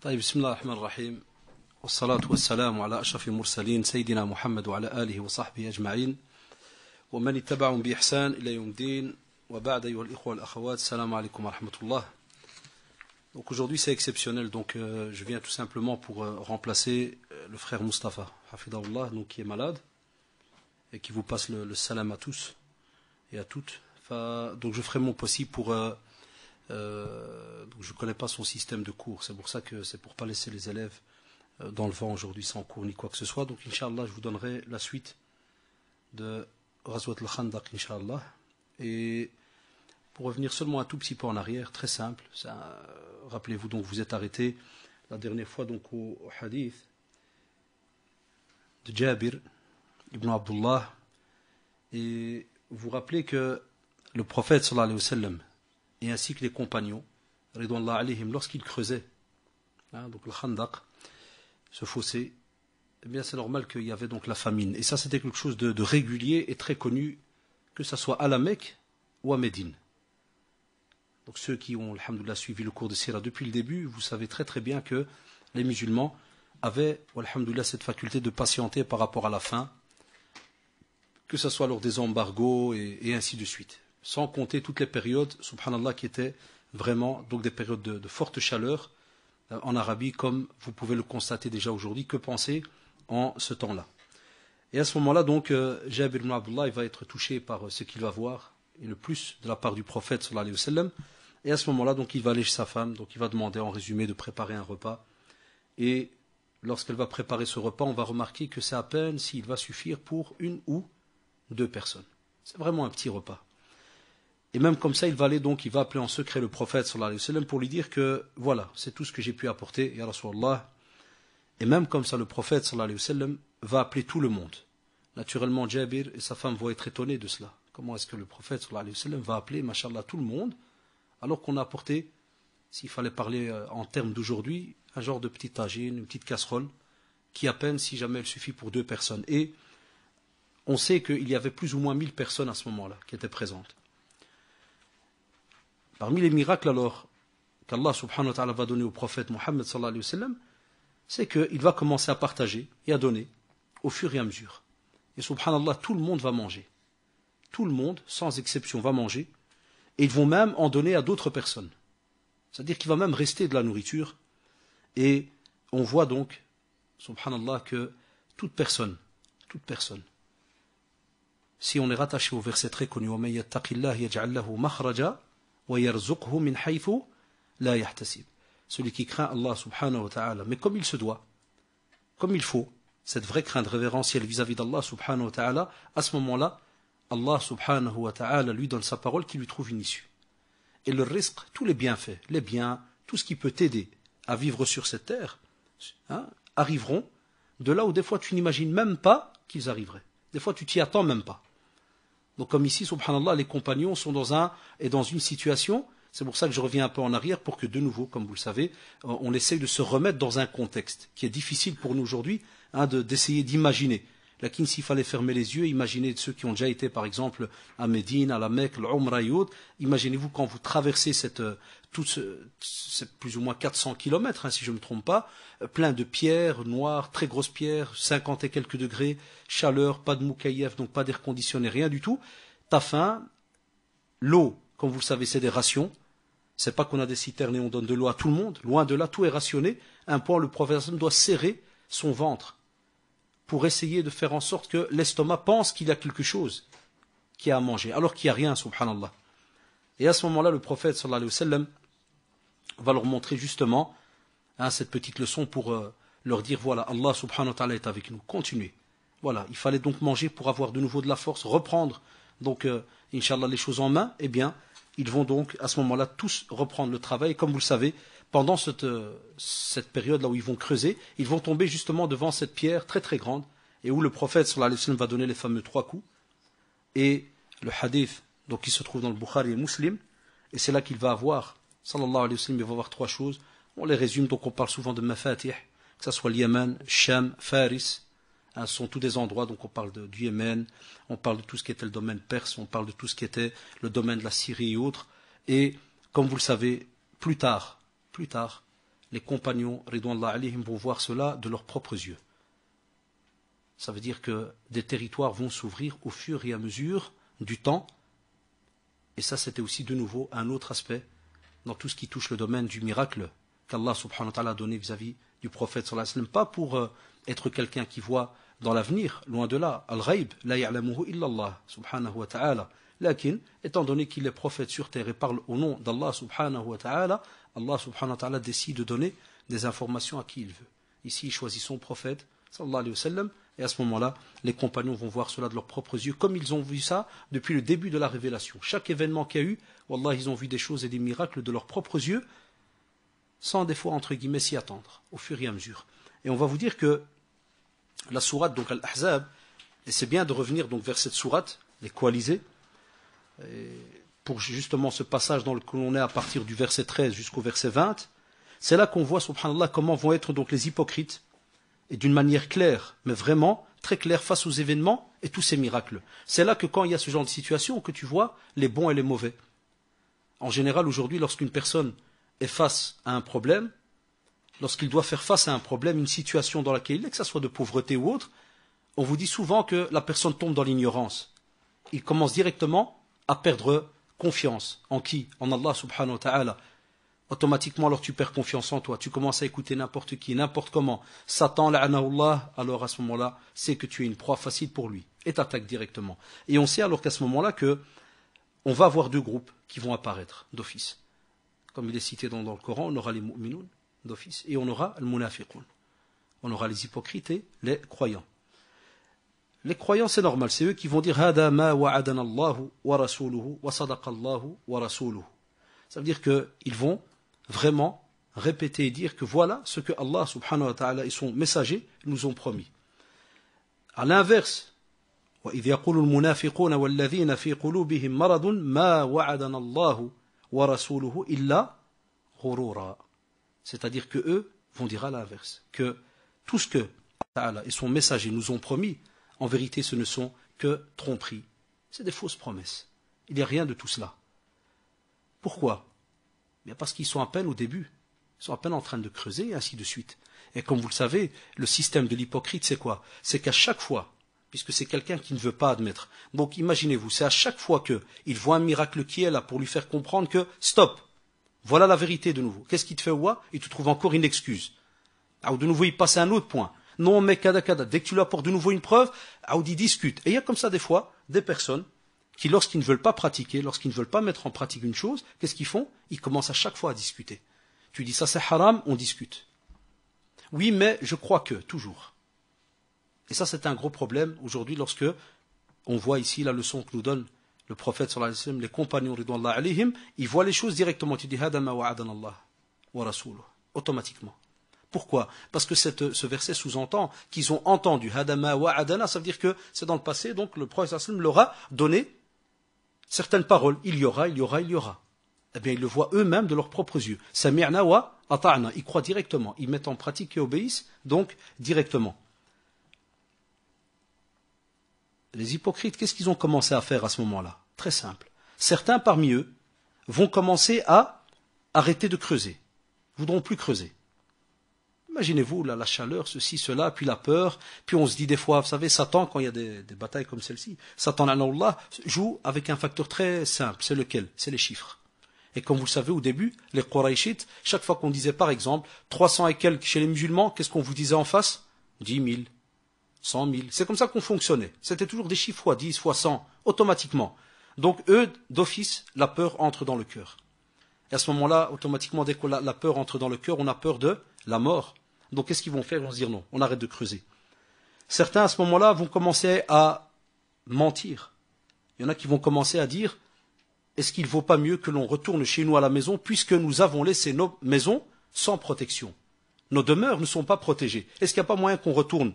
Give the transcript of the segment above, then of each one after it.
طيب بسم الله الرحمن الرحيم والصلاة والسلام على أشرف المرسلين سيدنا محمد وعلى آله وصحبه أجمعين ومن اتبعهم بإحسان إلى يوم الدين وبعد أيها الإخوة والأخوات السلام عليكم ورحمة الله. Donc aujourd'hui c'est exceptionnel, donc je viens tout simplement pour remplacer le frère Mustafa Hafidahullah, donc qui est malade et qui vous passe le salam à tous et à toutes. Donc je ferai mon possible pour donc je ne connais pas son système de cours, c'est pour ça que c'est pour ne pas laisser les élèves dans le vent aujourd'hui sans cours ni quoi que ce soit. Donc Inch'Allah je vous donnerai la suite de Ghazwat al-Khandaq Inch'Allah. Et pour revenir seulement un tout petit peu en arrière, très simple, rappelez-vous donc vous êtes arrêté la dernière fois donc au hadith de Jabir ibn Abdullah, et vous rappelez que le prophète sallallahu alayhi wa sallam et ainsi que les compagnons ridwanullah alayhim, lorsqu'ils creusaient donc le Khandaq, ce fossé, eh bien c'est normal qu'il y avait donc la famine, et ça c'était quelque chose de régulier et très connu, que ce soit à la Mecque ou à Médine. Donc ceux qui ont alhamdoulilah suivi le cours de Sira depuis le début, vous savez très très bien que les musulmans avaient alhamdoulilah cette faculté de patienter par rapport à la faim, que ce soit lors des embargos et ainsi de suite, sans compter toutes les périodes, subhanallah, qui étaient vraiment donc des périodes de forte chaleur en Arabie, comme vous pouvez le constater déjà aujourd'hui. Que penser en ce temps-là? Et à ce moment-là, donc, Jabir ibn Abdullah va être touché par ce qu'il va voir, et le plus de la part du prophète sallallahu alayhi wa sallam. Et à ce moment-là, donc, il va aller chez sa femme, donc il va demander en résumé de préparer un repas. Et lorsqu'elle va préparer ce repas, on va remarquer que c'est à peine s'il va suffire pour une ou deux personnes. C'est vraiment un petit repas. Et même comme ça, il va aller donc, il va appeler en secret le prophète sallallahu alayhi wa sallam pour lui dire que voilà, c'est tout ce que j'ai pu apporter, ya Rasulallah. Et même comme ça, le prophète sallallahu alayhi wa sallam va appeler tout le monde. Naturellement, Jabir et sa femme vont être étonnés de cela. Comment est-ce que le prophète sallallahu alayhi wa sallam va appeler, mashallah, tout le monde, alors qu'on a apporté, s'il fallait parler en termes d'aujourd'hui, un genre de petite tagine, une petite casserole, qui à peine, si jamais elle suffit pour deux personnes. Et on sait qu'il y avait plus ou moins 1000 personnes à ce moment-là qui étaient présentes. Parmi les miracles alors qu'Allah subhanahu wa ta'ala va donner au prophète Mohammed sallallahu alayhi wa sallam, c'est qu'il va commencer à partager et à donner au fur et à mesure. Et subhanallah, tout le monde va manger. Tout le monde, sans exception, va manger. Et ils vont même en donner à d'autres personnes. C'est-à-dire qu'il va même rester de la nourriture. Et on voit donc, subhanallah, que toute personne, si on est rattaché au verset très connu, وَمَن يَتَّقِ اللَّهَ يَجْعَلْ لَهُ مَخْرَجًا وَيَرْزُقْهُ مِنْ حَيْثُ لَا يَحْتَسِبُ. Celui qui craint Allah subhanahu wa ta'ala, mais comme il se doit, comme il faut, cette vraie crainte révérentielle vis-à-vis d'Allah subhanahu wa ta'ala, à ce moment-là, Allah subhanahu wa ta'ala lui donne sa parole qui lui trouve une issue. Et le risque, tous les bienfaits, les biens, tout ce qui peut t'aider à vivre sur cette terre, arriveront de là où des fois tu n'imagines même pas qu'ils arriveraient. Des fois tu t'y attends même pas. Donc comme ici, subhanallah, les compagnons sont dans une situation, c'est pour ça que je reviens un peu en arrière, pour que de nouveau, comme vous le savez, on essaye de se remettre dans un contexte qui est difficile pour nous aujourd'hui, d'essayer d'imaginer. Lakin s'il fallait fermer les yeux, imaginez ceux qui ont déjà été par exemple à Médine, à la Mecque, l'Umra et autres, imaginez-vous quand vous traversez cette plus ou moins 400 kilomètres, si je ne me trompe pas, plein de pierres noires, très grosses pierres, 50 et quelques degrés, chaleur, pas de moukaïef, donc pas d'air conditionné, rien du tout. T'as faim, l'eau, comme vous le savez, c'est des rations. C'est pas qu'on a des citernes et on donne de l'eau à tout le monde. Loin de là, tout est rationné. Un point, le prophète doit serrer son ventre pour essayer de faire en sorte que l'estomac pense qu'il y a quelque chose qui a à manger, alors qu'il n'y a rien, subhanallah. Et à ce moment-là, le prophète sallallahu alayhi wa sallam va leur montrer justement cette petite leçon pour leur dire, voilà, Allah subhanahu wa ta'ala est avec nous, continuez. Voilà, il fallait donc manger pour avoir de nouveau de la force, reprendre donc, Inch'Allah, les choses en main. Eh bien, ils vont donc à ce moment-là tous reprendre le travail. Et comme vous le savez, pendant cette période-là où ils vont creuser, ils vont tomber justement devant cette pierre très très grande, et où le prophète sallallahu alayhi wa sallam va donner les fameux 3 coups. Et le hadith, donc, qui se trouve dans le Bukhari et Muslim, et c'est là qu'il va avoir, sallallahu alayhi wa sallam, il va avoir 3 choses. On les résume, donc on parle souvent de mafatih, que ce soit le Yémen, Sham, Faris. Ce sont tous des endroits, donc on parle du Yémen, on parle de tout ce qui était le domaine perse, on parle de tout ce qui était le domaine de la Syrie et autres. Et comme vous le savez, plus tard, les compagnons, ridwanullah alayhim, vont voir cela de leurs propres yeux. Ça veut dire que des territoires vont s'ouvrir au fur et à mesure du temps. Et ça, c'était aussi de nouveau un autre aspect dans tout ce qui touche le domaine du miracle qu'Allah subhanahu wa ta'ala a donné vis-à-vis du prophète sallallahu alayhi wa sallam. Pas pour être quelqu'un qui voit dans l'avenir, loin de là. Al-Ghaib, la ya'lamuhu illallah subhanahu wa ta'ala. Lakin, étant donné qu'il est prophète sur terre et parle au nom d'Allah subhanahu wa ta'ala, Allah subhanahu wa ta'ala décide de donner des informations à qui il veut. Ici, il choisit son prophète sallallahu alayhi wa sallam. Et à ce moment-là, les compagnons vont voir cela de leurs propres yeux, comme ils ont vu ça depuis le début de la révélation. Chaque événement qu'il y a eu, wallah, ils ont vu des choses et des miracles de leurs propres yeux, sans des fois, entre guillemets, s'y attendre, au fur et à mesure. Et on va vous dire que la sourate, donc Al-Ahzab, et c'est bien de revenir donc vers cette sourate, les coalisés, pour justement ce passage dans lequel on est à partir du verset 13 jusqu'au verset 20, c'est là qu'on voit, subhanallah, comment vont être donc les hypocrites, et d'une manière claire, mais vraiment très claire face aux événements et tous ces miracles. C'est là que quand il y a ce genre de situation que tu vois les bons et les mauvais. En général, aujourd'hui, lorsqu'une personne est face à un problème, lorsqu'il doit faire face à un problème, une situation dans laquelle il est, que ce soit de pauvreté ou autre, on vous dit souvent que la personne tombe dans l'ignorance. Il commence directement à perdre confiance. En qui? En Allah subhanahu wa ta'ala. Automatiquement, alors tu perds confiance en toi, tu commences à écouter n'importe qui, n'importe comment. Satan, la'anahullah, alors à ce moment-là, c'est que tu es une proie facile pour lui, et t'attaque directement. Et on sait alors qu'à ce moment-là que on va avoir deux groupes qui vont apparaître d'office. Comme il est cité dans le Coran, on aura les mu'minoun d'office, et on aura le munafiqun. On aura les hypocrites et les croyants. Les croyants, c'est normal, c'est eux qui vont dire hada ma wa'adana Allahu wa rasuluhu wa sadaqa Allahu wa rasuluhu. Ça veut dire qu'ils vont vraiment répéter et dire que voilà ce que Allah subhanahu wa ta'ala et son messager nous ont promis. À l'inverse, وَإِذْ يَقُولُ الْمُنَافِقُونَ وَالَّذِينَ فِي قُلُوبِهِمْ مَرَضٌ مَا وَعَدَنَا اللَّهُ وَرَسُولُهُ إِلَّا غُرُورًا. C'est-à-dire que eux vont dire à l'inverse, que tout ce que Allah et son messager nous ont promis, en vérité ce ne sont que tromperies. C'est des fausses promesses. Il n'y a rien de tout cela. Pourquoi? Bien parce qu'ils sont à peine au début, ils sont à peine en train de creuser et ainsi de suite. Et comme vous le savez, le système de l'hypocrite c'est quoi? C'est qu'à chaque fois, puisque c'est quelqu'un qui ne veut pas admettre, donc imaginez-vous, c'est à chaque fois qu'il voit un miracle qui est là pour lui faire comprendre que stop, voilà la vérité de nouveau. Qu'est-ce qu'il te fait ouah? Il te trouve encore une excuse. Alors de nouveau il passe à un autre point. Non mais kada kada, dès que tu lui apportes de nouveau une preuve, alors il discute. Et il y a comme ça des fois des personnes qui, lorsqu'ils ne veulent pas pratiquer, lorsqu'ils ne veulent pas mettre en pratique une chose, qu'est-ce qu'ils font? Ils commencent à chaque fois à discuter. Tu dis ça c'est haram, on discute. Oui, mais je crois que, toujours. Et ça c'est un gros problème aujourd'hui lorsque on voit ici la leçon que nous donne le prophète sallallahu alayhi wa sallam, les compagnons ridwanullah alayhim, ils voient les choses directement. Tu dis hada ma wa'adana Allah wa rasuluhu, automatiquement. Pourquoi? Parce que ce verset sous-entend qu'ils ont entendu hada ma wa'adana, ça veut dire que c'est dans le passé, donc le prophète sallallahu alayhi wa sallam leur a donné certaines paroles, il y aura, il y aura, il y aura. Eh bien, ils le voient eux-mêmes de leurs propres yeux. Sami'na wa ata'na. Ils croient directement. Ils mettent en pratique et obéissent, donc, directement. Les hypocrites, qu'est-ce qu'ils ont commencé à faire à ce moment-là? Très simple. Certains parmi eux vont commencer à arrêter de creuser. Ils ne voudront plus creuser. Imaginez-vous, là, la chaleur, ceci, cela, puis la peur, puis on se dit des fois, vous savez, Satan, quand il y a des batailles comme celle-ci, Satan, Allah, joue avec un facteur très simple, c'est lequel? C'est les chiffres. Et comme vous le savez, au début, les Qurayshites, chaque fois qu'on disait, par exemple, 300 et quelques chez les musulmans, qu'est-ce qu'on vous disait en face? 10 000, 100 000. C'est comme ça qu'on fonctionnait. C'était toujours des chiffres fois 10, fois 100, automatiquement. Donc, eux, d'office, la peur entre dans le cœur. Et à ce moment-là, automatiquement, dès que la peur entre dans le cœur, on a peur de la mort. Donc qu'est-ce qu'ils vont faire? Ils vont se dire non, on arrête de creuser. Certains à ce moment-là vont commencer à mentir. Il y en a qui vont commencer à dire est-ce qu'il ne vaut pas mieux que l'on retourne chez nous à la maison puisque nous avons laissé nos maisons sans protection? Nos demeures ne sont pas protégées. Est-ce qu'il n'y a pas moyen qu'on retourne?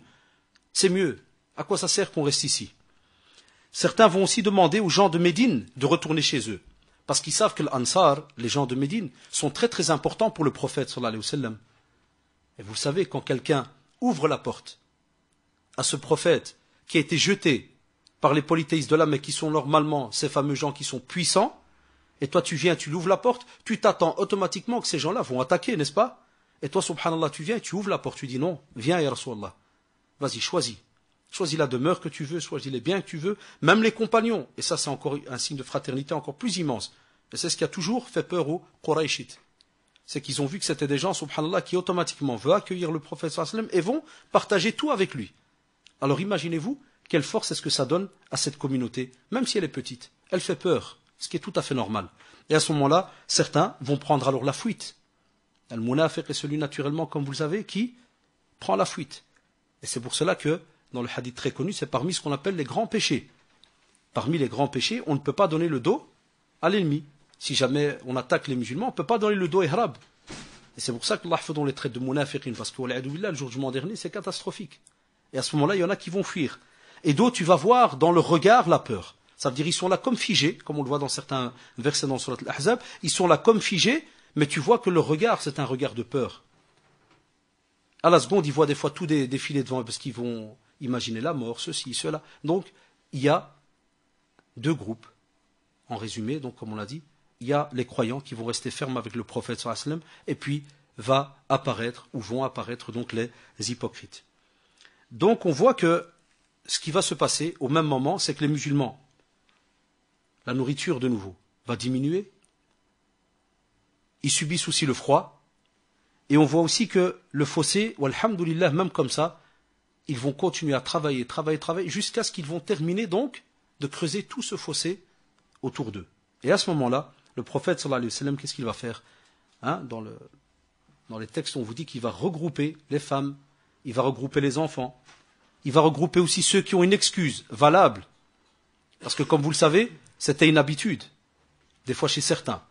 C'est mieux. À quoi ça sert qu'on reste ici? Certains vont aussi demander aux gens de Médine de retourner chez eux. Parce qu'ils savent que l'Ansar, les gens de Médine, sont très très importants pour le prophète sallallahu alayhi wa sallam. Et vous savez, quand quelqu'un ouvre la porte à ce prophète qui a été jeté par les polythéistes de là, mais qui sont normalement ces fameux gens qui sont puissants, et toi tu viens, tu l'ouvres la porte, tu t'attends automatiquement que ces gens-là vont attaquer, n'est-ce pas? Et toi, subhanallah, tu viens et tu ouvres la porte, tu dis non, viens, ya Rasulallah. Vas-y, choisis. Choisis la demeure que tu veux, choisis les biens que tu veux, même les compagnons. Et ça, c'est encore un signe de fraternité encore plus immense. Et c'est ce qui a toujours fait peur aux Qurayshites. C'est qu'ils ont vu que c'était des gens, subhanallah, qui automatiquement veulent accueillir le prophète sallam et vont partager tout avec lui. Alors imaginez-vous, quelle force est-ce que ça donne à cette communauté, même si elle est petite. Elle fait peur, ce qui est tout à fait normal. Et à ce moment-là, certains vont prendre alors la fuite. Al-Munafiq est celui naturellement, comme vous le savez, qui prend la fuite. Et c'est pour cela que, dans le hadith très connu, c'est parmi ce qu'on appelle les grands péchés. Parmi les grands péchés, on ne peut pas donner le dos à l'ennemi. Si jamais on attaque les musulmans, on ne peut pas donner le dos et harab. Et c'est pour ça que Allah fait les traite de munafiqin, parce que le jour du jugement dernier, c'est catastrophique. Et à ce moment-là, il y en a qui vont fuir. Et d'autres, tu vas voir dans leur regard la peur. Ça veut dire qu'ils sont là comme figés, comme on le voit dans certains versets dans Surat Al-Ahzab, ils sont là comme figés, mais tu vois que leur regard, c'est un regard de peur. À la seconde, ils voient des fois tout défiler devant eux, parce qu'ils vont imaginer la mort, ceci, cela. Donc, il y a deux groupes. En résumé, donc comme on l'a dit, il y a les croyants qui vont rester fermes avec le prophète sallallahu alayhi wa sallam, et puis vont apparaître donc les hypocrites. Donc on voit que ce qui va se passer au même moment, c'est que les musulmans, la nourriture de nouveau, va diminuer, ils subissent aussi le froid, et on voit aussi que le fossé, walhamdulillah, même comme ça, ils vont continuer à travailler, jusqu'à ce qu'ils vont terminer donc de creuser tout ce fossé autour d'eux. Et à ce moment-là, le prophète sallallahu alayhi wa sallam, qu'est-ce qu'il va faire dans les textes, on vous dit qu'il va regrouper les femmes, il va regrouper les enfants, il va regrouper aussi ceux qui ont une excuse valable. Parce que comme vous le savez, c'était une habitude, des fois chez certains.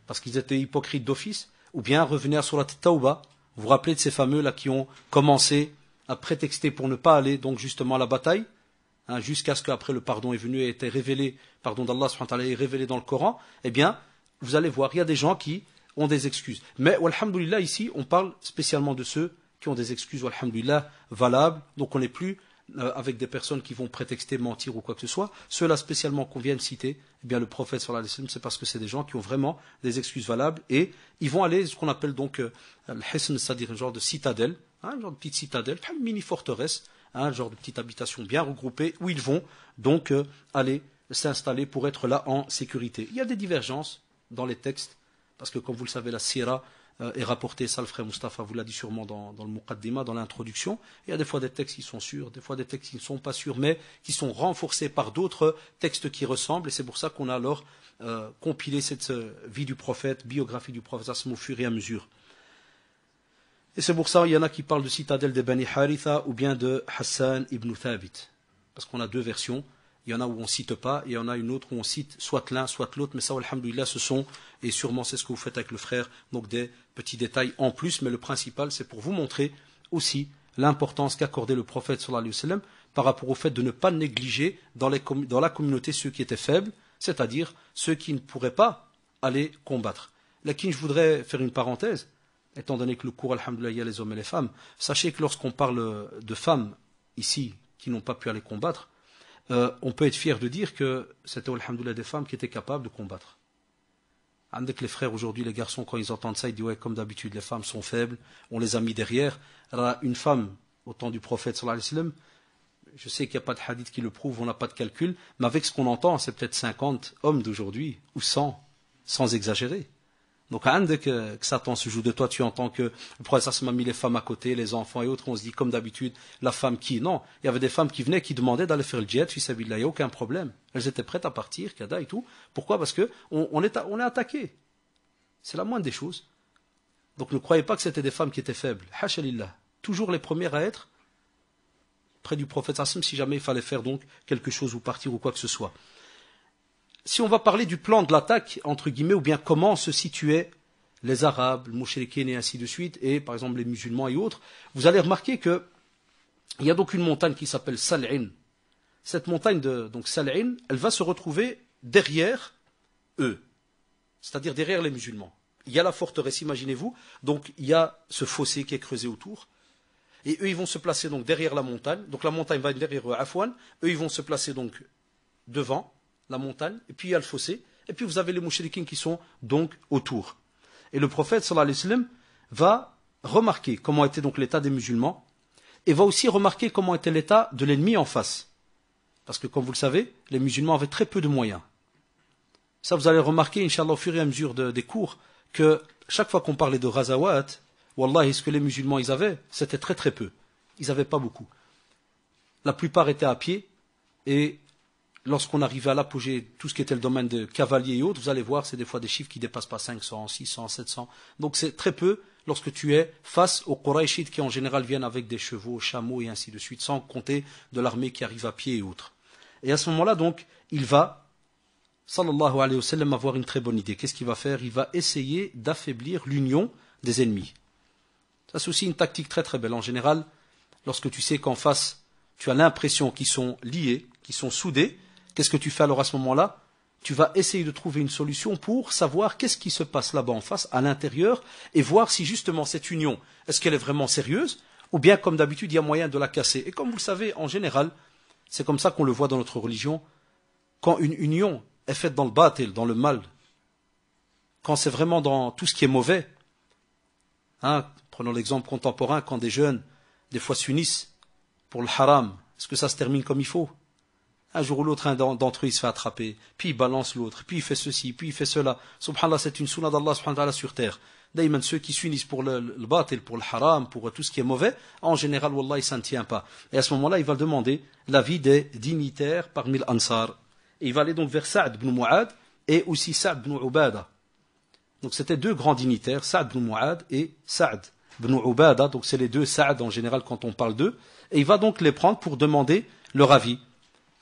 Parce qu'ils étaient hypocrites d'office, ou bien revenez à Surat Tawbah, vous vous rappelez de ces fameux-là qui ont commencé à prétexter pour ne pas aller donc justement à la bataille, jusqu'à ce qu'après le pardon est venu et été révélé, pardon d'Allah subhanahu wa ta'ala est révélé dans le Coran, eh bien, vous allez voir, il y a des gens qui ont des excuses. Mais, alhamdoulilah, ici, on parle spécialement de ceux qui ont des excuses, alhamdoulilah, valables, donc on n'est plus avec des personnes qui vont prétexter, mentir ou quoi que ce soit. Ceux-là spécialement qu'on vient de citer, eh bien, le prophète sallallahu alayhi wa sallam, c'est parce que c'est des gens qui ont vraiment des excuses valables et ils vont aller, ce qu'on appelle donc al-hisn, c'est-à-dire un genre de citadelle, un genre de petite citadelle, une mini-forteresse, un genre de petite habitation bien regroupée où ils vont donc aller s'installer pour être là en sécurité. Il y a des divergences dans les textes, parce que comme vous le savez, la sira est rapportée, ça le frère Mustapha vous l'a dit sûrement dans le Muqaddima, dans l'introduction. Il y a des fois des textes qui sont sûrs, des fois des textes qui ne sont pas sûrs, mais qui sont renforcés par d'autres textes qui ressemblent, et c'est pour ça qu'on a alors compilé cette vie du prophète, biographie du prophète au fur et à mesure. Et c'est pour ça qu'il y en a qui parlent de citadelle de Bani Haritha ou bien de Hassan ibn Thabit. Parce qu'on a deux versions. Il y en a où on ne cite pas, et il y en a une autre où on cite soit l'un, soit l'autre. Mais ça, alhamdoulilah, ce sont, et sûrement c'est ce que vous faites avec le frère, donc des petits détails en plus. Mais le principal, c'est pour vous montrer aussi l'importance qu'accordait le prophète sallallahu alayhi wa sallam par rapport au fait de ne pas négliger dans la communauté ceux qui étaient faibles, c'est-à-dire ceux qui ne pourraient pas aller combattre. Là, je voudrais faire une parenthèse. Étant donné que le cours, alhamdoulilah, il y a les hommes et les femmes, sachez que lorsqu'on parle de femmes, ici, qui n'ont pas pu aller combattre, on peut être fier de dire que c'était, alhamdoulilah, des femmes qui étaient capables de combattre. Avec les frères aujourd'hui, les garçons, quand ils entendent ça, ils disent, ouais, comme d'habitude, les femmes sont faibles, on les a mis derrière. Alors, une femme, au temps du prophète, sallallahu alayhi wa sallam, je sais qu'il n'y a pas de hadith qui le prouve, on n'a pas de calcul, mais avec ce qu'on entend, c'est peut-être 50 hommes d'aujourd'hui, ou 100, sans exagérer. Donc, que Satan se joue de toi, tu entends que le prophète m'a mis les femmes à côté, les enfants et autres, on se dit comme d'habitude, la femme qui... Non, il y avait des femmes qui venaient, qui demandaient d'aller faire le djihad, fils Abillah, il n'y a aucun problème. Elles étaient prêtes à partir, kada et tout. Pourquoi? Parce que on est attaqué. C'est la moindre des choses. Donc ne croyez pas que c'était des femmes qui étaient faibles. Hashalillah. Toujours les premières à être près du prophète si jamais il fallait faire donc quelque chose ou partir ou quoi que ce soit. Si on va parler du plan de l'attaque, entre guillemets, ou bien comment se situaient les Arabes, les Mouchriquins et ainsi de suite, et par exemple les musulmans et autres, vous allez remarquer qu'il y a donc une montagne qui s'appelle Sal'in. Cette montagne donc Sal'in, elle va se retrouver derrière eux, c'est-à-dire derrière les musulmans. Il y a la forteresse, imaginez-vous, donc il y a ce fossé qui est creusé autour, et eux ils vont se placer donc derrière la montagne, donc la montagne va être derrière eux, Afwan, eux ils vont se placer donc devant la montagne, et puis il y a le fossé, et puis vous avez les mouchriquins qui sont donc autour. Et le prophète sallallahu alayhi wa sallam va remarquer comment était donc l'état des musulmans et va aussi remarquer comment était l'état de l'ennemi en face. Parce que comme vous le savez, les musulmans avaient très peu de moyens. Ça vous allez remarquer, Inch'Allah, au fur et à mesure des cours, que chaque fois qu'on parlait de Ghazawat, Wallahi, ce que les musulmans ils avaient, c'était très très peu. Ils n'avaient pas beaucoup. La plupart étaient à pied et lorsqu'on arrivait à l'apogée, tout ce qui était le domaine de cavaliers et autres, vous allez voir, c'est des fois des chiffres qui ne dépassent pas 500, 600, 700. Donc c'est très peu lorsque tu es face aux Qurayshites qui en général viennent avec des chevaux, chameaux et ainsi de suite, sans compter de l'armée qui arrive à pied et autres. Et à ce moment-là, donc, il va, sallallahu alayhi wa sallam, avoir une très bonne idée. Qu'est-ce qu'il va faire? Il va essayer d'affaiblir l'union des ennemis. Ça, c'est aussi une tactique très très belle. En général, lorsque tu sais qu'en face, tu as l'impression qu'ils sont liés, qu'ils sont soudés, qu'est-ce que tu fais alors à ce moment-là? Tu vas essayer de trouver une solution pour savoir qu'est-ce qui se passe là-bas en face, à l'intérieur, et voir si justement cette union, est-ce qu'elle est vraiment sérieuse, ou bien comme d'habitude, il y a moyen de la casser. Et comme vous le savez, en général, c'est comme ça qu'on le voit dans notre religion, quand une union est faite dans le batil, dans le mal, quand c'est vraiment dans tout ce qui est mauvais, prenons l'exemple contemporain, quand des jeunes, des fois s'unissent pour le haram, est-ce que ça se termine comme il faut? Un jour ou l'autre, un d'entre eux, il se fait attraper, puis il balance l'autre, puis il fait ceci, puis il fait cela. Subhanallah, c'est une sunna d'Allah subhanahu wa ta'ala sur terre. D'ailleurs, ceux qui s'unissent pour le batil, pour le haram, pour tout ce qui est mauvais, en général, wallah, il s'en tient pas. Et à ce moment-là, il va demander l'avis des dignitaires parmi l'Ansar. Et il va aller donc vers Sa'd ibn Mu'ad et aussi Sa'd ibn Ubada. Donc c'était deux grands dignitaires, Sa'd ibn Mu'ad et Sa'd ibn Ubada. Donc c'est les deux Sa'd en général quand on parle d'eux. Et il va donc les prendre pour demander leur avis.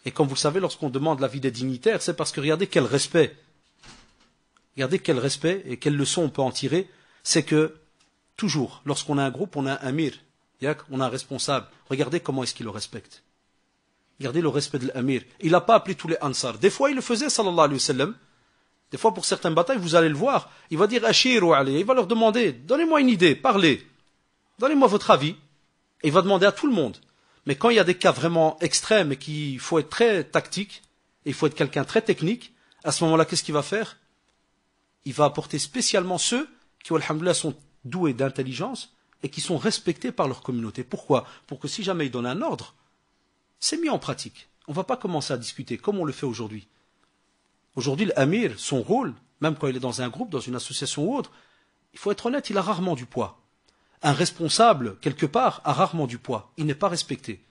Et comme vous le savez, lorsqu'on demande l'avis des dignitaires, c'est parce que regardez quel respect. Regardez quel respect et quelle leçon on peut en tirer. C'est que, toujours, lorsqu'on a un groupe, on a un amir, on a un responsable. Regardez comment est-ce qu'il le respecte. Regardez le respect de l'amir. Il n'a pas appelé tous les ansar. Des fois, il le faisait, sallallahu alayhi wa sallam. Des fois, pour certaines batailles, vous allez le voir. Il va dire, Ashiru alayhi. Il va leur demander, donnez-moi une idée, parlez. Donnez-moi votre avis. Et il va demander à tout le monde. Mais quand il y a des cas vraiment extrêmes et qu'il faut être très tactique, et il faut être quelqu'un très technique, à ce moment-là, qu'est-ce qu'il va faire? Il va apporter spécialement ceux qui, alhamdoulilah, sont doués d'intelligence et qui sont respectés par leur communauté. Pourquoi? Pour que si jamais il donne un ordre, c'est mis en pratique. On ne va pas commencer à discuter comme on le fait aujourd'hui. Aujourd'hui, l'amir, son rôle, même quand il est dans un groupe, dans une association ou autre, il faut être honnête, il a rarement du poids. Un responsable, quelque part, a rarement du poids. Il n'est pas respecté.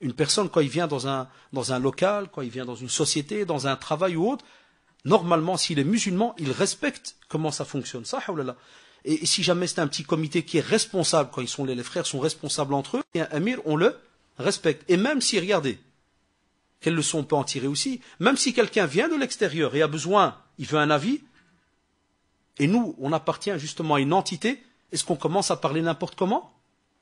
Une personne, quand il vient dans un local, quand il vient dans une société, dans un travail ou autre, normalement, s'il est musulman, il respecte comment ça fonctionne. Ça, et si jamais c'est un petit comité qui est responsable, quand ils sont les frères sont responsables entre eux, et un amir, on le respecte. Et même si, regardez, quelle leçon on peut en tirer aussi, même si quelqu'un vient de l'extérieur et a besoin, il veut un avis, et nous, on appartient justement à une entité, est-ce qu'on commence à parler n'importe comment?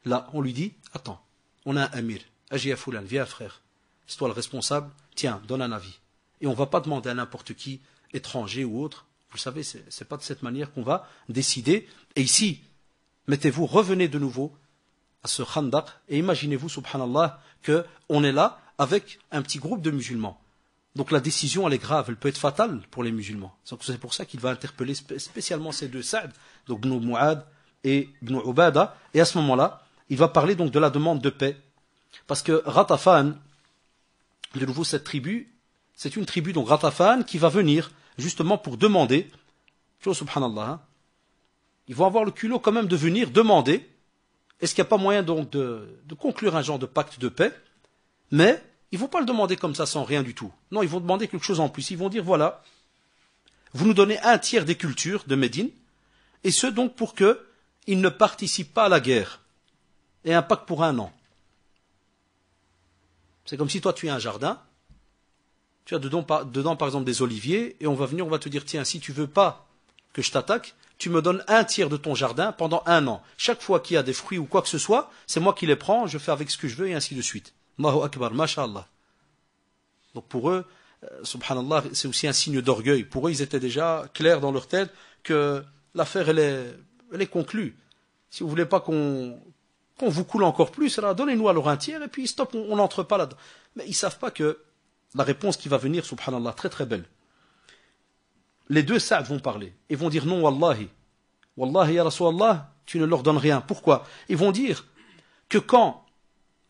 Là, on lui dit, attends, on a un amir, Ajia Foulan, viens frère, c'est toi le responsable, tiens, donne un avis. Et on ne va pas demander à n'importe qui, étranger ou autre, vous savez, ce n'est pas de cette manière qu'on va décider. Et ici, mettez-vous, revenez de nouveau à ce khandaq, et imaginez-vous, subhanallah, qu'on est là avec un petit groupe de musulmans. Donc la décision, elle est grave, elle peut être fatale pour les musulmans. C'est pour ça qu'il va interpeller spécialement ces deux Sa'd, donc Ibn Mu'ad et Ibn Ubada, et à ce moment-là, il va parler donc de la demande de paix. Parce que Ghatafan, de nouveau cette tribu, c'est une tribu, donc Ghatafan, qui va venir justement pour demander, tu vois, subhanallah, ils vont avoir le culot quand même de venir demander, est-ce qu'il n'y a pas moyen donc de conclure un genre de pacte de paix, mais ils ne vont pas le demander comme ça sans rien du tout. Non, ils vont demander quelque chose en plus. Ils vont dire, voilà, vous nous donnez un tiers des cultures de Médine, et ce donc pour qu'ils ne participent pas à la guerre, et un pacte pour 1 an. C'est comme si toi tu as un jardin, tu as dedans par exemple des oliviers, et on va venir, on va te dire, tiens, si tu veux pas que je t'attaque, tu me donnes un tiers de ton jardin pendant 1 an. Chaque fois qu'il y a des fruits ou quoi que ce soit, c'est moi qui les prends, je fais avec ce que je veux, et ainsi de suite. Allahu Akbar, masha'Allah. Donc pour eux, subhanallah, c'est aussi un signe d'orgueil. Pour eux, ils étaient déjà clairs dans leur tête que l'affaire, elle est conclue. Si vous voulez pas qu'on vous coule encore plus, alors donnez-nous alors un tiers, et puis stop, on n'entre pas là-dedans. Mais ils ne savent pas que la réponse qui va venir, subhanallah, très très belle. Les deux Sa'd vont parler, et vont dire non, wallahi, Wallahi ya Rasulallah, tu ne leur donnes rien. Pourquoi? Ils vont dire que quand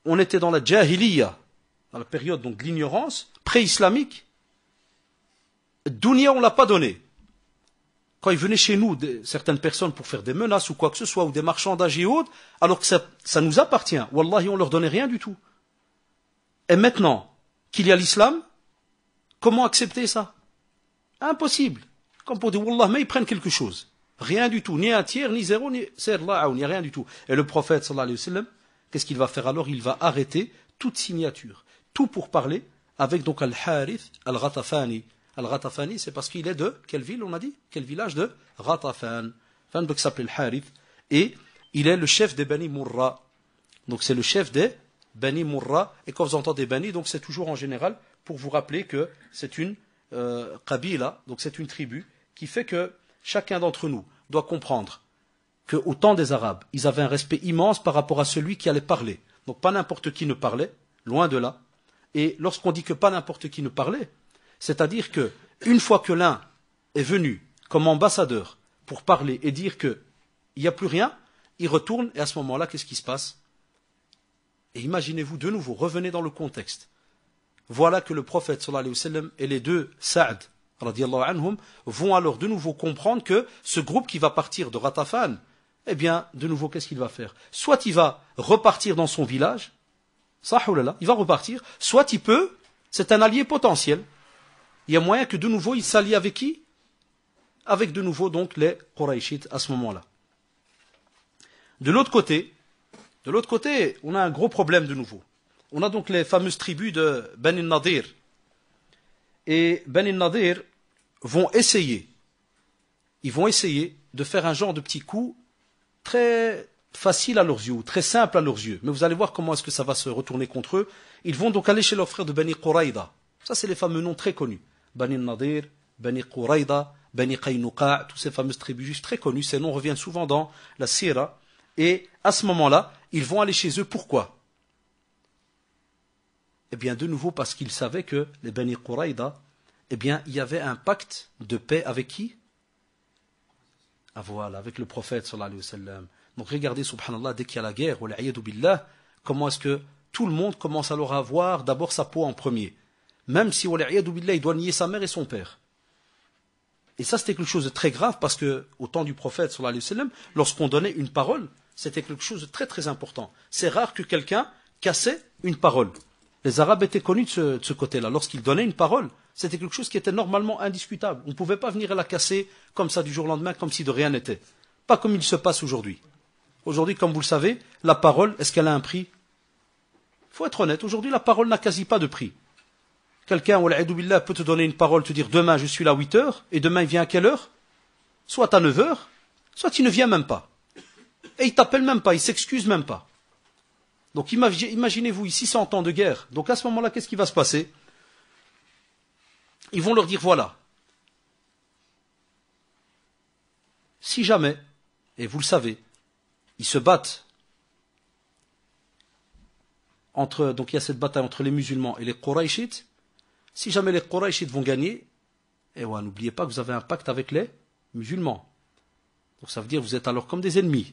on était dans la jahiliya, dans la période donc de l'ignorance pré-islamique, dunya on l'a pas donné. Quand ils venaient chez nous, certaines personnes pour faire des menaces ou quoi que ce soit, ou des marchandages et autres, alors que ça nous appartient, wallahi on leur donnait rien du tout. Et maintenant qu'il y a l'islam, comment accepter ça? Impossible. Comme pour dire wallah, mais ils prennent quelque chose. Rien du tout, ni un tiers, ni zéro, ni ni rien du tout. Et le prophète sallallahu alayhi wa sallam, qu'est-ce qu'il va faire alors? Il va arrêter toute signature, tout pour parler avec donc Al-Harith Al-Ghatafani. Al-Ghatafani, c'est parce qu'il est de quelle ville on a dit? Quel village? De Ghatafan. Enfin, donc il s'appelle Al-Harith. Et il est le chef des Bani Murra. Donc c'est le chef des Bani Murra. Et quand vous entendez Bani, donc c'est toujours en général pour vous rappeler que c'est une Qabila, donc c'est une tribu, qui fait que chacun d'entre nous doit comprendre qu'au temps des Arabes, ils avaient un respect immense par rapport à celui qui allait parler. Donc pas n'importe qui ne parlait, loin de là. Et lorsqu'on dit que pas n'importe qui ne parlait, c'est-à-dire que une fois que l'un est venu comme ambassadeur pour parler et dire qu'il n'y a plus rien, il retourne et à ce moment-là, qu'est-ce qui se passe? Et imaginez-vous de nouveau, revenez dans le contexte. Voilà que le prophète sallallahu alayhi wa sallam et les deux Sa'd radiyallahu anhum vont alors de nouveau comprendre que ce groupe qui va partir de Ghatafan, eh bien, de nouveau, qu'est-ce qu'il va faire? Soit il va repartir dans son village, il va repartir, soit il peut, c'est un allié potentiel. Il y a moyen que de nouveau il s'allie avec qui? Avec de nouveau donc les Qurayshites à ce moment-là. De l'autre côté, on a un gros problème de nouveau. On a donc les fameuses tribus de Bani Nadir. Et Bani Nadir vont essayer de faire un genre de petit coup très facile à leurs yeux, très simple à leurs yeux. Mais vous allez voir comment est-ce que ça va se retourner contre eux. Ils vont donc aller chez leurs frères de Bani Quraïda. Ça, c'est les fameux noms très connus. Bani Nadir, Bani Quraïda, Bani Qaynuqa, tous ces fameuses tribus juives très connues. Ces noms reviennent souvent dans la Sira. Et à ce moment-là, ils vont aller chez eux. Pourquoi? Eh bien, de nouveau, parce qu'ils savaient que les Bani Quraïda, eh bien, il y avait un pacte de paix avec qui? Ah voilà, avec le prophète sallallahu alayhi wa sallam. Donc regardez, subhanallah, dès qu'il y a la guerre, billah, comment est-ce que tout le monde commence alors à avoir d'abord sa peau en premier. Même si, billah, il doit nier sa mère et son père. Et ça, c'était quelque chose de très grave parce que, au temps du prophète sallallahu alayhi wa sallam, lorsqu'on donnait une parole, c'était quelque chose de très très important. C'est rare que quelqu'un cassait une parole. Les Arabes étaient connus de ce côté-là. Lorsqu'ils donnaient une parole, c'était quelque chose qui était normalement indiscutable. On ne pouvait pas venir la casser comme ça du jour au lendemain, comme si de rien n'était. Pas comme il se passe aujourd'hui. Aujourd'hui, comme vous le savez, la parole, est-ce qu'elle a un prix? Il faut être honnête, aujourd'hui la parole n'a quasi pas de prix. Quelqu'un, wal'iyadu billah, peut te donner une parole, te dire demain je suis là à 8 heures, et demain il vient à quelle heure? Soit à 9 heures, soit il ne vient même pas. Et il t'appelle même pas, il s'excuse même pas. Donc imaginez-vous ici 100 ans de guerre. Donc à ce moment-là, qu'est-ce qui va se passer? Ils vont leur dire voilà. Si jamais, et vous le savez, ils se battent donc il y a cette bataille entre les musulmans et les Qurayshites. Si jamais les Qurayshites vont gagner, et ouais, n'oubliez pas que vous avez un pacte avec les musulmans. Donc ça veut dire que vous êtes alors comme des ennemis.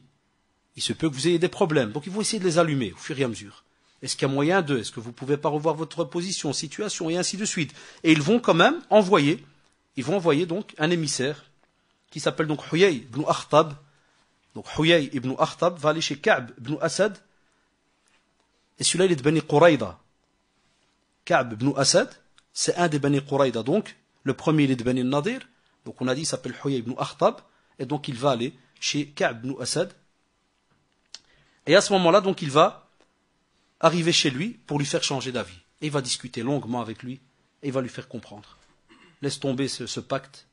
Il se peut que vous ayez des problèmes. Donc ils vont essayer de les allumer au fur et à mesure. Est-ce qu'il y a moyen d'eux? Est-ce que vous ne pouvez pas revoir votre position, situation, et ainsi de suite? Et ils vont quand même envoyer donc un émissaire qui s'appelle donc Huyay ibn Akhtab. Donc Huyay ibn Akhtab va aller chez Ka'b ibn Asad. Et celui-là, il est de Bani Quraïda. Ka'b ibn Asad, c'est un des Bani Quraïda. Donc, le premier, il est de Bani Nadir. Donc on a dit, il s'appelle Huyay ibn Akhtab. Et donc il va aller chez Ka'b ibn Asad. Et à ce moment-là, donc il va arriver chez lui pour lui faire changer d'avis. Et il va discuter longuement avec lui et il va lui faire comprendre. Laisse tomber ce pacte.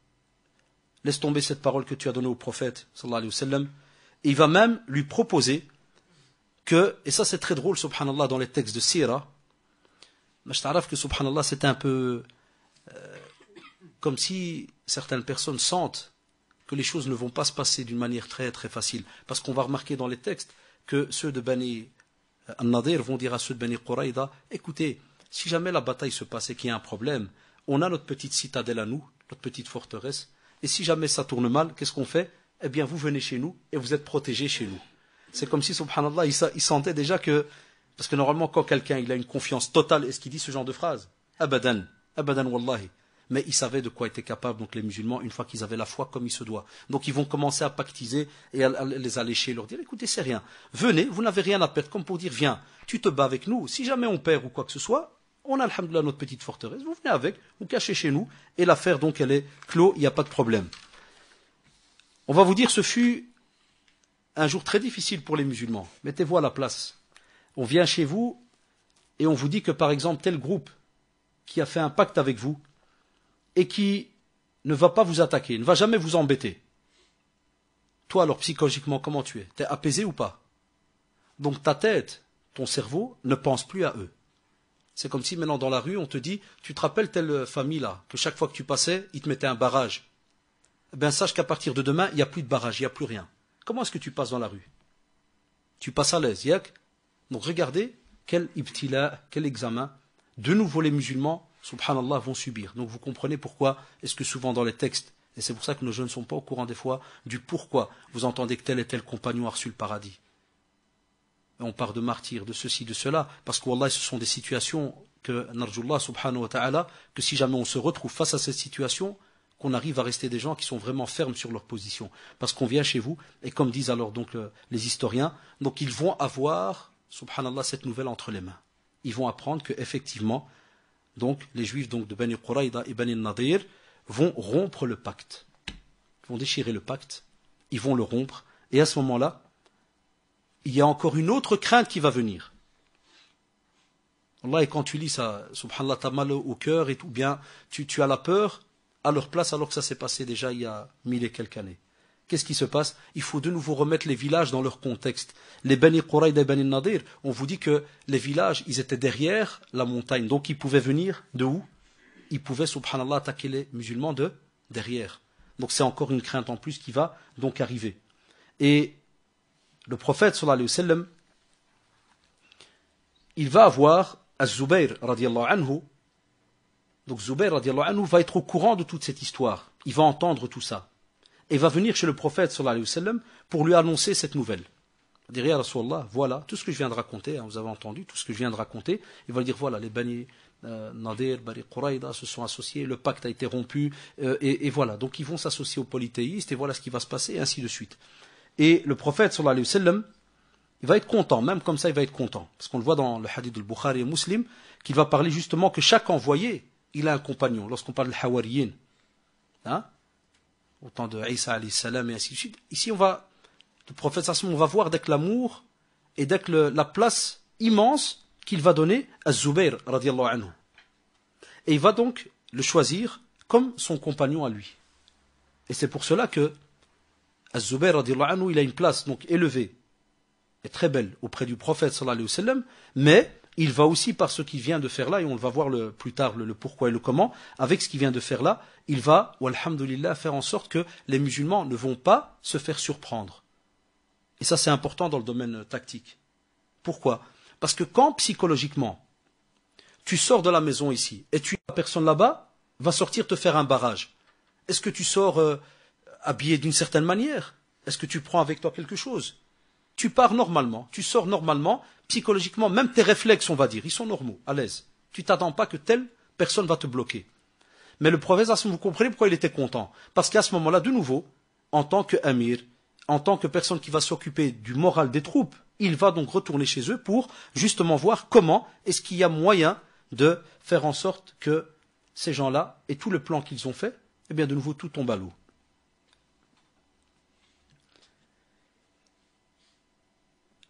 Laisse tomber cette parole que tu as donnée au prophète, sallallahu alayhi wa sallam. Et il va même lui proposer que, et ça c'est très drôle, subhanallah, dans les textes de Sira, mais je t'arrive que, subhanallah, c'est un peu comme si certaines personnes sentent que les choses ne vont pas se passer d'une manière très très facile. Parce qu'on va remarquer dans les textes que ceux de Bani Nadir vont dire à ceux de Bani Quraïda, écoutez, si jamais la bataille se passe et qu'il y a un problème, on a notre petite citadelle à nous, notre petite forteresse, et si jamais ça tourne mal, qu'est-ce qu'on fait? eh bien vous venez chez nous et vous êtes protégés chez nous. C'est comme si, subhanallah, il sentait déjà que, parce que normalement quand quelqu'un il a une confiance totale, est-ce qu'il dit ce genre de phrase? Abadan, abadan wallahi. Mais ils savaient de quoi étaient capables, donc les musulmans, une fois qu'ils avaient la foi comme il se doit. Donc ils vont commencer à pactiser et à les allécher, leur dire, écoutez, c'est rien. Venez, vous n'avez rien à perdre, comme pour dire, viens, tu te bats avec nous. Si jamais on perd ou quoi que ce soit, on a, alhamdoulilah, notre petite forteresse. Vous venez avec, vous cachez chez nous, et l'affaire, donc, elle est clos, il n'y a pas de problème. On va vous dire, ce fut un jour très difficile pour les musulmans. Mettez-vous à la place. On vient chez vous, et on vous dit que, par exemple, tel groupe qui a fait un pacte avec vous, et qui ne va pas vous attaquer, ne va jamais vous embêter. Toi, alors, psychologiquement, comment tu es? T'es apaisé ou pas? Donc ta tête, ton cerveau, ne pense plus à eux. C'est comme si maintenant dans la rue, on te dit, tu te rappelles telle famille là, que chaque fois que tu passais, ils te mettaient un barrage. Eh bien, sache qu'à partir de demain, il n'y a plus de barrage, il n'y a plus rien. Comment est-ce que tu passes dans la rue? Tu passes à l'aise, yak. Donc regardez, quel ibtila, quel examen, de nouveau les musulmans, subhanallah, vont subir. Donc vous comprenez pourquoi est-ce que souvent dans les textes, et c'est pour ça que nos jeunes ne sont pas au courant des fois du pourquoi vous entendez que tel et tel compagnon a reçu le paradis. Et on parle de martyrs, de ceci, de cela, parce que wallah, ce sont des situations que, narjullah subhanahu wa ta'ala, que si jamais on se retrouve face à cette situation, qu'on arrive à rester des gens qui sont vraiment fermes sur leur position. Parce qu'on vient chez vous, et comme disent alors donc les historiens, donc ils vont avoir, subhanallah, cette nouvelle entre les mains. Ils vont apprendre qu'effectivement, donc les juifs donc, de Bani Quraïda et Bani Nadir vont rompre le pacte. Ils vont déchirer le pacte, ils vont le rompre, et à ce moment-là, il y a encore une autre crainte qui va venir. Allah, et quand tu lis ça, subhanallah, t'as mal au cœur et tout, bien, tu as la peur à leur place alors que ça s'est passé déjà il y a 1000 et quelques années. Qu'est-ce qui se passe? Il faut de nouveau remettre les villages dans leur contexte. Les Bani Quraïda et Bani Nadir, on vous dit que les villages, ils étaient derrière la montagne, donc ils pouvaient venir de où? Ils pouvaient, subhanallah, attaquer les musulmans de derrière. Donc c'est encore une crainte en plus qui va donc arriver. Et le prophète, sallallahu alayhi wa sallam, il va avoir Az-Zubayr, radiallahu anhu. Donc Zubayr, radiallahu anhu, va être au courant de toute cette histoire. Il va entendre tout ça. Et va venir chez le prophète, sallallahu alayhi wa sallam, pour lui annoncer cette nouvelle. Il va dire, ya Rasulallah, voilà, tout ce que je viens de raconter, hein, vous avez entendu, tout ce que je viens de raconter. Il va lui dire, voilà, les Bani Nadir, Bani Quraïda se sont associés, le pacte a été rompu, et voilà. Donc ils vont s'associer aux polythéistes, et voilà ce qui va se passer, et ainsi de suite. Et le prophète, sallallahu alayhi wa sallam, il va être content, même comme ça il va être content. Parce qu'on le voit dans le hadith de Bukhari et Muslim, qu'il va parler justement que chaque envoyé, il a un compagnon. Lorsqu'on parle de Hawariyin, hein, au temps de Isa alayhi salam et ainsi de suite, ici le prophète sallallahu alayhi wa sallam, on va voir avec l'amour et avec la place immense qu'il va donner à Zubayr, radiallahu anhu. Et il va donc le choisir comme son compagnon à lui. Et c'est pour cela que Az-Zubayr, radiallahu anhu, il a une place donc élevée et très belle auprès du prophète sallallahu alayhi wa sallam, mais il va aussi par ce qu'il vient de faire là, et on le va voir plus tard le pourquoi et le comment, avec ce qu'il vient de faire là, il va, walhamdulillah, faire en sorte que les musulmans ne vont pas se faire surprendre. Et ça c'est important dans le domaine tactique. Pourquoi? Parce que quand psychologiquement, tu sors de la maison ici, et la personne là-bas va sortir te faire un barrage, est-ce que tu sors habillé d'une certaine manière? Est-ce que tu prends avec toi quelque chose? Tu pars normalement, tu sors normalement, psychologiquement, même tes réflexes, on va dire, ils sont normaux, à l'aise. Tu t'attends pas que telle personne va te bloquer. Mais le prophète, vous comprenez pourquoi il était content? Parce qu'à ce moment-là, de nouveau, en tant qu'amir, en tant que personne qui va s'occuper du moral des troupes, il va donc retourner chez eux pour justement voir comment est-ce qu'il y a moyen de faire en sorte que ces gens-là, et tout le plan qu'ils ont fait, eh bien de nouveau tout tombe à l'eau.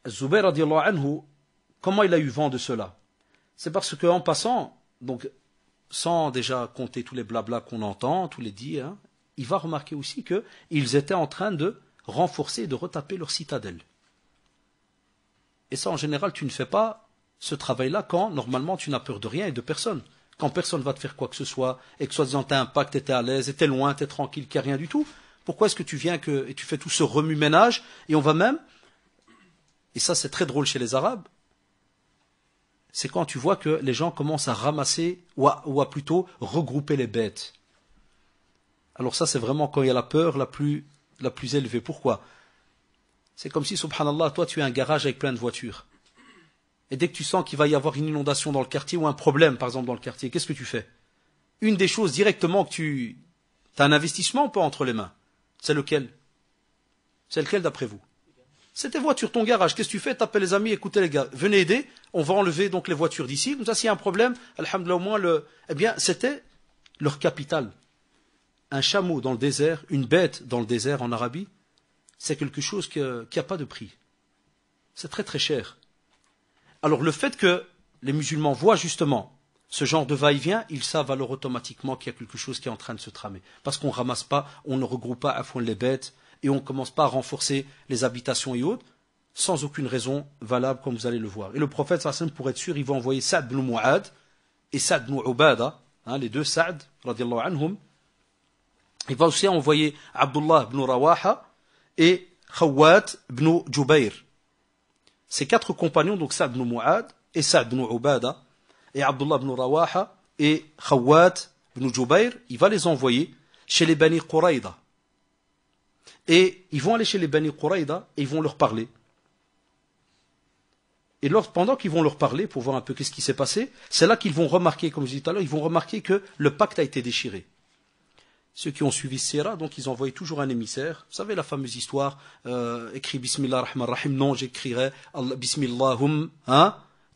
Zubayr radiallahu anhu, comment il a eu vent de cela? C'est parce qu'en passant, donc sans déjà compter tous les blablas qu'on entend, tous les dits, hein, il va remarquer aussi qu'ils étaient en train de renforcer et de retaper leur citadelle. Et ça, en général, tu ne fais pas ce travail-là quand, normalement, tu n'as peur de rien et de personne. Quand personne ne va te faire quoi que ce soit, et que soi-disant tu as un pacte, tu es à l'aise, tu es loin, tu es tranquille, qu'il n'y a rien du tout. Pourquoi est-ce que tu viens et tu fais tout ce remue-ménage, et on va même... Et ça, c'est très drôle chez les Arabes. C'est quand tu vois que les gens commencent à ramasser ou à plutôt regrouper les bêtes. Alors ça, c'est vraiment quand il y a la peur la plus la plus élevée. Pourquoi? C'est comme si, subhanallah, toi tu es un garage avec plein de voitures. Et dès que tu sens qu'il va y avoir une inondation dans le quartier ou un problème, par exemple, dans le quartier, qu'est-ce que tu fais? Une des choses directement que tu as un investissement ou pas entre les mains? C'est lequel? C'est lequel d'après vous? C'est tes voitures, ton garage. Qu'est-ce que tu fais? T'appelles les amis, écoutez les gars, venez aider, on va enlever donc les voitures d'ici. Comme ça, s'il y a un problème, alhamdoulilah, au moins eh bien, c'était leur capital. Un chameau dans le désert, une bête dans le désert en Arabie, c'est quelque chose qui n'a pas de prix. C'est très très cher. Alors le fait que les musulmans voient justement ce genre de va-et-vient, ils savent alors automatiquement qu'il y a quelque chose qui est en train de se tramer. Parce qu'on ne ramasse pas, on ne regroupe pas à fond les bêtes, et on ne commence pas à renforcer les habitations et autres, sans aucune raison valable, comme vous allez le voir. Et le prophète, pour être sûr, il va envoyer Sa'd ibn Mu'ad et Sa'd ibn Ubada, les deux Sa'd, radiallahu anhum. Il va aussi envoyer Abdullah ibn Rawaha et Khawwat ibn Jubayr. Ces quatre compagnons, donc Sa'd ibn Mu'ad et Sa'd ibn Ubada et Abdullah ibn Rawaha et Khawwat ibn Jubayr, il va les envoyer chez les Bani Quraïda. Et ils vont aller chez les Bani Quraïda et ils vont leur parler. Et pendant qu'ils vont leur parler, pour voir un peu qu'est-ce qui s'est passé, c'est là qu'ils vont remarquer, comme je disais tout à l'heure, ils vont remarquer que le pacte a été déchiré. Ceux qui ont suivi Sira, donc ils envoyaient toujours un émissaire. Vous savez la fameuse histoire, écrit Bismillah ar-Rahman ar-Rahim, non j'écrirai Bismillahum,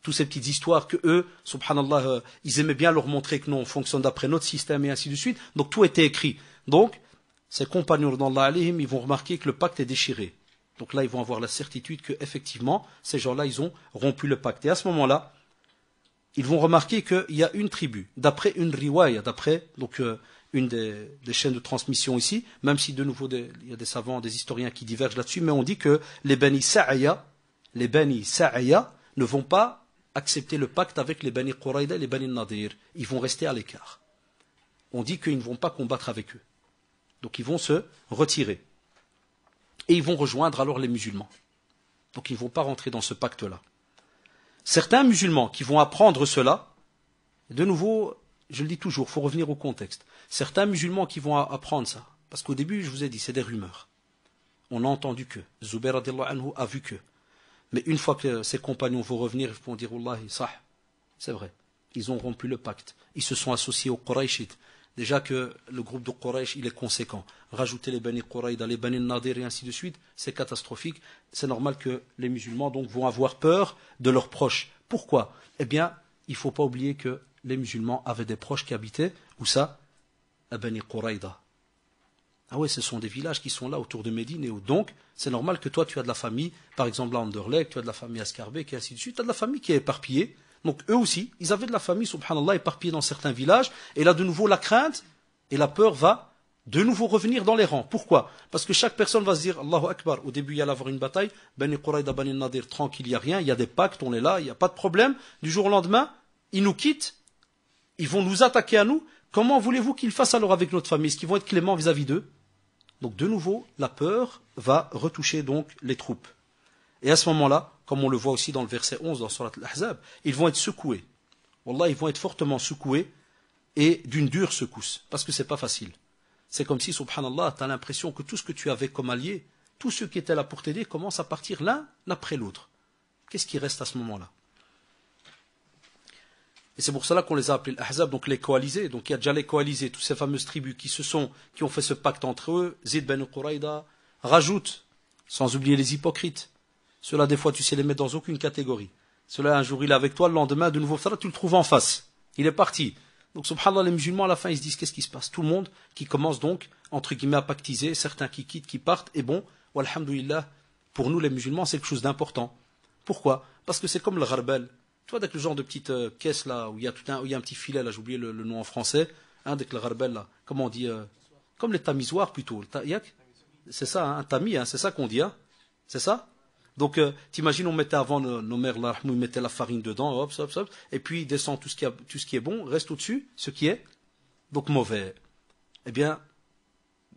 toutes ces petites histoires que eux, subhanallah, ils aimaient bien leur montrer que non, on fonctionne d'après notre système et ainsi de suite. Donc tout était écrit. Donc, ces compagnons d'Allah alayhim, ils vont remarquer que le pacte est déchiré. Donc là, ils vont avoir la certitude que effectivement, ces gens-là, ils ont rompu le pacte. Et à ce moment-là, ils vont remarquer qu'il y a une tribu, d'après une riwaya, d'après donc une des chaînes de transmission ici, même si de nouveau il y a des savants, des historiens qui divergent là-dessus, mais on dit que les Bani Sa'aya ne vont pas accepter le pacte avec les Bani Quraïda et les Bani Nadir. Ils vont rester à l'écart. On dit qu'ils ne vont pas combattre avec eux. Donc ils vont se retirer. Et ils vont rejoindre alors les musulmans. Donc ils ne vont pas rentrer dans ce pacte-là. Certains musulmans qui vont apprendre cela, de nouveau, je le dis toujours, il faut revenir au contexte. Certains musulmans qui vont apprendre ça, parce qu'au début, je vous ai dit, c'est des rumeurs. On a entendu que, Zubayr radiallahu anhu a vu que. Mais une fois que ses compagnons vont revenir, ils vont dire, Wallahi, sah, c'est vrai. Ils ont rompu le pacte. Ils se sont associés aux Qurayshites. Déjà que le groupe de Quraysh, il est conséquent. Rajouter les Bani Quraïda, les Bani Nadir et ainsi de suite, c'est catastrophique. C'est normal que les musulmans donc vont avoir peur de leurs proches. Pourquoi? Eh bien, il ne faut pas oublier que les musulmans avaient des proches qui habitaient, où ça? À Bani Quraïda. Ah ouais, ce sont des villages qui sont là autour de Médine. Et donc, c'est normal que toi, tu as de la famille, par exemple à Anderlecht, tu as de la famille à Scarbeck et ainsi de suite. Tu as de la famille qui est éparpillée. Donc eux aussi, ils avaient de la famille, subhanallah, éparpillée dans certains villages. Et là, de nouveau, la crainte et la peur va de nouveau revenir dans les rangs. Pourquoi? Parce que chaque personne va se dire, Allahu Akbar, au début, il y allait avoir une bataille, Bani Quraïda, Bani Nadir, tranquille, il n'y a rien, il y a des pactes, on est là, il n'y a pas de problème. Du jour au lendemain, ils nous quittent, ils vont nous attaquer à nous. Comment voulez-vous qu'ils fassent alors avec notre famille? Est-ce qu'ils vont être cléments vis-à-vis d'eux? Donc de nouveau, la peur va retoucher donc les troupes. Et à ce moment-là, comme on le voit aussi dans le verset 11 dans Surat Al-Ahzab, ils vont être secoués. Wallah, ils vont être fortement secoués et d'une dure secousse, parce que c'est pas facile. C'est comme si, subhanallah, tu as l'impression que tout ce que tu avais comme allié, tous ceux qui étaient là pour t'aider, commencent à partir l'un après l'autre. Qu'est-ce qui reste à ce moment-là? Et c'est pour cela qu'on les a appelés l'Ahzab, donc les coalisés. Donc il y a déjà les coalisés, toutes ces fameuses tribus qui ont fait ce pacte entre eux. Zid ben Quraïda rajoute, sans oublier les hypocrites. Ceux-là, des fois, tu sais les mettre dans aucune catégorie. Ceux-là, un jour, il est avec toi, le lendemain, de nouveau, tu le trouves en face. Il est parti. Donc, subhanallah, les musulmans, à la fin, ils se disent, qu'est-ce qui se passe? Tout le monde qui commence donc, entre guillemets, à pactiser, certains qui quittent, qui partent, et bon, walhamdoulilah, pour nous, les musulmans, c'est quelque chose d'important. Pourquoi? Parce que c'est comme le gharbel. Tu vois, avec le genre de petite caisse, là, où il y a un petit filet, là, j'ai oublié le nom en français, avec le gharbel, là, comment on dit, comme les tamisoirs, plutôt. C'est ça, un tamis, c'est ça qu'on dit, c'est ça? Donc, t'imagines, on mettait avant nos mères, là, ils mettaient la farine dedans, hop, hop, hop, et puis descend tout ce qui est bon, reste au-dessus, ce qui est donc mauvais. Eh bien,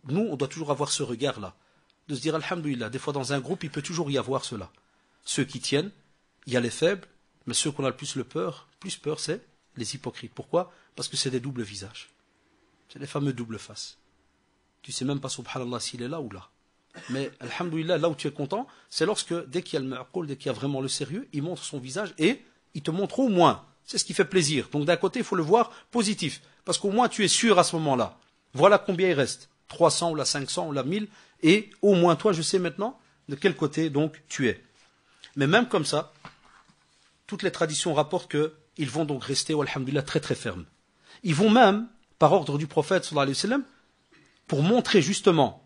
nous, on doit toujours avoir ce regard-là, de se dire, alhamdoulilah, des fois dans un groupe, il peut toujours y avoir cela. Ceux qui tiennent, il y a les faibles, mais ceux qu'on a le plus peur, c'est les hypocrites. Pourquoi? Parce que c'est des doubles visages. C'est les fameux doubles faces. Tu sais même pas, subhanallah, s'il est là ou là. Mais, alhamdoulilah, là où tu es content, c'est lorsque, dès qu'il y a le ma'qoul, dès qu'il y a vraiment le sérieux, il montre son visage et il te montre au moins. C'est ce qui fait plaisir. Donc d'un côté, il faut le voir positif. Parce qu'au moins, tu es sûr à ce moment-là. Voilà combien il reste. 300 ou la 500 ou la 1000. Et au moins, toi, je sais maintenant de quel côté, donc, tu es. Mais même comme ça, toutes les traditions rapportent qu'ils vont donc rester, alhamdoulilah, très très fermes. Ils vont même, par ordre du prophète, sallallahu alayhi wa sallam, pour montrer justement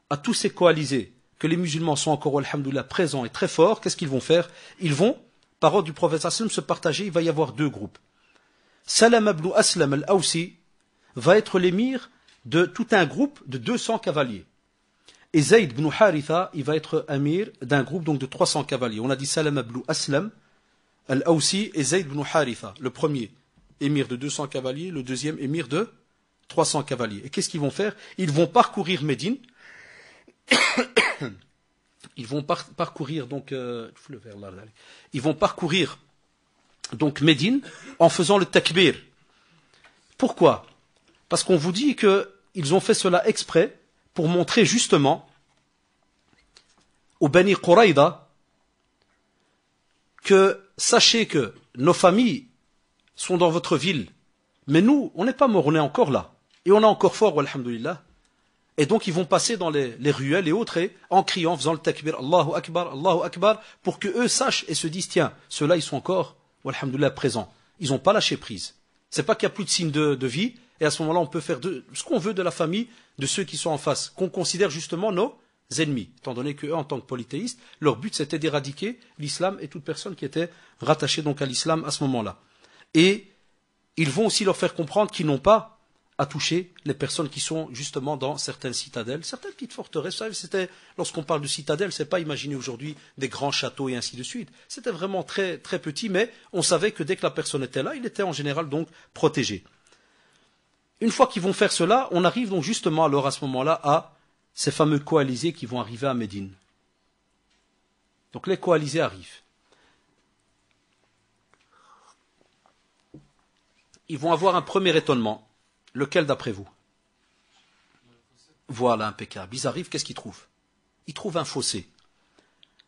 à tous ces coalisés que les musulmans sont encore, alhamdoulilah, présents et très forts, qu'est-ce qu'ils vont faire? Ils vont, par ordre du prophète sallallahu alayhi wa sallam, se partager, il va y avoir deux groupes. Salam ibn Aslam al-Awsi va être l'émir de tout un groupe de 200 cavaliers. Et Zayd ibn Haritha, il va être émir d'un groupe donc de 300 cavaliers. On a dit Salam ibn Aslam al-Awsi et Zayd ibn Haritha, le premier émir de 200 cavaliers, le deuxième émir de 300 cavaliers. Et qu'est-ce qu'ils vont faire? Ils vont parcourir Médine. Ils vont parcourir donc ils vont parcourir donc Médine en faisant le takbir. Pourquoi? Parce qu'on vous dit qu'ils ont fait cela exprès pour montrer justement aux Bani Quraïda que sachez que nos familles sont dans votre ville, mais nous, on n'est pas morts, on est encore là. Et on est encore fort, alhamdoulilah. Et donc ils vont passer dans les ruelles et autres, et en criant, en faisant le takbir, Allahu Akbar, pour que eux sachent et se disent, tiens, ceux-là ils sont encore, alhamdoulilah, présents. Ils n'ont pas lâché prise. C'est pas qu'il n'y a plus de signe de vie, et à ce moment-là on peut faire ce qu'on veut de la famille, de ceux qui sont en face, qu'on considère justement nos ennemis, étant donné qu'eux, en tant que polythéistes, leur but c'était d'éradiquer l'islam et toute personne qui était rattachée donc à l'islam à ce moment-là. Et ils vont aussi leur faire comprendre qu'ils n'ont pas à toucher les personnes qui sont justement dans certaines citadelles, certaines petites forteresses. Vous savez, c'était, lorsqu'on parle de citadelles, c'est pas imaginer aujourd'hui des grands châteaux et ainsi de suite. C'était vraiment très, très petit, mais on savait que dès que la personne était là, il était en général donc protégé. Une fois qu'ils vont faire cela, on arrive donc justement alors à ce moment-là à ces fameux coalisés qui vont arriver à Médine. Donc les coalisés arrivent. Ils vont avoir un premier étonnement. Lequel d'après vous? Voilà, impeccable. Ils arrivent, qu'est-ce qu'ils trouvent? Ils trouvent un fossé.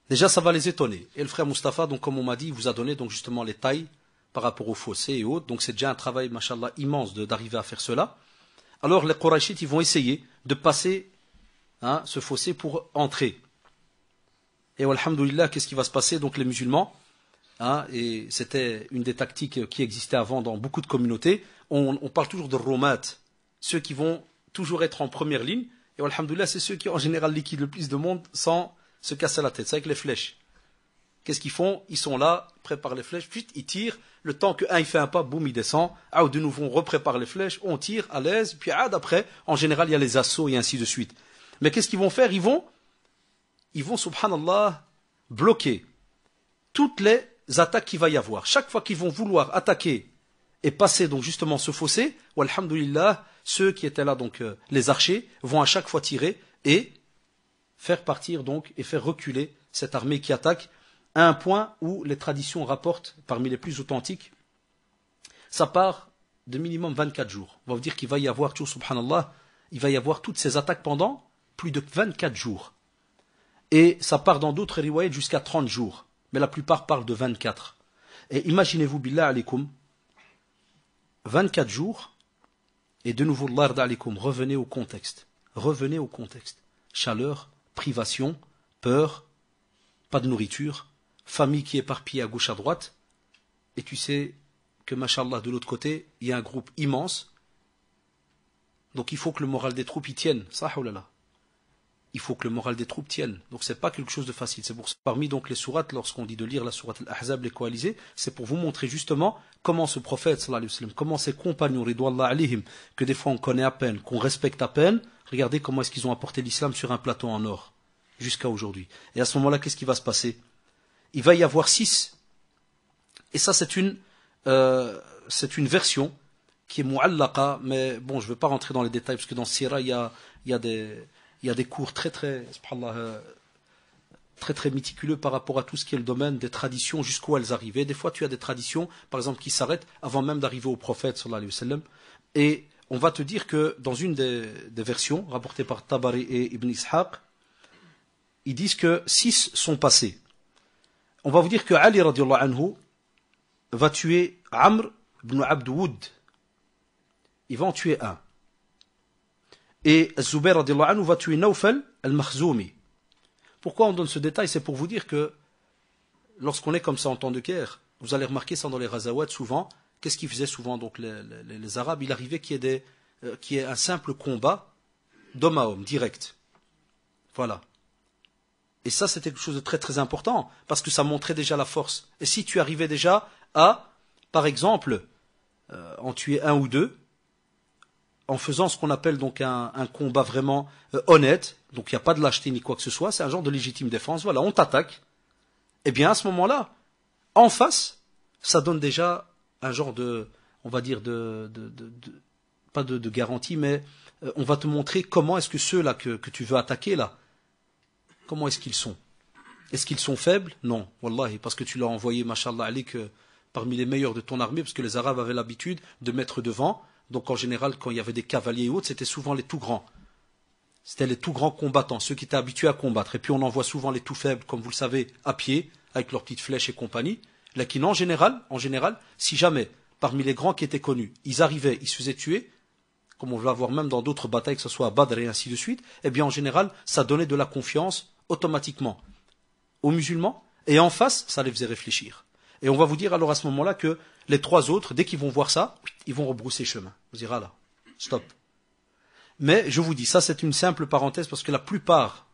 Déjà, ça va les étonner. Et le frère Mustapha, donc comme on m'a dit, il vous a donné donc justement les tailles par rapport au fossé et autres. Donc c'est déjà un travail, machallah, immense d'arriver à faire cela. Alors les Qurayshites, ils vont essayer de passer ce fossé pour entrer. Et alhamdoulilah, qu'est-ce qui va se passer? Donc les musulmans, et c'était une des tactiques qui existait avant dans beaucoup de communautés, on parle toujours de romat, ceux qui vont toujours être en première ligne, et alhamdoulilah, c'est ceux qui en général liquident le plus de monde sans se casser la tête. C'est avec les flèches. Qu'est-ce qu'ils font? Ils sont là, préparent les flèches, puis ils tirent, le temps que il fait un pas, boum, il descend, de nouveau on reprépare les flèches, on tire à l'aise, puis après, en général, il y a les assauts et ainsi de suite. Mais qu'est-ce qu'ils vont faire? Ils vont, subhanallah, bloquer toutes les attaques qu'il va y avoir. Chaque fois qu'ils vont vouloir attaquer et passer donc justement ce fossé, alhamdoulilah, ceux qui étaient là, donc les archers, vont à chaque fois tirer et faire partir donc et faire reculer cette armée qui attaque à un point où les traditions rapportent, parmi les plus authentiques, ça part de minimum 24 jours. On va vous dire qu'il va y avoir, subhanallah, il va y avoir toutes ces attaques pendant plus de 24 jours. Et ça part dans d'autres riwayats jusqu'à 30 jours. Mais la plupart parlent de 24. Et imaginez-vous, billah alaykoum, 24 jours, et de nouveau, Allah alaykoum, revenez au contexte. Revenez au contexte. Chaleur, privation, peur, pas de nourriture, famille qui est éparpillée à gauche à droite, et tu sais que, mashallah, de l'autre côté, il y a un groupe immense, donc il faut que le moral des troupes y tienne. Sahulala. Il faut que le moral des troupes tienne. Donc c'est pas quelque chose de facile. C'est pour ça, parmi donc les sourates, lorsqu'on dit de lire la sourate Al-Ahzab, les coalisés, c'est pour vous montrer justement comment ce prophète, sallallahu alayhi wa sallam, comment ses compagnons, ridwallah alayhim, que des fois on connaît à peine, qu'on respecte à peine, regardez comment est-ce qu'ils ont apporté l'islam sur un plateau en or, jusqu'à aujourd'hui. Et à ce moment-là, qu'est-ce qui va se passer? Il va y avoir 6. Et ça, c'est une version qui est mu'allaqa, mais bon, je ne veux pas rentrer dans les détails, parce que dans Sira, il y a des cours très très méticuleux par rapport à tout ce qui est le domaine des traditions, jusqu'où elles arrivaient. Des fois, tu as des traditions, par exemple, qui s'arrêtent avant même d'arriver au prophète, sallallahu alayhi wa sallam. Et on va te dire que dans une des versions rapportées par Tabari et Ibn Ishaq, ils disent que 6 sont passés. On va vous dire que Ali radiallahu anhu va tuer Amr ibn Abd Woud. Il va en tuer un. Et Zubair radiallahu anhu va tuer Nawfal al-Makhzoumi. Pourquoi on donne ce détail? C'est pour vous dire que lorsqu'on est comme ça en temps de guerre, vous allez remarquer ça dans les Ghazawat souvent. Qu'est-ce qu'ils faisaient souvent donc les Arabes? Il arrivait qu'il y ait un simple combat d'homme à homme, direct. Voilà. Et ça, c'était quelque chose de très très important, parce que ça montrait déjà la force. Et si tu arrivais déjà à, par exemple, en tuer un ou deux, en faisant ce qu'on appelle donc un combat vraiment honnête, donc il n'y a pas de lâcheté ni quoi que ce soit, c'est un genre de légitime défense, voilà, on t'attaque, eh bien à ce moment-là, en face, ça donne déjà un genre de, on va dire, pas de garantie, mais on va te montrer comment est-ce que ceux-là que tu veux attaquer, là, comment est-ce qu'ils sont? Est-ce qu'ils sont faibles? Non, wallahi, parce que tu l'as envoyé, mashallah alik, parmi les meilleurs de ton armée, parce que les Arabes avaient l'habitude de mettre devant. Donc en général, quand il y avait des cavaliers et autres, c'était souvent les tout grands. C'était les tout grands combattants, ceux qui étaient habitués à combattre. Et puis on envoie souvent les tout faibles, comme vous le savez, à pied, avec leurs petites flèches et compagnie. Là, qui en général, si jamais, parmi les grands qui étaient connus, ils arrivaient, ils se faisaient tuer, comme on va voir même dans d'autres batailles, que ce soit à Badr et ainsi de suite, eh bien en général, ça donnait de la confiance automatiquement aux musulmans, et en face, ça les faisait réfléchir. Et on va vous dire alors à ce moment-là que les trois autres, dès qu'ils vont voir ça, ils vont rebrousser chemin. Vous direz, ah là, stop. Mais je vous dis, ça c'est une simple parenthèse, parce que la plupart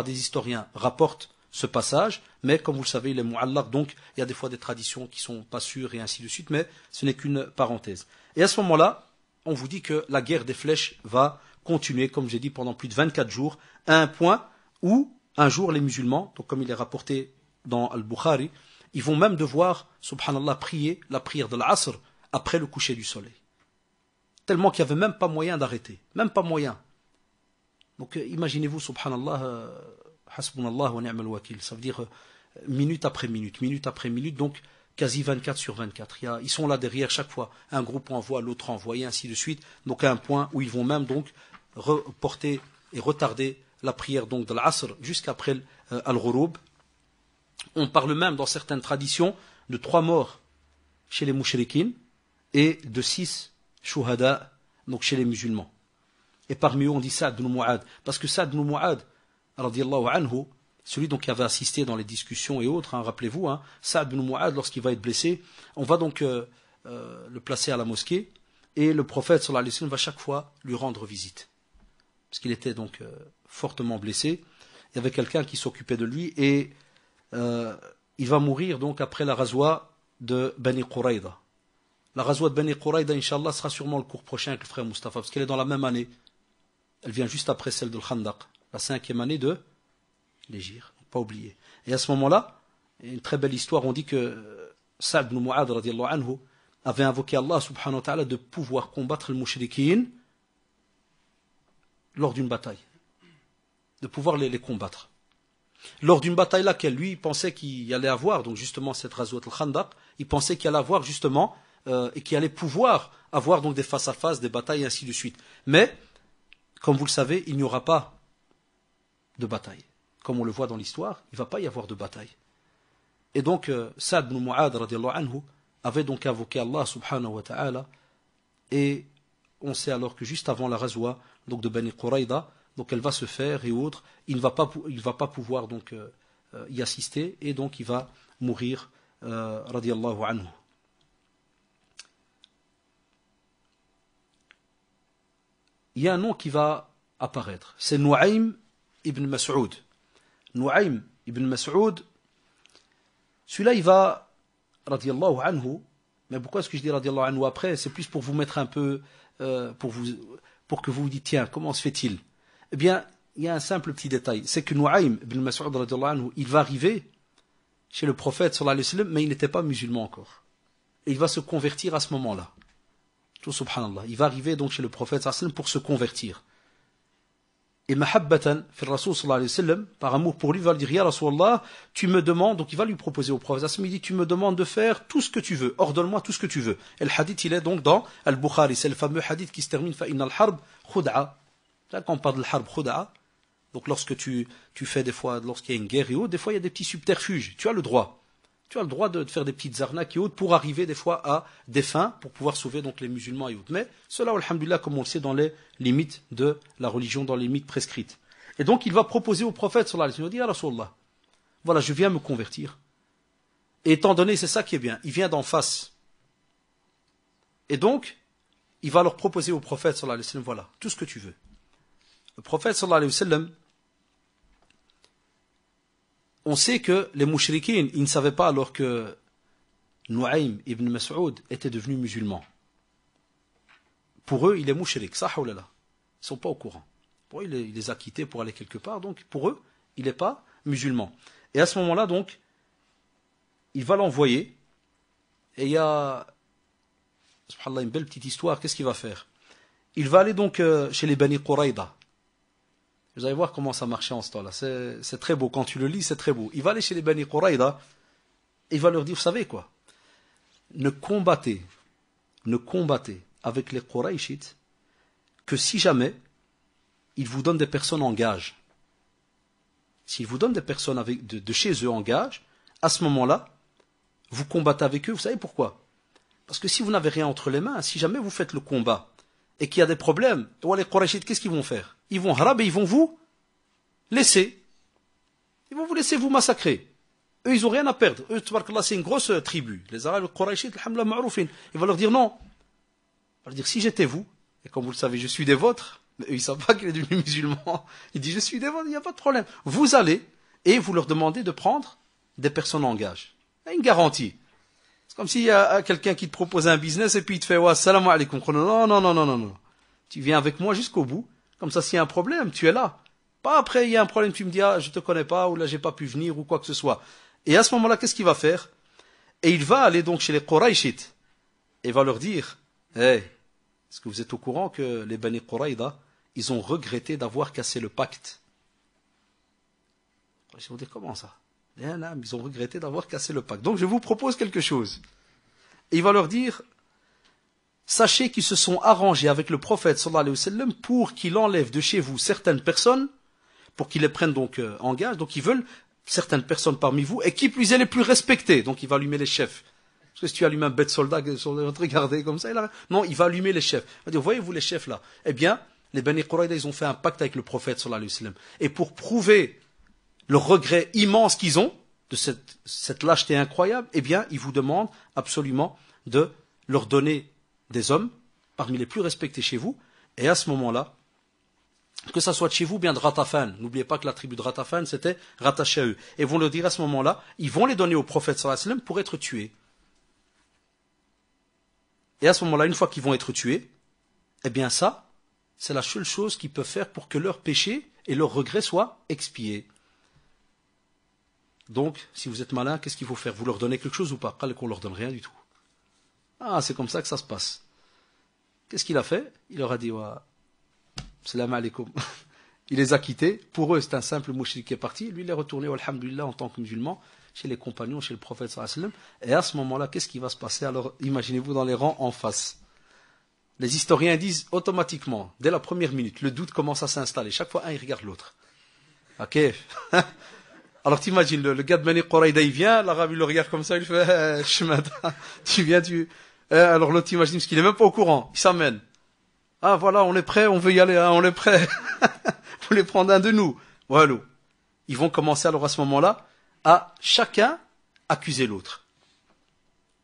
des historiens rapportent ce passage, mais comme vous le savez, il est mu'allaq, donc il y a des fois des traditions qui sont pas sûres et ainsi de suite, mais ce n'est qu'une parenthèse. Et à ce moment-là, on vous dit que la guerre des flèches va continuer, comme j'ai dit, pendant plus de 24 jours, à un point où, un jour, les musulmans, donc comme il est rapporté dans Al-Bukhari, ils vont même devoir, subhanallah, prier la prière de l'Asr après le coucher du soleil. Tellement qu'il n'y avait même pas moyen d'arrêter. Même pas moyen. Donc imaginez-vous, subhanallah, hasbunallah wa ni'mal wakil. Ça veut dire minute après minute, donc quasi 24 sur 24. Ils sont là derrière chaque fois. Un groupe envoie, l'autre envoie, et ainsi de suite. Donc à un point où ils vont même donc reporter et retarder la prière donc de l'Asr jusqu'après Al-Ghurub. On parle même dans certaines traditions de 3 morts chez les mouchriquines et de 6 shuhada donc chez les musulmans. Et parmi eux on dit Sa'd ibn Mu'adh, parce que Sa'd ibn Mu'adh radiyallahu anhu, celui donc qui avait assisté dans les discussions et autres, rappelez-vous, Sa'd ibn Mu'adh, lorsqu'il va être blessé, on va donc le placer à la mosquée, et le prophète sallallahu alayhi wa sallam va chaque fois lui rendre visite, parce qu'il était donc fortement blessé. Il y avait quelqu'un qui s'occupait de lui, et il va mourir donc après la ghazwa de Bani Quraïda. La ghazwa de Bani Quraïda, Inch'Allah, sera sûrement le cours prochain avec le frère Mustafa, parce qu'elle est dans la même année. Elle vient juste après celle de l'Khandaq, la 5e année de l'Hégire, pas oublier. Et à ce moment-là, une très belle histoire, on dit que Sa'd ibn Mu'adh radiyallahu anhu avait invoqué Allah subhanahu wa ta'ala de pouvoir combattre le mushrikin lors d'une bataille, de pouvoir les combattre. Lors d'une bataille laquelle lui pensait qu'il allait avoir, donc justement cette Ghazwat al-Khandaq, il pensait qu'il allait avoir justement, et qu'il allait pouvoir avoir donc des face-à-face, des batailles et ainsi de suite. Mais, comme vous le savez, il n'y aura pas de bataille. Comme on le voit dans l'histoire, il ne va pas y avoir de bataille. Et donc, Sa'd ibn Mu'adh radiyallahu anhu avait donc invoqué Allah subhanahu wa ta'ala, et on sait alors que juste avant la Ghazwa donc de Bani Quraïda, donc elle va se faire et autres, il ne va pas pouvoir donc y assister, et donc il va mourir radiyallahu anhu. Il y a un nom qui va apparaître, c'est Nu'aym ibn Mas'ud. Nu'aym ibn Mas'ud, celui-là il va radiyallahu anhu, mais pourquoi est-ce que je dis radiyallahu anhu après? C'est plus pour vous mettre un peu, pour que vous vous dites, tiens, comment se fait-il? Eh bien, il y a un simple petit détail, c'est que Nu'aym ibn Mas'ud radiyallahu anhu, il va arriver chez le prophète sallallahu alayhi wa sallam, mais il n'était pas musulman encore. Et il va se convertir à ce moment-là. Tout subhanallah. Il va arriver donc chez le prophète sallallahu alayhi wa sallam pour se convertir. Et mahabbatan fi Rasul sallallahu alayhi wa sallam, par amour pour lui, il va lui dire, Ya Rasulallah, tu me demandes, donc il va lui proposer au prophète, il dit, tu me demandes de faire tout ce que tu veux, ordonne-moi tout ce que tu veux. Et le hadith, il est donc dans Al-Bukhari, c'est le fameux hadith qui se termine, fa inna al-harb khud'a. Quand on parle de l'harb khud'a, donc lorsque tu fais des fois, lorsqu'il y a une guerre et autres, des fois il y a des petits subterfuges, tu as le droit. Tu as le droit de faire des petites arnaques et autres pour arriver des fois à des fins, pour pouvoir sauver donc les musulmans et autres. Mais cela, alhamdulillah, comme on le sait, dans les limites de la religion, dans les limites prescrites. Et donc il va proposer au prophète, sallallahu alayhi wa sallam, il va dire, Ya Rasulallah, voilà, je viens me convertir. Et étant donné, c'est ça qui est bien, il vient d'en face. Et donc, il va leur proposer au prophète, sallallahu alayhi wa sallam, voilà, tout ce que tu veux. Le prophète, sallallahu alayhi wa sallam, on sait que les mouchriquins, ils ne savaient pas alors que Nu'aym ibn Mas'ud était devenu musulman. Pour eux, il est mouchrik, ça ou là. Ils ne sont pas au courant. Pour eux, il les a quittés pour aller quelque part, donc pour eux, il n'est pas musulman. Et à ce moment-là, donc, il va l'envoyer, et il y a, subhanallah, une belle petite histoire, qu'est-ce qu'il va faire? Il va aller donc chez les Bani Quraïda. Vous allez voir comment ça marchait en ce temps-là. C'est très beau. Quand tu le lis, c'est très beau. Il va aller chez les Bani Quraïda et il va leur dire, vous savez quoi? Ne combattez avec les Quraïchites que si jamais ils vous donnent des personnes en gage. S'ils vous donnent des personnes de chez eux en gage, à ce moment-là, vous combattez avec eux. Vous savez pourquoi? Parce que si vous n'avez rien entre les mains, si jamais vous faites le combat et qu'il y a des problèmes, les Quraïchites, qu'est-ce qu'ils vont faire? Ils vont harab et ils vont vous laisser. Ils vont vous laisser vous massacrer. Eux, ils n'ont rien à perdre. Eux, c'est une grosse tribu. Les Arabes, les Quraïchites, alhamdoulilah, ma'roufin. Il va leur dire non. Il va leur dire, si j'étais vous, et comme vous le savez, je suis des vôtres, mais eux, ils ne savent pas qu'il est devenu musulman. Il dit, je suis des vôtres, il n'y a pas de problème. Vous allez et vous leur demandez de prendre des personnes en gage. Il y a une garantie. C'est comme s'il y a quelqu'un qui te propose un business et puis il te fait, wa salam alaikum. Non. Tu viens avec moi jusqu'au bout. Comme ça, s'il y a un problème, tu es là. Pas après, il y a un problème, tu me dis, ah, je te connais pas, ou là, j'ai pas pu venir, ou quoi que ce soit. Et à ce moment-là, qu'est-ce qu'il va faire? Et il va aller donc chez les Quraïchites, et va leur dire, est-ce que vous êtes au courant que les Bani Quraïda, ils ont regretté d'avoir cassé le pacte? Ils vont dire, comment ça? Ils ont regretté d'avoir cassé le pacte. Donc, je vous propose quelque chose. Et il va leur dire, sachez qu'ils se sont arrangés avec le prophète sallallahu alayhi wa sallam pour qu'il enlève de chez vous certaines personnes, pour qu'ils les prennent donc en gage. Donc ils veulent certaines personnes parmi vous, et qui plus est les plus respectées. Donc il va allumer les chefs. Parce que si tu allumes un bête soldat, regardez comme ça, non, il va allumer les chefs. Il va dire, voyez-vous les chefs là? Eh bien, les Bani Quraïda, ils ont fait un pacte avec le prophète sallallahu alayhi wa sallam. Et pour prouver le regret immense qu'ils ont de cette lâcheté incroyable, eh bien, ils vous demandent absolument de leur donner des hommes, parmi les plus respectés chez vous, et à ce moment-là, que ça soit de chez vous, bien de Ratafan, n'oubliez pas que la tribu de Ratafan, c'était rattaché à eux, et vont leur dire à ce moment-là, ils vont les donner au prophète sallallahu alayhi wa sallam pour être tués. Et à ce moment-là, une fois qu'ils vont être tués, eh bien ça, c'est la seule chose qu'ils peuvent faire pour que leur péché et leur regret soient expiés. Donc, si vous êtes malin, qu'est-ce qu'il faut faire? Vous leur donnez quelque chose ou pas? Qu'on leur donne rien du tout. Ah, c'est comme ça que ça se passe. Qu'est-ce qu'il a fait? Il leur a dit, wa salam alaikum. Il les a quittés. Pour eux, c'est un simple mouchrik qui est parti. Lui, il est retourné, alhamdulillah, en tant que musulman, chez les compagnons, chez le prophète sallallahu alayhi wa sallam. Et à ce moment-là, qu'est-ce qui va se passer? Alors, imaginez-vous dans les rangs en face. Les historiens disent automatiquement, dès la première minute, le doute commence à s'installer. Chaque fois, un, il regarde l'autre. Ok. Alors t'imagines, le gars de Bani Quraïda, il vient, l'arabe il le regarde comme ça, il fait chemin, tu viens, alors l'autre t'imagines, parce qu'il est même pas au courant, il s'amène. Ah voilà, on est prêt, on veut y aller, hein, on est prêt. Vous les prendre un de nous. Voilà. Ils vont commencer alors à ce moment-là à chacun accuser l'autre.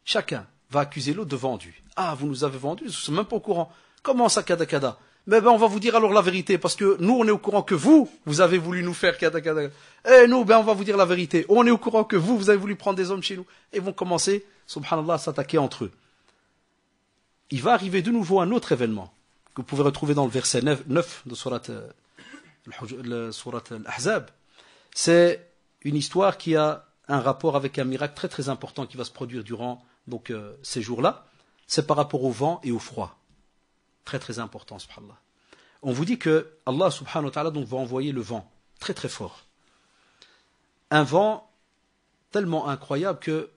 Chacun va accuser l'autre de vendu. Ah, vous nous avez vendu, je ne suis même pas au courant. Comment ça, kada kada? Mais ben, on va vous dire alors la vérité, parce que nous, on est au courant que vous avez voulu nous faire kada kada. Et nous, ben, on va vous dire la vérité. On est au courant que vous avez voulu prendre des hommes chez nous. Et ils vont commencer, subhanallah, à s'attaquer entre eux. Il va arriver de nouveau un autre événement, que vous pouvez retrouver dans le verset 9 de surat Al-Ahzab. C'est une histoire qui a un rapport avec un miracle très très important qui va se produire durant donc, ces jours-là. C'est par rapport au vent et au froid. Très très important, subhanallah. On vous dit que Allah subhanahu wa ta'ala donc va envoyer le vent, très très fort. Un vent tellement incroyable que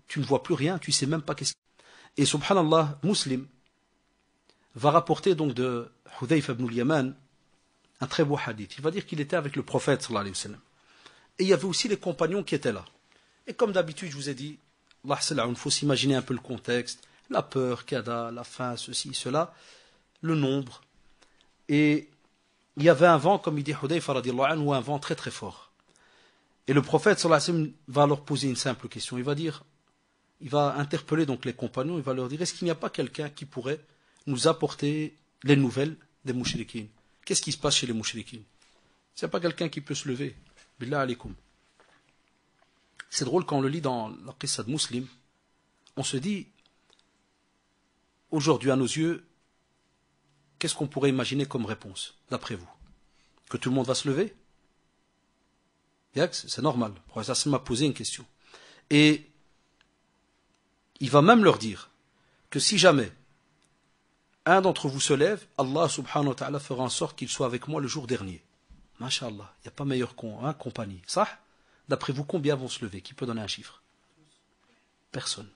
tu ne vois plus rien, tu ne sais même pas qu'est-ce. Et subhanallah, Muslim va rapporter donc de Hudayfa ibn al-Yaman un très beau hadith. Il va dire qu'il était avec le prophète sallallahu alayhi wa sallam. Et il y avait aussi les compagnons qui étaient là. Et comme d'habitude, je vous ai dit, il faut s'imaginer un peu le contexte, la peur, kada, la faim, ceci, cela, le nombre. Et il y avait un vent, comme il dit Hudayfa radiallahu anhu, un vent très très fort. Et le prophète sallallahu alayhi wa sallam va leur poser une simple question. Il va interpeller donc les compagnons, il va leur dire, est-ce qu'il n'y a pas quelqu'un qui pourrait nous apporter les nouvelles des mouchriquines? Qu'est-ce qui se passe chez les mouchriquines? Il n'y a pas quelqu'un qui peut se lever. Billah alaykoum. C'est drôle quand on le lit dans la qissa de Muslim, on se dit, aujourd'hui à nos yeux, qu'est-ce qu'on pourrait imaginer comme réponse, d'après vous? Que tout le monde va se lever? C'est normal. Le prophète m'a posé une question. Et il va même leur dire que si jamais un d'entre vous se lève, Allah subhanahu wa ta'ala fera en sorte qu'il soit avec moi le jour dernier. Masha'Allah, il n'y a pas meilleure compagnie. Ça? D'après vous, combien vont se lever? Qui peut donner un chiffre? Personne.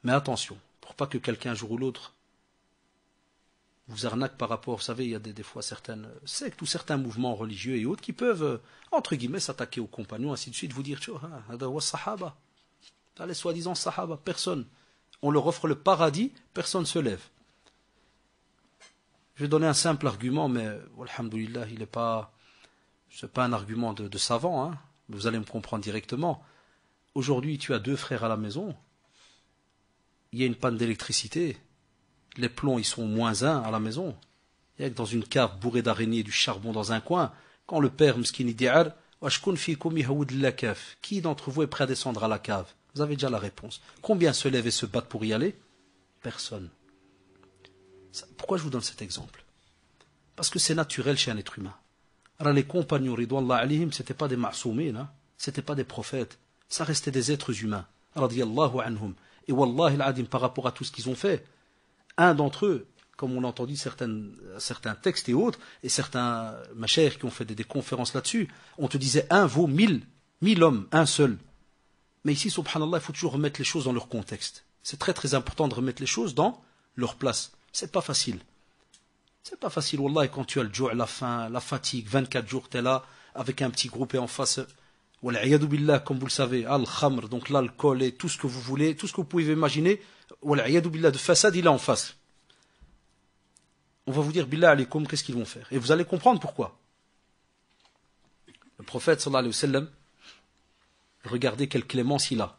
Mais attention, pour pas que quelqu'un un jour ou l'autre vous arnaque par rapport, vous savez, il y a des fois certaines sectes ou certains mouvements religieux et autres qui peuvent, entre guillemets, s'attaquer aux compagnons, ainsi de suite, vous dire, sahaba, les soi-disant sahaba, personne. On leur offre le paradis, personne ne se lève. Je vais donner un simple argument, mais, alhamdoulilah, il n'est pas, c'est pas un argument de savant, hein, vous allez me comprendre directement. Aujourd'hui, tu as 2 frères à la maison, il y a une panne d'électricité, les plombs ils sont -1 à la maison. Il y a que dans une cave bourrée d'araignées et du charbon dans un coin, quand le père Mskini di'ar, qui d'entre vous est prêt à descendre à la cave? Vous avez déjà la réponse. Combien se lèvent et se battent pour y aller? Personne. Pourquoi je vous donne cet exemple? Parce que c'est naturel chez un être humain. Alors les compagnons, ridwallah alayhim, c'était pas des ma'soumines, hein? C'était pas des prophètes, ça restait des êtres humains. Radiyallahu anhum. Et wallahi al-adim, par rapport à tout ce qu'ils ont fait, un d'entre eux, comme on a entendu certains textes et autres, et certains machères qui ont fait des conférences là-dessus, on te disait un vaut 1000 hommes, un seul. Mais ici, subhanallah, il faut toujours remettre les choses dans leur contexte. C'est très très important de remettre les choses dans leur place. C'est pas facile. C'est pas facile, wallah, quand tu as le jour, la faim, la fatigue, 24 jours, tu es là, avec un petit groupe et en face, wal'iyadu billah, comme vous le savez, al-khamr, donc l'alcool et tout ce que vous voulez, tout ce que vous pouvez imaginer, wal'iyadu billah, de façade, il est en face. On va vous dire, billah alaykoum, qu'est-ce qu'ils vont faire? Et vous allez comprendre pourquoi. Le prophète, sallallahu alayhi wa sallam, regardez quelle clémence il a.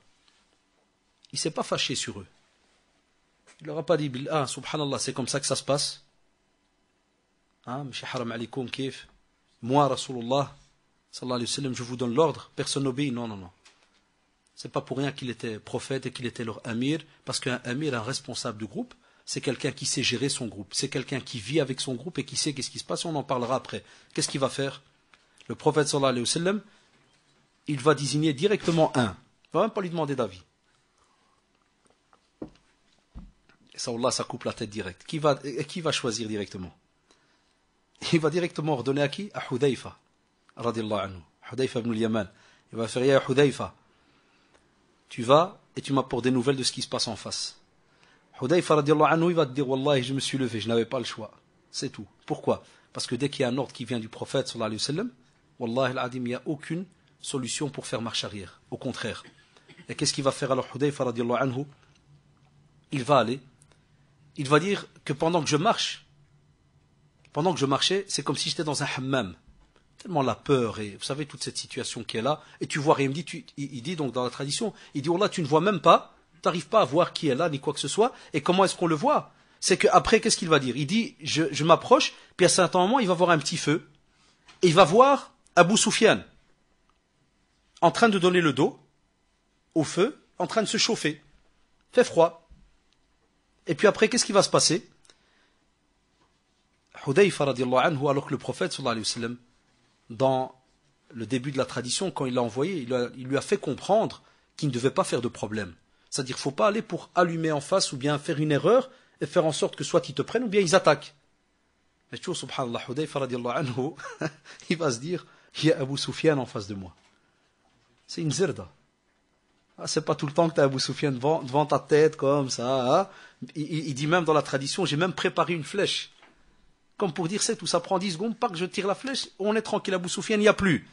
Il ne s'est pas fâché sur eux. Il leur a pas dit, billah, subhanallah, c'est comme ça que ça se passe. Hein, monsieur haram alaykoum, kif. Moi, Rasulullah, sallallahu alayhi wa sallam, je vous donne l'ordre, personne n'obéit. Non, non, non. C'est pas pour rien qu'il était prophète et qu'il était leur amir, parce qu'un amir, un responsable de groupe, c'est quelqu'un qui sait gérer son groupe. C'est quelqu'un qui vit avec son groupe et qui sait qu'est-ce qui se passe, on en parlera après. Qu'est-ce qu'il va faire? Le prophète sallallahu alayhi wa sallam, il va désigner directement un. Il ne va même pas lui demander d'avis. Et ça, Allah, ça coupe la tête direct. Qui va choisir directement? Il va directement ordonner à qui? À Hudayfa, radiyallahu anhu. Hudayfa ibn al-Yaman. Il va faire, ya Hudayfa, tu vas et tu m'apportes des nouvelles de ce qui se passe en face. Hudayfa, radiyallahu anhu, il va te dire, wallahi, je me suis levé, je n'avais pas le choix. C'est tout. Pourquoi? Parce que dès qu'il y a un ordre qui vient du prophète, sallallahu alayhi wa sallam, wallahi al-adim, il n'y a aucune solution pour faire marche arrière. Au contraire. Et qu'est-ce qu'il va faire alors Hudayfa, radiyallahu anhu? Il va aller, il va dire que pendant que je marchais, c'est comme si j'étais dans un hammam. Tellement la peur et vous savez toute cette situation qui est là. Et tu vois rien, il dit donc dans la tradition, il dit, oh là, tu ne vois même pas, tu n'arrives pas à voir qui est là, ni quoi que ce soit. Et comment est-ce qu'on le voit? C'est qu'après, qu'est-ce qu'il va dire? Il dit, je m'approche, puis à un certain moment, il va voir un petit feu. Et il va voir Abu Sufyan en train de donner le dos au feu, en train de se chauffer. Fait froid. Et puis après, qu'est-ce qui va se passer? Hudayfa radiallahu anhu, alors que le prophète sallallahu alayhi wa sallam, dans le début de la tradition, quand il l'a envoyé, il lui a fait comprendre qu'il ne devait pas faire de problème. C'est-à-dire qu'il ne faut pas aller pour allumer en face ou bien faire une erreur et faire en sorte que soit ils te prennent ou bien ils attaquent. Mais tu vois, subhanallah, Hudayfa radiallahu anhu, il va se dire, il y a Abu Sufyan en face de moi. C'est une zirda. Ah, c'est pas tout le temps que tu as Abu Sufyan devant ta tête comme ça. Hein. Il dit même dans la tradition, j'ai même préparé une flèche. Comme pour dire, c'est tout, ça prend 10 secondes, pas que je tire la flèche, on est tranquille, Abu Sufyan, il n'y a plus.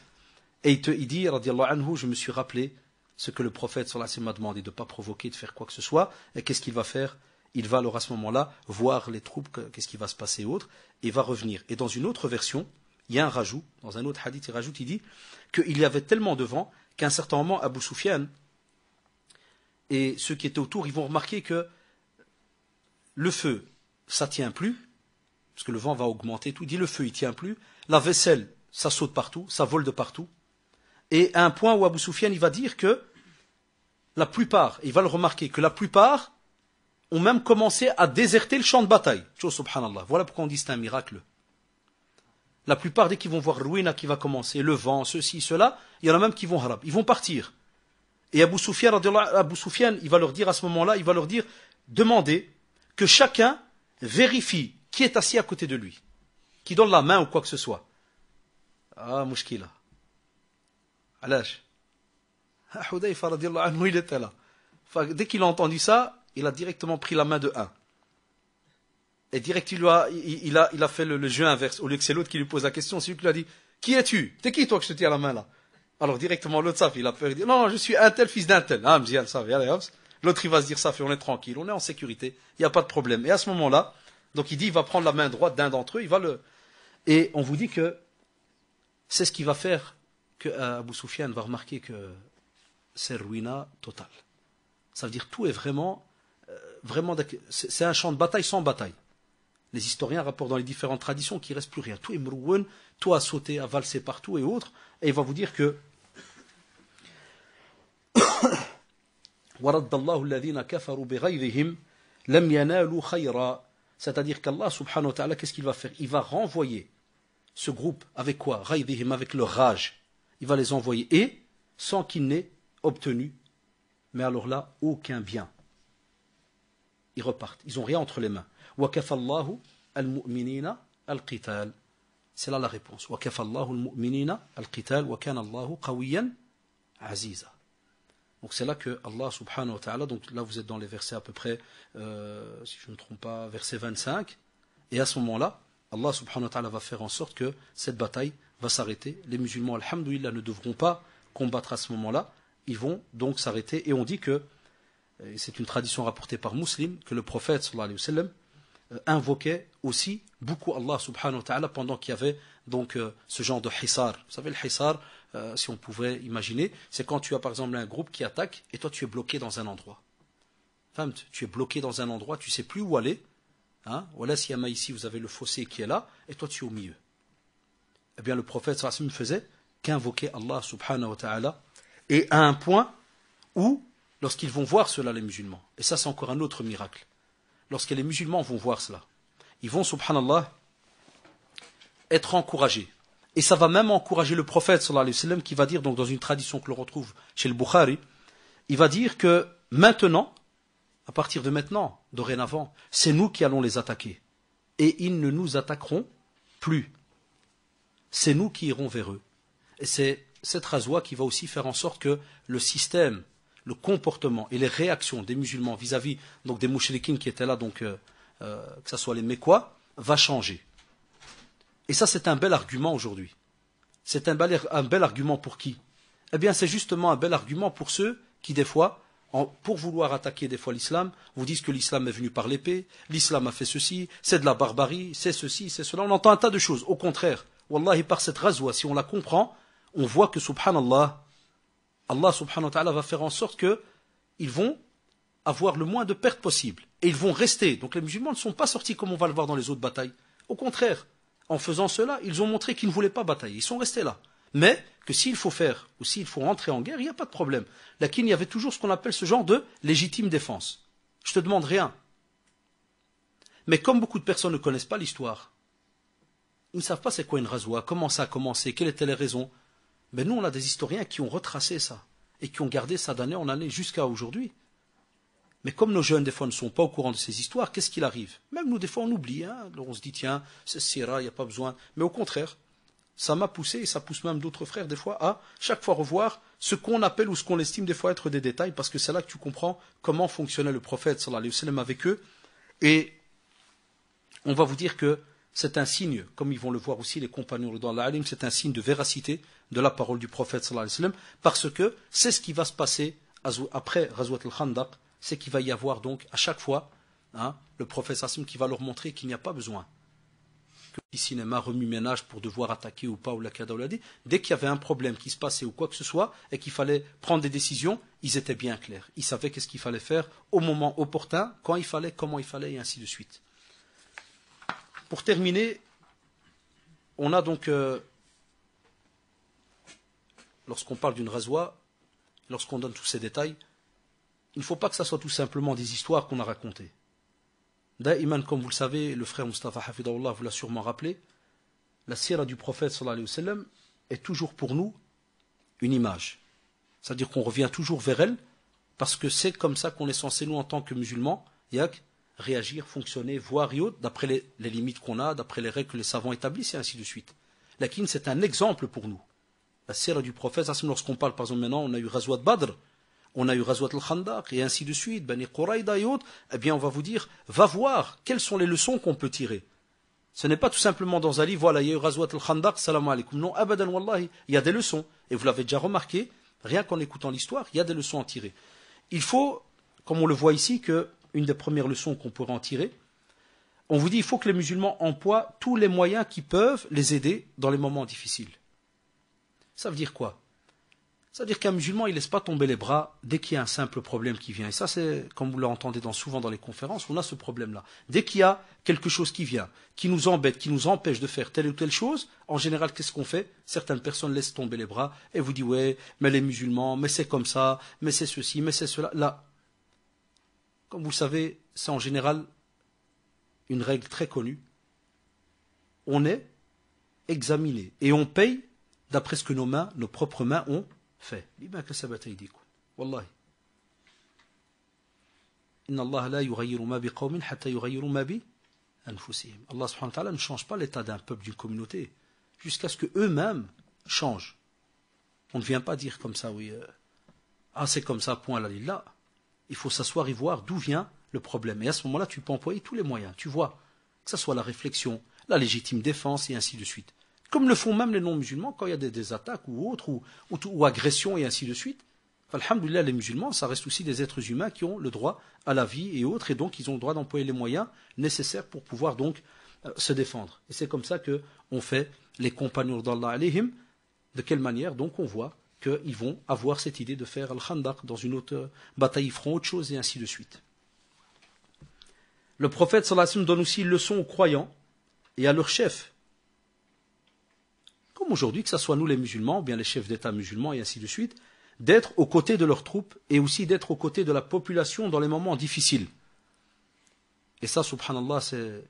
Et il dit, radiallahu anhu, je me suis rappelé ce que le prophète sallallahu alayhi wa sallam m'a demandé, de ne pas provoquer, de faire quoi que ce soit. Et qu'est-ce qu'il va faire? Il va alors à ce moment-là voir les troupes, qu'est-ce qui va se passer autre, et va revenir. Et dans une autre version, il y a un rajout, dans un autre hadith, il dit qu'il y avait tellement de vent qu'à un certain moment, Abu Sufyan et ceux qui étaient autour, ils vont remarquer que le feu, ça tient plus, parce que le vent va augmenter, tout. Il dit le feu, il tient plus. La vaisselle, ça saute partout, ça vole de partout. Et à un point où Abu Sufyan, il va dire que la plupart, il va le remarquer, que la plupart ont même commencé à déserter le champ de bataille. Subhanallah. Voilà pourquoi on dit que c'est un miracle. La plupart, dès qu'ils vont voir ruina qui va commencer, le vent, ceci, cela, il y en a même qui vont harab. Ils vont partir. Et Abu Sufyan, il va leur dire à ce moment-là, il va leur dire, demandez que chacun vérifie qui est assis à côté de lui, qui donne la main ou quoi que ce soit. Ah, mouchkila. Alash. Hudayfa radiallahu anhu, il était là. Enfin, dès qu'il a entendu ça, il a directement pris la main de un. Et direct, il a fait le jeu inverse. Au lieu que c'est l'autre qui lui pose la question, c'est lui qui lui a dit, qui es-tu? T'es qui toi que je te tiens la main là? Alors directement l'autre, ça fait, il a peur, il dit, non, je suis un tel fils d'un tel. Ah, Mzial, ça fait, allez, hop. L'autre, il va se dire, ça fait, on est tranquille, on est en sécurité, il n'y a pas de problème. Et à ce moment-là, donc il dit, il va prendre la main droite d'un d'entre eux, il va le... Et on vous dit que c'est ce qui va faire que Abu Sufyan va remarquer que c'est ruina totale. Ça veut dire tout est vraiment, c'est un champ de bataille sans bataille. Les historiens rapportent dans les différentes traditions qu'il ne reste plus rien. Tout est mrouwen, tout a sauté, a valsé partout et autres. Et il va vous dire que c'est-à-dire qu'Allah subhanahu wa ta'ala, qu'est-ce qu'il va faire? Il va renvoyer ce groupe avec quoi? Avec leur rage. Il va les envoyer et sans qu'ils n'aient obtenu, mais alors là, aucun bien. Ils repartent. Ils n'ont rien entre les mains. وَكَفَى الْمُؤْمِنِينَ الْقِتَالِ. C'est là la réponse. وَكَفَى الْمُؤْمِنِينَ الْقِتَالِ وَكَانَ اللَّهُ قَوِيًّا عَزِيزًا. Donc c'est là que Allah subhanahu wa ta'ala, donc là vous êtes dans les versets à peu près, si je ne me trompe pas, verset 25, et à ce moment-là, Allah subhanahu wa ta'ala va faire en sorte que cette bataille va s'arrêter. Les musulmans, alhamdoulilah, ne devront pas combattre à ce moment-là, ils vont donc s'arrêter, et on dit que, et c'est une tradition rapportée par Muslim, que le prophète sallallahu alayhi wa sallam invoquait aussi beaucoup Allah subhanahu wa ta'ala pendant qu'il y avait donc ce genre de hisar. Vous savez le hisar, si on pouvait imaginer, c'est quand tu as par exemple un groupe qui attaque et toi tu es bloqué dans un endroit. Enfin, tu es bloqué dans un endroit, tu ne sais plus où aller. Hein? Voilà, si ici vous avez le fossé qui est là et toi tu es au milieu. Eh bien le prophète sallallahu alayhi wa sallam faisait qu'invoquer Allah subhanahu wa ta'ala, et à un point où, lorsqu'ils vont voir cela les musulmans, et ça c'est encore un autre miracle, lorsque les musulmans vont voir cela, ils vont, subhanallah, être encouragés. Et ça va même encourager le prophète, sallallahu alayhi wa sallam, qui va dire, donc dans une tradition que l'on retrouve chez le Bukhari, il va dire que maintenant, à partir de maintenant, dorénavant, c'est nous qui allons les attaquer. Et ils ne nous attaqueront plus. C'est nous qui irons vers eux. Et c'est cette razwa qui va aussi faire en sorte que le système, le comportement et les réactions des musulmans vis-à-vis donc des mouchriquines qui étaient là, donc que ce soit les Mécois, va changer. Et ça, c'est un bel argument aujourd'hui. C'est un bel argument pour qui? Eh bien, c'est justement un bel argument pour ceux qui, des fois, pour vouloir attaquer des fois l'islam, vous disent que l'islam est venu par l'épée, l'islam a fait ceci, c'est de la barbarie, c'est ceci, c'est cela. On entend un tas de choses. Au contraire, wallahi, par cette razwa, si on la comprend, on voit que, subhanallah, Allah subhanahu wa ta'ala va faire en sorte qu'ils vont avoir le moins de pertes possible. Et ils vont rester. Donc les musulmans ne sont pas sortis comme on va le voir dans les autres batailles. Au contraire, en faisant cela, ils ont montré qu'ils ne voulaient pas batailler. Ils sont restés là. Mais que s'il faut faire, ou s'il faut rentrer en guerre, il n'y a pas de problème. Là, il y avait toujours ce qu'on appelle ce genre de légitime défense. Je ne te demande rien. Mais comme beaucoup de personnes ne connaissent pas l'histoire, ils ne savent pas c'est quoi une razwa, comment ça a commencé, quelles étaient les raisons. Mais nous, on a des historiens qui ont retracé ça et qui ont gardé ça d'année en année jusqu'à aujourd'hui. Mais comme nos jeunes, des fois, ne sont pas au courant de ces histoires, qu'est-ce qu'il arrive? Même nous, des fois, on oublie. Alors on se dit, tiens, c'est Sira, il n'y a pas besoin. Mais au contraire, ça m'a poussé, et ça pousse même d'autres frères, des fois, à chaque fois revoir ce qu'on appelle ou ce qu'on estime des fois être des détails, parce que c'est là que tu comprends comment fonctionnait le prophète, sallallahu alayhi wa sallam, avec eux. Et on va vous dire que c'est un signe, comme ils vont le voir aussi les compagnons de Allah alim, c'est un signe de véracité de la parole du prophète sallallahu alayhi wa sallam, parce que c'est ce qui va se passer après Ghazwat al-Khandaq, c'est qu'il va y avoir donc à chaque fois le prophète sallallahu alayhi wa sallam qui va leur montrer qu'il n'y a pas besoin que le cinéma remue-ménage pour devoir attaquer ou pas ou la Kadaouladi. Dès qu'il y avait un problème qui se passait ou quoi que ce soit et qu'il fallait prendre des décisions, ils étaient bien clairs. Ils savaient qu'est-ce qu'il fallait faire au moment opportun, quand il fallait, comment il fallait et ainsi de suite. Pour terminer, on a donc, lorsqu'on parle d'une razwa, lorsqu'on donne tous ces détails, il ne faut pas que ça soit tout simplement des histoires qu'on a racontées. Da'iman, comme vous le savez, le frère Mustafa Hafidahullah vous l'a sûrement rappelé, la sira du prophète sallallahu alayhi wa sallam est toujours pour nous une image. C'est-à-dire qu'on revient toujours vers elle, parce que c'est comme ça qu'on est censé, nous, en tant que musulmans, réagir, fonctionner, voir et autres, d'après les limites qu'on a, d'après les règles que les savants établissent, et ainsi de suite. Lakin, c'est un exemple pour nous. La sira du prophète, lorsqu'on parle, par exemple, maintenant, on a eu Ghazwat Badr, on a eu Ghazwat al-Khandaq, et ainsi de suite, Bani Quraïda et autres, eh bien, on va vous dire, va voir quelles sont les leçons qu'on peut tirer. Ce n'est pas tout simplement dans un livre, voilà, il y a eu Ghazwat al-Khandaq, salam alaikum. Non, abadan wallahi, il y a des leçons. Et vous l'avez déjà remarqué, rien qu'en écoutant l'histoire, il y a des leçons à tirer. Il faut, comme on le voit ici, que une des premières leçons qu'on pourrait en tirer, on vous dit, il faut que les musulmans emploient tous les moyens qui peuvent les aider dans les moments difficiles. Ça veut dire quoi? Ça veut dire qu'un musulman, il ne laisse pas tomber les bras dès qu'il y a un simple problème qui vient. Et ça, c'est, comme vous l'entendez souvent dans les conférences, on a ce problème-là. Dès qu'il y a quelque chose qui vient, qui nous embête, qui nous empêche de faire telle ou telle chose, en général, qu'est-ce qu'on fait? Certaines personnes laissent tomber les bras et vous disent, ouais, mais les musulmans, mais c'est comme ça, mais c'est ceci, mais c'est cela. Là, comme vous le savez, c'est en général une règle très connue. On est examiné et on paye d'après ce que nos propres mains ont fait. Wallahi. Inna Allah la yughayyiru ma biqawmin hatta yughayyiru ma bi anfusihim. Allah subhanahu wa ta'ala ne change pas l'état d'un peuple, d'une communauté, jusqu'à ce qu'eux-mêmes changent. On ne vient pas dire comme ça, oui, c'est comme ça, point la lillah. Il faut s'asseoir et voir d'où vient le problème. Et à ce moment-là, tu peux employer tous les moyens. Tu vois, que ce soit la réflexion, la légitime défense et ainsi de suite. Comme le font même les non-musulmans quand il y a des attaques ou autres, ou agressions et ainsi de suite. Alhamdulillah, les musulmans, ça reste aussi des êtres humains qui ont le droit à la vie et autres, et donc ils ont le droit d'employer les moyens nécessaires pour pouvoir donc se défendre. Et c'est comme ça qu'on fait les compagnons d'Allah alayhim. De quelle manière donc on voit qu'ils vont avoir cette idée de faire Al-Khandaq dans une autre bataille, ils feront autre chose et ainsi de suite. Le prophète sallallahu alayhi wa sallam donne aussi une leçon aux croyants et à leurs chefs. Comme aujourd'hui, que ce soit nous les musulmans, ou bien les chefs d'État musulmans et ainsi de suite, d'être aux côtés de leurs troupes et aussi d'être aux côtés de la population dans les moments difficiles. Et ça, subhanallah, c'est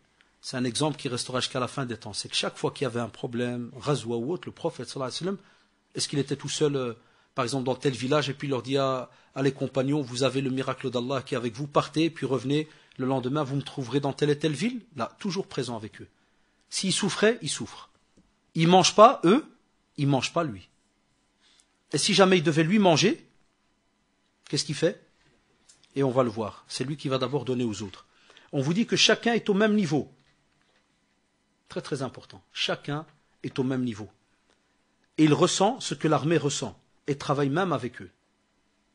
un exemple qui restera jusqu'à la fin des temps. C'est que chaque fois qu'il y avait un problème, Ghazwa ou autre, le prophète sallallahu alayhi wa sallam, est-ce qu'il était tout seul, par exemple, dans tel village, et puis il leur dit à les compagnons, vous avez le miracle d'Allah qui est avec vous, partez, puis revenez, le lendemain, vous me trouverez dans telle et telle ville. Là, toujours présent avec eux. S'ils souffraient, ils souffrent. Ils ne mangent pas, eux, ils ne mangent pas lui. Et si jamais il devait lui manger, qu'est-ce qu'il fait? Et on va le voir. C'est lui qui va d'abord donner aux autres. On vous dit que chacun est au même niveau. Très très important. Chacun est au même niveau. Et il ressent ce que l'armée ressent. Et travaille même avec eux.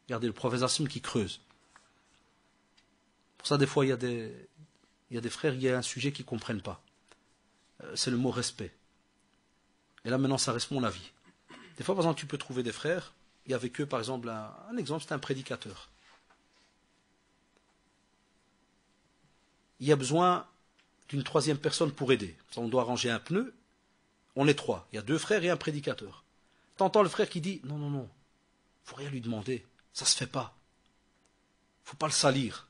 Regardez le prophète Hassim qui creuse. Pour ça, des fois, il y a des frères, il y a un sujet qu'ils ne comprennent pas. C'est le mot respect. Et là, maintenant, ça reste mon avis. Des fois, par exemple, tu peux trouver des frères, et avec eux, par exemple, un exemple, c'est un prédicateur. Il y a besoin d'une troisième personne pour aider. On doit ranger un pneu, on est trois. Il y a deux frères et un prédicateur. T'entends le frère qui dit, non, il ne faut rien lui demander, ça ne se fait pas. Il ne faut pas le salir.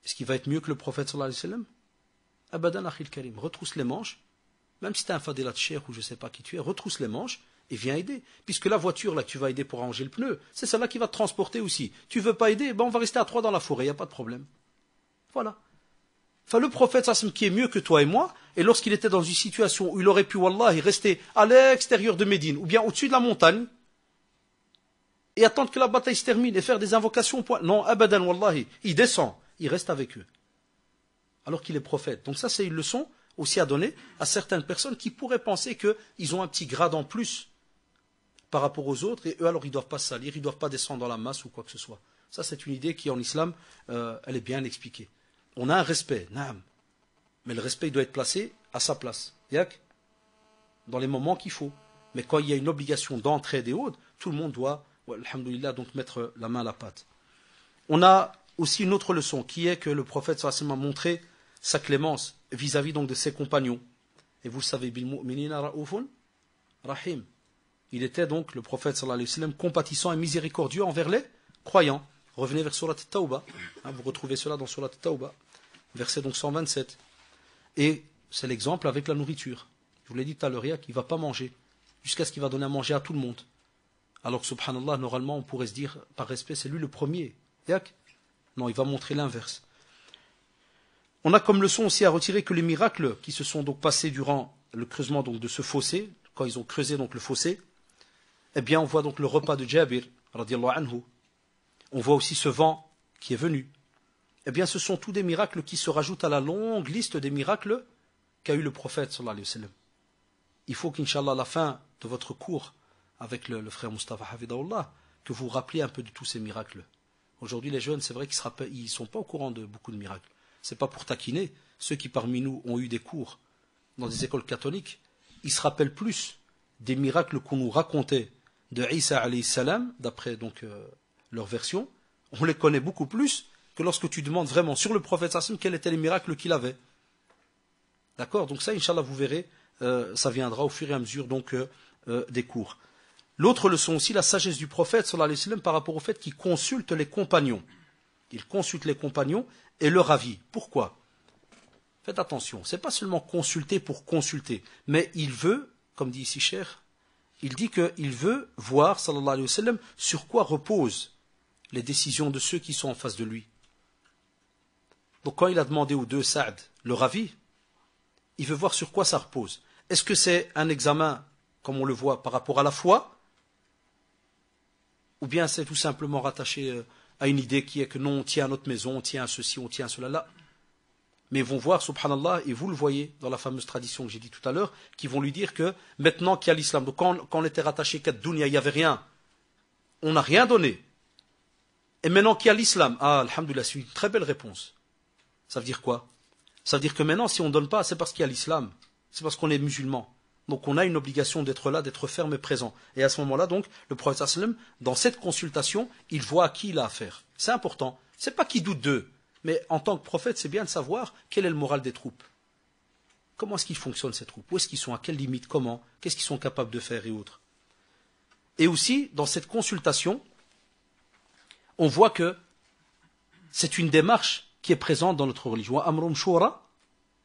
Est-ce qu'il va être mieux que le prophète sallallahu alayhi wa sallam? Abadan akhil karim, retrousse les manches, même si tu es un fadilat cheikh ou je ne sais pas qui tu es, retrousse les manches et viens aider. Puisque la voiture là que tu vas aider pour ranger le pneu, c'est celle-là qui va te transporter aussi. Tu veux pas aider, ben on va rester à 3 dans la forêt, il n'y a pas de problème. Voilà. Enfin, le prophète sallam qui est mieux que toi et moi, et lorsqu'il était dans une situation où il aurait pu, wallahi, rester à l'extérieur de Médine, ou bien au-dessus de la montagne, et attendre que la bataille se termine, et faire des invocations, non, abadan, wallahi, il descend, il reste avec eux. Alors qu'il est prophète. Donc ça, c'est une leçon aussi à donner à certaines personnes qui pourraient penser qu'ils ont un petit grade en plus par rapport aux autres, et eux, alors, ils ne doivent pas salir, ils ne doivent pas descendre dans la masse ou quoi que ce soit. Ça, c'est une idée qui, en islam, elle est bien expliquée. On a un respect, naam, mais le respect doit être placé à sa place, dans les moments qu'il faut. Mais quand il y a une obligation d'entraide et autres, tout le monde doit, alhamdoulilah, donc mettre la main à la pâte. On a aussi une autre leçon, qui est que le prophète sallallahu alayhi wa sallam a montré sa clémence vis-à-vis donc de ses compagnons. Et vous le savez, bil mu'minina ra'ufun rahim. Il était donc, le prophète sallallahu alayhi wa sallam, compatissant et miséricordieux envers les croyants. Revenez vers Surat At-Tawbah. Vous retrouvez cela dans Surat At-Tawbah, verset donc 127. Et c'est l'exemple avec la nourriture. Je vous l'ai dit tout à l'heure, qu'il ne va pas manger, jusqu'à ce qu'il va donner à manger à tout le monde. Alors que subhanallah, normalement, on pourrait se dire, par respect, c'est lui le premier. Non, il va montrer l'inverse. On a comme leçon aussi à retirer que les miracles qui se sont donc passés durant le creusement donc de ce fossé, quand ils ont creusé donc le fossé, eh bien on voit donc le repas de Jabir, radiyallahu anhu. On voit aussi ce vent qui est venu. Eh bien ce sont tous des miracles qui se rajoutent à la longue liste des miracles qu'a eu le prophète sallallahu alayhi wa sallam. Il faut qu'Inch'Allah, à la fin de votre cours avec le frère Mustafa Hafidahullah, que vous vous rappeliez un peu de tous ces miracles. Aujourd'hui, les jeunes, c'est vrai qu'ils ne sont pas au courant de beaucoup de miracles. Ce n'est pas pour taquiner. Ceux qui parmi nous ont eu des cours dans des écoles catholiques, ils se rappellent plus des miracles qu'on nous racontait de Isa alayhi salam, d'après donc leur version. On les connaît beaucoup plus que lorsque tu demandes vraiment sur le prophète sallam quels étaient les miracles qu'il avait. D'accord? Donc ça, Inch'Allah, vous verrez, ça viendra au fur et à mesure donc des cours. L'autre leçon aussi, la sagesse du prophète sallallahu alayhi wa sallam par rapport au fait qu'il consulte les compagnons. Il consulte les compagnons et leur avis. Pourquoi? Faites attention, ce n'est pas seulement consulter pour consulter, mais il veut, comme dit ici Cheikh, il dit qu'il veut voir, sallallahu alayhi wa sallam, sur quoi reposent les décisions de ceux qui sont en face de lui. Donc quand il a demandé aux deux Saad leur avis, il veut voir sur quoi ça repose. Est-ce que c'est un examen, comme on le voit, par rapport à la foi, ou bien c'est tout simplement rattaché à une idée qui est que non, on tient à notre maison, on tient à ceci, on tient à cela là. Mais ils vont voir, subhanallah, et vous le voyez dans la fameuse tradition que j'ai dit tout à l'heure, qui vont lui dire que maintenant qu'il y a l'islam, donc quand on était rattaché qu'à Dunya, il n'y avait rien, on n'a rien donné. Et maintenant qu'il y a l'islam, alhamdoulilah, c'est une très belle réponse. Ça veut dire quoi? Ça veut dire que maintenant, si on ne donne pas, c'est parce qu'il y a l'islam, c'est parce qu'on est musulman. Donc on a une obligation d'être là, d'être ferme et présent. Et à ce moment-là, donc, le prophète sallam, dans cette consultation, il voit à qui il a affaire. C'est important. C'est pas qu'il doute d'eux. Mais en tant que prophète, c'est bien de savoir quel est le moral des troupes. Comment est-ce qu'ils fonctionnent ces troupes? Où est-ce qu'ils sont? À quelles limites? Comment? Qu'est-ce qu'ils sont capables de faire et autres? Et aussi, dans cette consultation, on voit que c'est une démarche qui est présente dans notre religion. Amrum shura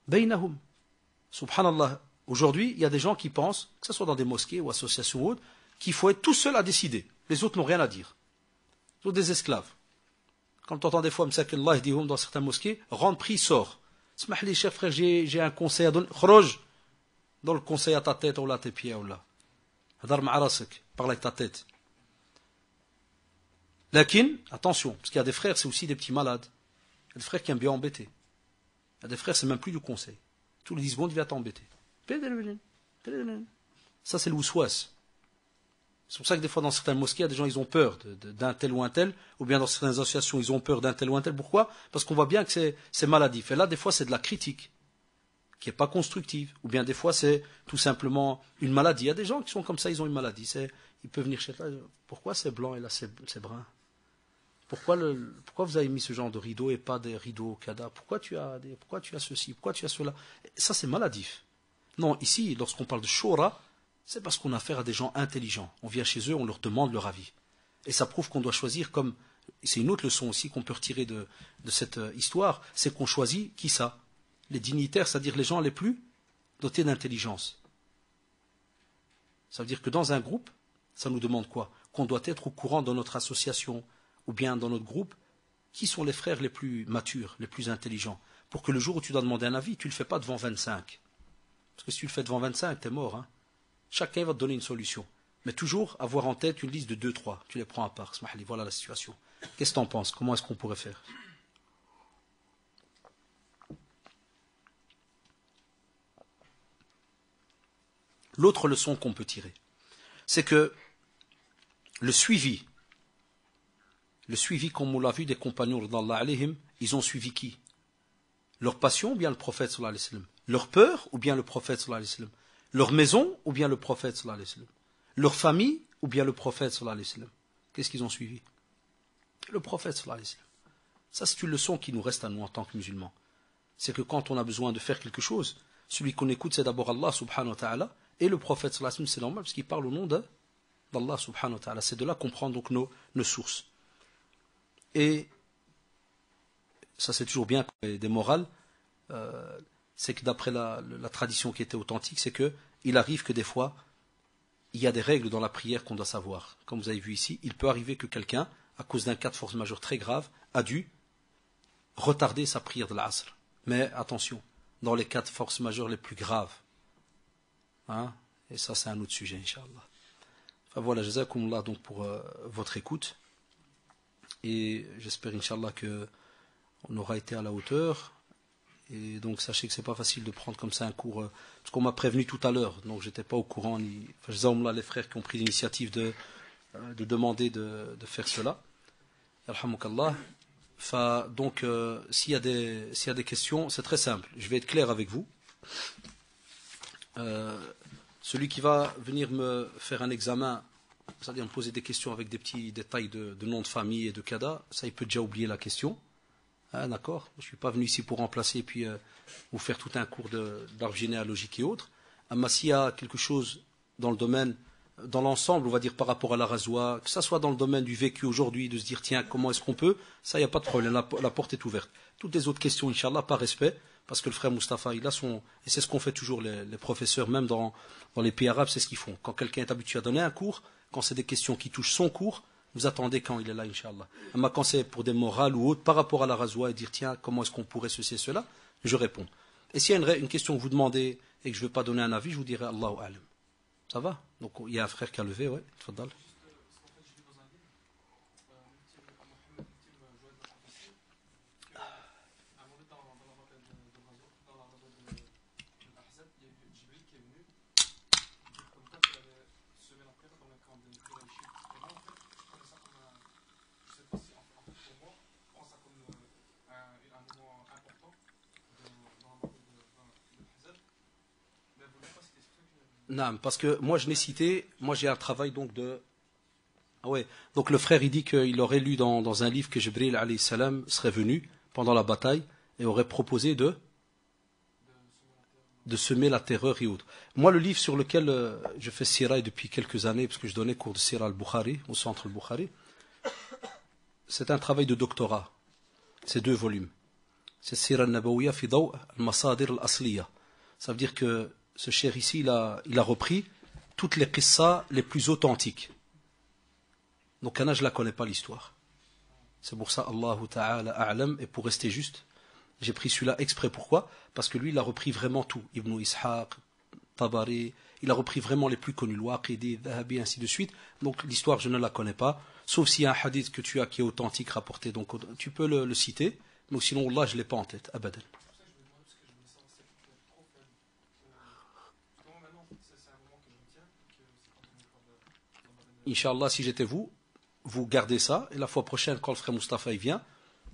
baynahum. Subhanallah. Aujourd'hui, il y a des gens qui pensent, que ce soit dans des mosquées ou associations ou autres, qu'il faut être tout seul à décider. Les autres n'ont rien à dire. Ce sont des esclaves. Quand tu entends des fois, dans certaines mosquées, rentre, prie, sort. Smahli, cher frère, j'ai un conseil à donner. Khroj, dans le conseil à ta tête, ou là, tes pieds, ou là. Hadar ma'arasek, parle avec ta tête. Lakin, attention, parce qu'il y a des frères, c'est aussi des petits malades. Il y a des frères qui aiment bien embêter. Il y a des frères, c'est même plus du conseil. Tous les 10 secondes, il vient t'embêter. Ça, c'est le ouswas. C'est pour ça que des fois, dans certaines mosquées, il y a des gens, ils ont peur d'un tel ou un tel, ou bien dans certaines associations, ils ont peur d'un tel ou un tel. Pourquoi? Parce qu'on voit bien que c'est maladif. Et là, des fois, c'est de la critique, qui n'est pas constructive. Ou bien des fois, c'est tout simplement une maladie. Il y a des gens qui sont comme ça, ils ont une maladie. Ils peuvent venir chez toi. Pourquoi c'est blanc et là, c'est brun? Pourquoi vous avez mis ce genre de rideau et pas des rideaux Kada? Pourquoi tu as ceci? Pourquoi tu as cela? Ça, c'est maladif. Non, ici, lorsqu'on parle de shura, c'est parce qu'on a affaire à des gens intelligents. On vient chez eux, on leur demande leur avis. Et ça prouve qu'on doit choisir comme... C'est une autre leçon aussi qu'on peut retirer de cette histoire, c'est qu'on choisit qui ça? Les dignitaires, c'est-à-dire les gens les plus dotés d'intelligence. Ça veut dire que dans un groupe, ça nous demande quoi? Qu'on doit être au courant dans notre association ou bien dans notre groupe, qui sont les frères les plus matures, les plus intelligents, pour que le jour où tu dois demander un avis, tu ne le fais pas devant 25. Parce que si tu le fais devant 25, tu es mort. Hein. Chacun va te donner une solution. Mais toujours avoir en tête une liste de 2-3. Tu les prends à part. Voilà la situation. Qu'est-ce que tu en penses? Comment est-ce qu'on pourrait faire? L'autre leçon qu'on peut tirer, c'est que le suivi, comme on l'a vu des compagnons d'Allah alayhim, ils ont suivi qui? Leur passion ou bien le prophète sallallahu alayhi wa sallam? Leur peur ou bien le prophète sallallahu alayhi wa sallam? Leur maison ou bien le prophète sallallahu alayhi wa sallam? Leur famille ou bien le prophète sallallahu alayhi wa sallam? Qu'est-ce qu'ils ont suivi? Le prophète sallallahu alayhi wa sallam. Ça, c'est une leçon qui nous reste à nous en tant que musulmans. C'est que quand on a besoin de faire quelque chose, celui qu'on écoute, c'est d'abord Allah subhanahu wa ta'ala, et le prophète sallallahu alayhi wa sallam, c'est normal, parce qu'il parle au nom d'Allah subhanahu wa ta'ala. C'est de là qu'on prend donc nos sources. Et ça, c'est toujours bien des morales, c'est que d'après la tradition qui était authentique, c'est que il arrive que des fois, il y a des règles dans la prière qu'on doit savoir. Comme vous avez vu ici, il peut arriver que quelqu'un, à cause d'un cas de force majeure très grave, a dû retarder sa prière de l'Asr. Mais attention, dans les cas de force majeure les plus graves. Hein, et ça, c'est un autre sujet, Inch'Allah. Enfin voilà, jazakumullah donc pour votre écoute. Et j'espère, Inch'Allah, qu'on aura été à la hauteur. Et donc sachez que c'est pas facile de prendre comme ça un cours, parce qu'on m'a prévenu tout à l'heure, donc j'étais pas au courant. Enfin, les frères qui ont pris l'initiative de demander de faire cela. Alhamdulillah. Enfin, donc s'il y a des questions, c'est très simple. Je vais être clair avec vous. Celui qui va venir me faire un examen, c'est-à-dire me poser des questions avec des petits détails de nom de famille et de kada, ça il peut déjà oublier la question. Ah, d'accord. Je ne suis pas venu ici pour remplacer et puis vous faire tout un cours d'arbre généalogique et autres. Mais s'il y a quelque chose dans le domaine, dans l'ensemble, on va dire par rapport à la rasoir, que ça soit dans le domaine du vécu aujourd'hui, de se dire tiens, comment est-ce qu'on peut, ça, il n'y a pas de problème, la porte est ouverte. Toutes les autres questions, Inch'Allah, par respect, parce que le frère Mustapha, il a son. Et c'est ce qu'on fait toujours, les professeurs, même dans les pays arabes, c'est ce qu'ils font. Quand quelqu'un est habitué à donner un cours, quand c'est des questions qui touchent son cours, vous attendez quand il est là, Inch'Allah. Mais quand c'est pour des morales ou autres, par rapport à la rasoir, et dire tiens, comment est-ce qu'on pourrait ceci et cela, je réponds. Et s'il y a une question que vous demandez et que je ne veux pas donner un avis, je vous dirai Allahu Alam. Ça va? Donc il y a un frère qui a levé, ouais, tfaddal. Non, parce que moi je l'ai cité, moi j'ai un travail donc de. Ah ouais, donc le frère il dit qu'il aurait lu dans un livre que Jibril alayhi salam serait venu pendant la bataille et aurait proposé de semer la terreur et autres. Moi le livre sur lequel je fais Sira depuis quelques années, parce que je donnais cours de Sira al-Bukhari, au centre al-Bukhari, c'est un travail de doctorat. C'est 2 volumes. C'est Sira al-Nabawiyya fi daw al-Masadir al-Asliya. Ça veut dire que ce cher ici, il a repris toutes les qissa les plus authentiques. Donc, Anna, je ne la connais pas l'histoire. C'est pour ça, Allahu Ta'ala A'lam, et pour rester juste, j'ai pris celui-là exprès. Pourquoi? Parce que lui, il a repris vraiment tout. Ibn Ishaq, Tabari, il a repris vraiment les plus connus, Waqidi, Dhahabi, ainsi de suite. Donc, l'histoire, je ne la connais pas. Sauf s'il y a un hadith que tu as qui est authentique, rapporté. Donc, tu peux le citer. Mais sinon, Allah, je ne l'ai pas en tête. Abadan. Inch'Allah, si j'étais vous gardez ça, et la fois prochaine, quand le frère Mustapha vient,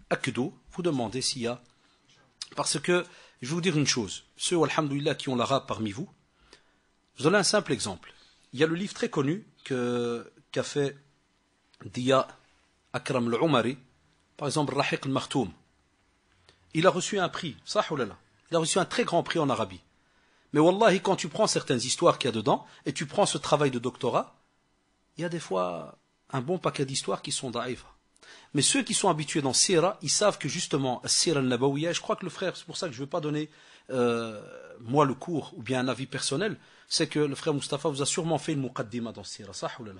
à Kedo, vous demandez s'il y a. Parce que, je vais vous dire une chose, ceux, alhamdoulilah, qui ont l'arabe parmi vous, je vous donne un simple exemple. Il y a le livre très connu qu'a fait Dia Akram al-Umari, par exemple, Rahiq al-Makhtoum. Il a reçu un prix, sahoulallah. Il a reçu un très grand prix en Arabie. Mais wallahi, quand tu prends certaines histoires qu'il y a dedans, et tu prends ce travail de doctorat, il y a des fois un bon paquet d'histoires qui sont daïfa. Mais ceux qui sont habitués dans Sira, ils savent que justement, Sira al-Nabawiyya, je crois que le frère, c'est pour ça que je ne veux pas donner moi le cours ou bien un avis personnel, c'est que le frère Mustapha vous a sûrement fait une muqaddima dans ce sira, ça ou là.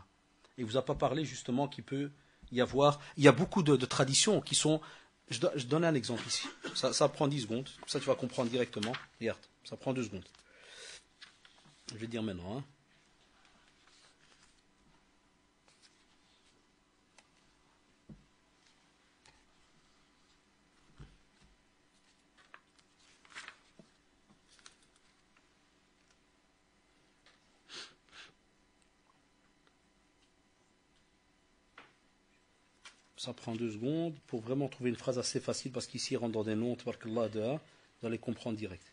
Et il vous a pas parlé justement qu'il peut y avoir, il y a beaucoup de traditions qui sont, je donne un exemple ici, ça prend 10 secondes, comme ça tu vas comprendre directement, regarde, ça prend 2 secondes. Je vais dire maintenant, hein. Ça prend 2 secondes pour vraiment trouver une phrase assez facile parce qu'ici il rentre dans des noms, tabarakallah, vous allez comprendre direct.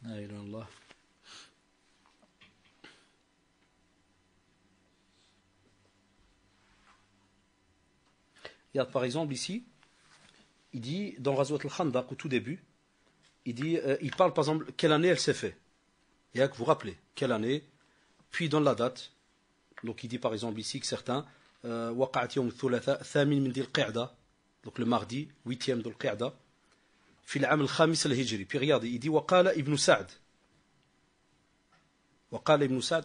La ilaha illallah. Regarde par exemple ici, il dit dans Ghazwat al-Khandaq au tout début, il dit, il parle par exemple quelle année elle s'est fait. Et là que vous rappelez, quelle année. Puis dans la date, donc il dit par exemple ici que certains, وقعت يوم الثلاثاء الثامن من ذي القعدة, donc le mardi 8e de القعدة, في العام الخامس الهجري. Puis regardez, il dit وقال ابن سعد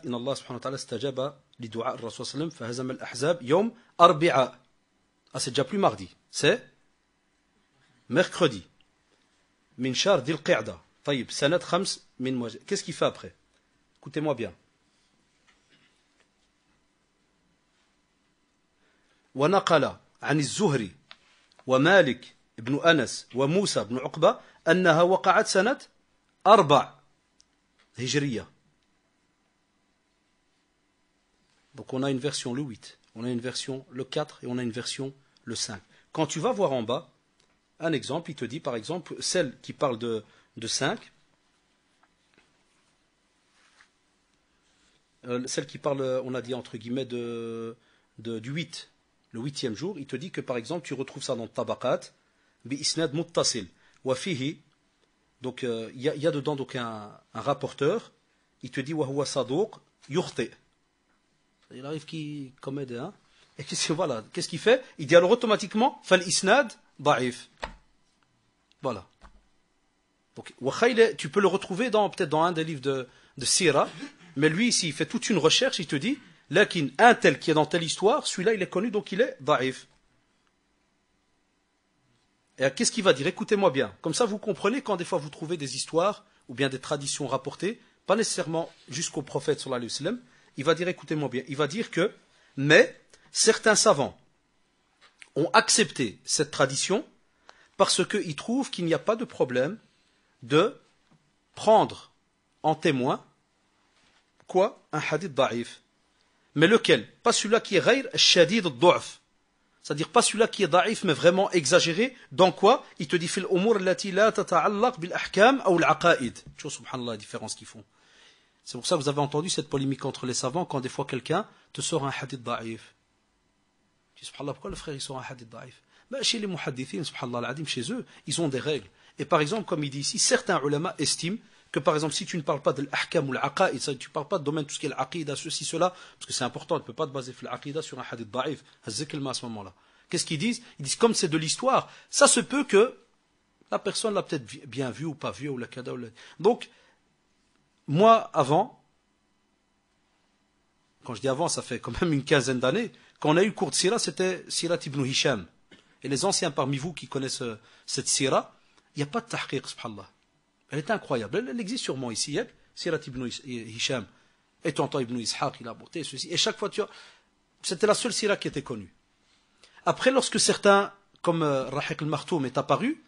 إن الله سبحانه وتعالى استجاب لدعاء الرسول صلى الله عليه وسلم فهزم الأحزاب يوم أربعاء. Ah, c'est déjà plus mardi, c'est mercredi. من شهر ذي القعدة. طيب سنة 5 من موجه. Qu'est-ce qu'il fait après? Écoutez-moi bien. ونقل عن الزهري ومالك بن أنس وموسى بن عقبة أنها وقعت سنة 4 هجرية. Donc on a une version le 8, on a une version le 4 et on a une version le 5. Quand tu vas voir en bas, un exemple, il te dit par exemple, celle qui parle de 5, celle qui parle, on a dit entre guillemets, du 8, le 8e jour, il te dit que par exemple, tu retrouves ça dans Tabaqat, bi isnad muttasil, wa fihi, donc il y a dedans donc un rapporteur, il te dit wa huwa saduq yukhti. Il arrive qu'il commet des... Hein, et voilà, qu'est-ce qu'il fait? Il dit alors automatiquement fal isnad da'if. Voilà. Donc, tu peux le retrouver peut-être dans un des livres de Sira, mais lui ici il fait toute une recherche, il te dit lakin un tel qui est dans telle histoire, celui-là il est connu donc il est da'if. Et qu'est-ce qu'il va dire? Écoutez-moi bien. Comme ça vous comprenez quand des fois vous trouvez des histoires ou bien des traditions rapportées, pas nécessairement jusqu'au prophète sallallahu alayhi wa sallam. Il va dire, écoutez-moi bien, il va dire que, mais certains savants ont accepté cette tradition parce qu'ils trouvent qu'il n'y a pas de problème de prendre en témoin, quoi? Un hadith da'if. Mais lequel? Pas celui-là qui est ghayr shadid ad-du'f. C'est-à-dire pas celui-là qui est da'if, mais vraiment exagéré. Dans quoi? Il te dit, fil umur allati la tata'allaq bil ahkam ou al-aqaid. Tu vois, subhanallah, la différence qu'ils font. C'est pour ça que vous avez entendu cette polémique entre les savants quand des fois quelqu'un te sort un hadith da'if. Tu dis, subhanallah, pourquoi le frère il sort un hadith da'if? Ben, chez les muhaddithin, subhanallah al-adim, chez eux, ils ont des règles. Et par exemple, comme il dit ici, certains ulama estiment que par exemple, si tu ne parles pas de l'ahkam ou l'aqaïd, tu ne parles pas de domaine tout ce qui est l'aqida, ceci, cela, parce que c'est important, tu ne peux pas te baser sur l'aqida sur un hadith da'if, à ce moment-là. Qu'est-ce qu'ils disent? Ils disent, comme c'est de l'histoire, ça se peut que la personne l'a peut-être bien vu ou pas vu, ou la kada, ou la... Donc, moi, avant, quand je dis avant, ça fait quand même une quinzaine d'années, quand on a eu le cours de Sira, c'était Sirat ibn Hisham. Et les anciens parmi vous qui connaissent cette Sira, il n'y a pas de tahqiq, subhanallah. Elle est incroyable. Elle existe sûrement ici, Sirat ibn Hisham. Et tu entends Ibn Ishaq, il a apporté ceci. Et chaque fois, c'était la seule Sira qui était connue. Après, lorsque certains, comme Rahiq al-Martoum est apparu,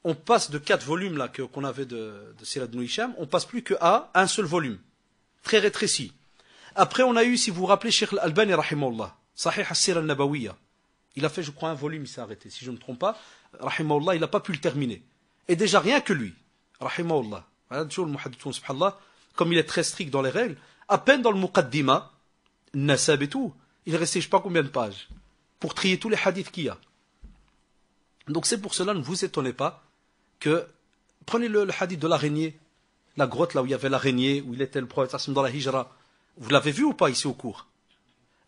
on passe de 4 volumes là qu'on avait de Sirat ibn Hisham, on passe plus qu'à un seul volume, très rétréci. Après, on a eu, si vous vous rappelez, Sheikh al-Albani, rahimahullah, Sahih al-Sira al-Nabawiyya. Il a fait, je crois, un volume, il s'est arrêté. Si je ne me trompe pas, rahimahullah, il n'a pas pu le terminer. Et déjà, rien que lui, rahimahullah, comme il est très strict dans les règles, à peine dans le Muqaddima, Nasab et tout, il est resté je ne sais pas combien de pages, pour trier tous les hadiths qu'il y a. Donc c'est pour cela, ne vous étonnez pas, que, prenez le hadith de l'araignée, la grotte là où il y avait l'araignée, où il était le prophète dans la hijra. Vous l'avez vu ou pas ici au cours?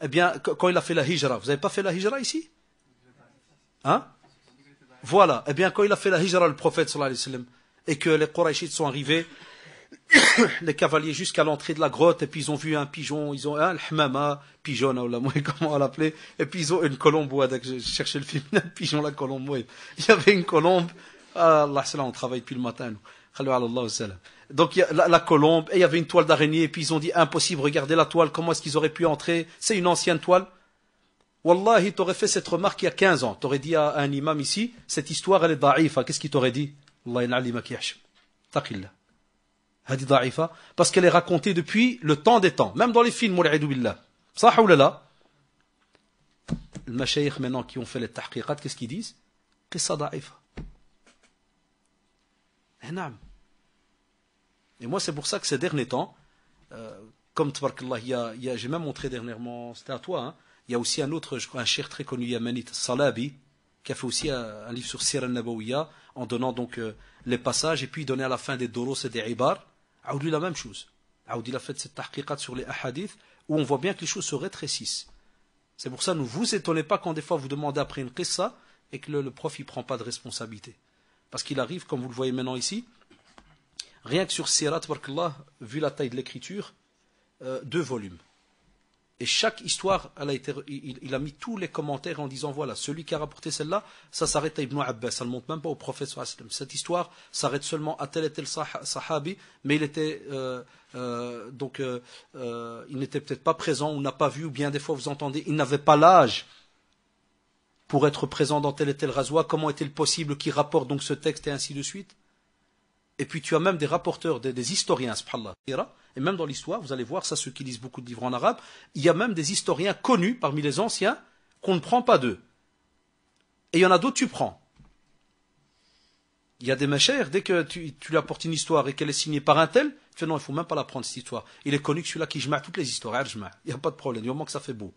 Eh bien, quand il a fait la hijra, vous n'avez pas fait la hijra ici? Hein? Voilà. Eh bien, quand il a fait la hijra, le prophète sallallahu alayhi wa sallam, et que les Qurayshites sont arrivés, les cavaliers jusqu'à l'entrée de la grotte, et puis ils ont vu un pigeon, ils ont un hamama, pigeon, ou la comment on l'appelait, et puis ils ont une colombe, je cherchais le film, un pigeon, la colombe, ouais. Il y avait une colombe, Allah salam, on travaille depuis le matin, nous. Donc il y a la colombe, et il y avait une toile d'araignée, et puis ils ont dit impossible, regardez la toile, comment est-ce qu'ils auraient pu entrer, c'est une ancienne toile. Wallahi, t'aurais fait cette remarque il y a 15 ans, t'aurais dit à un imam ici, cette histoire elle est da'ifa, qu'est-ce qu'il t'aurait dit? Allah in'alima yahsham. Taqillah. Hadi da'ifa, parce qu'elle est racontée depuis le temps des temps, même dans les films, wal'idou billah. Sah ou la? Les mashayikh maintenant qui ont fait les tahqiqat, qu'est-ce qu'ils disent? Qissa da'ifa. Et moi c'est pour ça que ces derniers temps, comme tabarakallah, j'ai même montré dernièrement, c'était à toi, hein, il y a aussi un autre, je crois, un cheikh très connu yamanite, Salabi, qui a fait aussi un livre sur Sira al-Nabawiyya, en donnant donc les passages, et puis il donnait à la fin des doros et des ibar. Aoudi la même chose. Aoudi a fait cette tahqiqat sur les ahadith, où on voit bien que les choses se rétrécissent. C'est pour ça, ne vous étonnez pas quand des fois vous demandez après une qissa, et que le prof il prend pas de responsabilité. Parce qu'il arrive, comme vous le voyez maintenant ici, rien que sur Sira, tabarakallah, vu la taille de l'écriture, 2 volumes. Et chaque histoire, il a mis tous les commentaires en disant, voilà, celui qui a rapporté celle-là, ça s'arrête à Ibn Abbas, ça ne monte même pas au prophète sallallahu alayhi wa sallam. Cette histoire s'arrête seulement à tel et tel sahabi, mais il était, il n'était peut-être pas présent, ou n'a pas vu, ou bien des fois vous entendez, il n'avait pas l'âge pour être présent dans tel et tel razwa, comment est-il possible qu'il rapporte donc ce texte et ainsi de suite? Et puis tu as même des rapporteurs, des historiens, subhanallah, et même dans l'histoire, vous allez voir, ça ceux qui lisent beaucoup de livres en arabe, il y a même des historiens connus parmi les anciens qu'on ne prend pas d'eux. Et il y en a d'autres tu prends. Il y a des machères, dès que tu lui apportes une histoire et qu'elle est signée par un tel, tu fais non, il ne faut même pas la prendre cette histoire. Il est connu que celui-là qui jma toutes les histoires, il n'y a pas de problème, du moment que ça fait beau.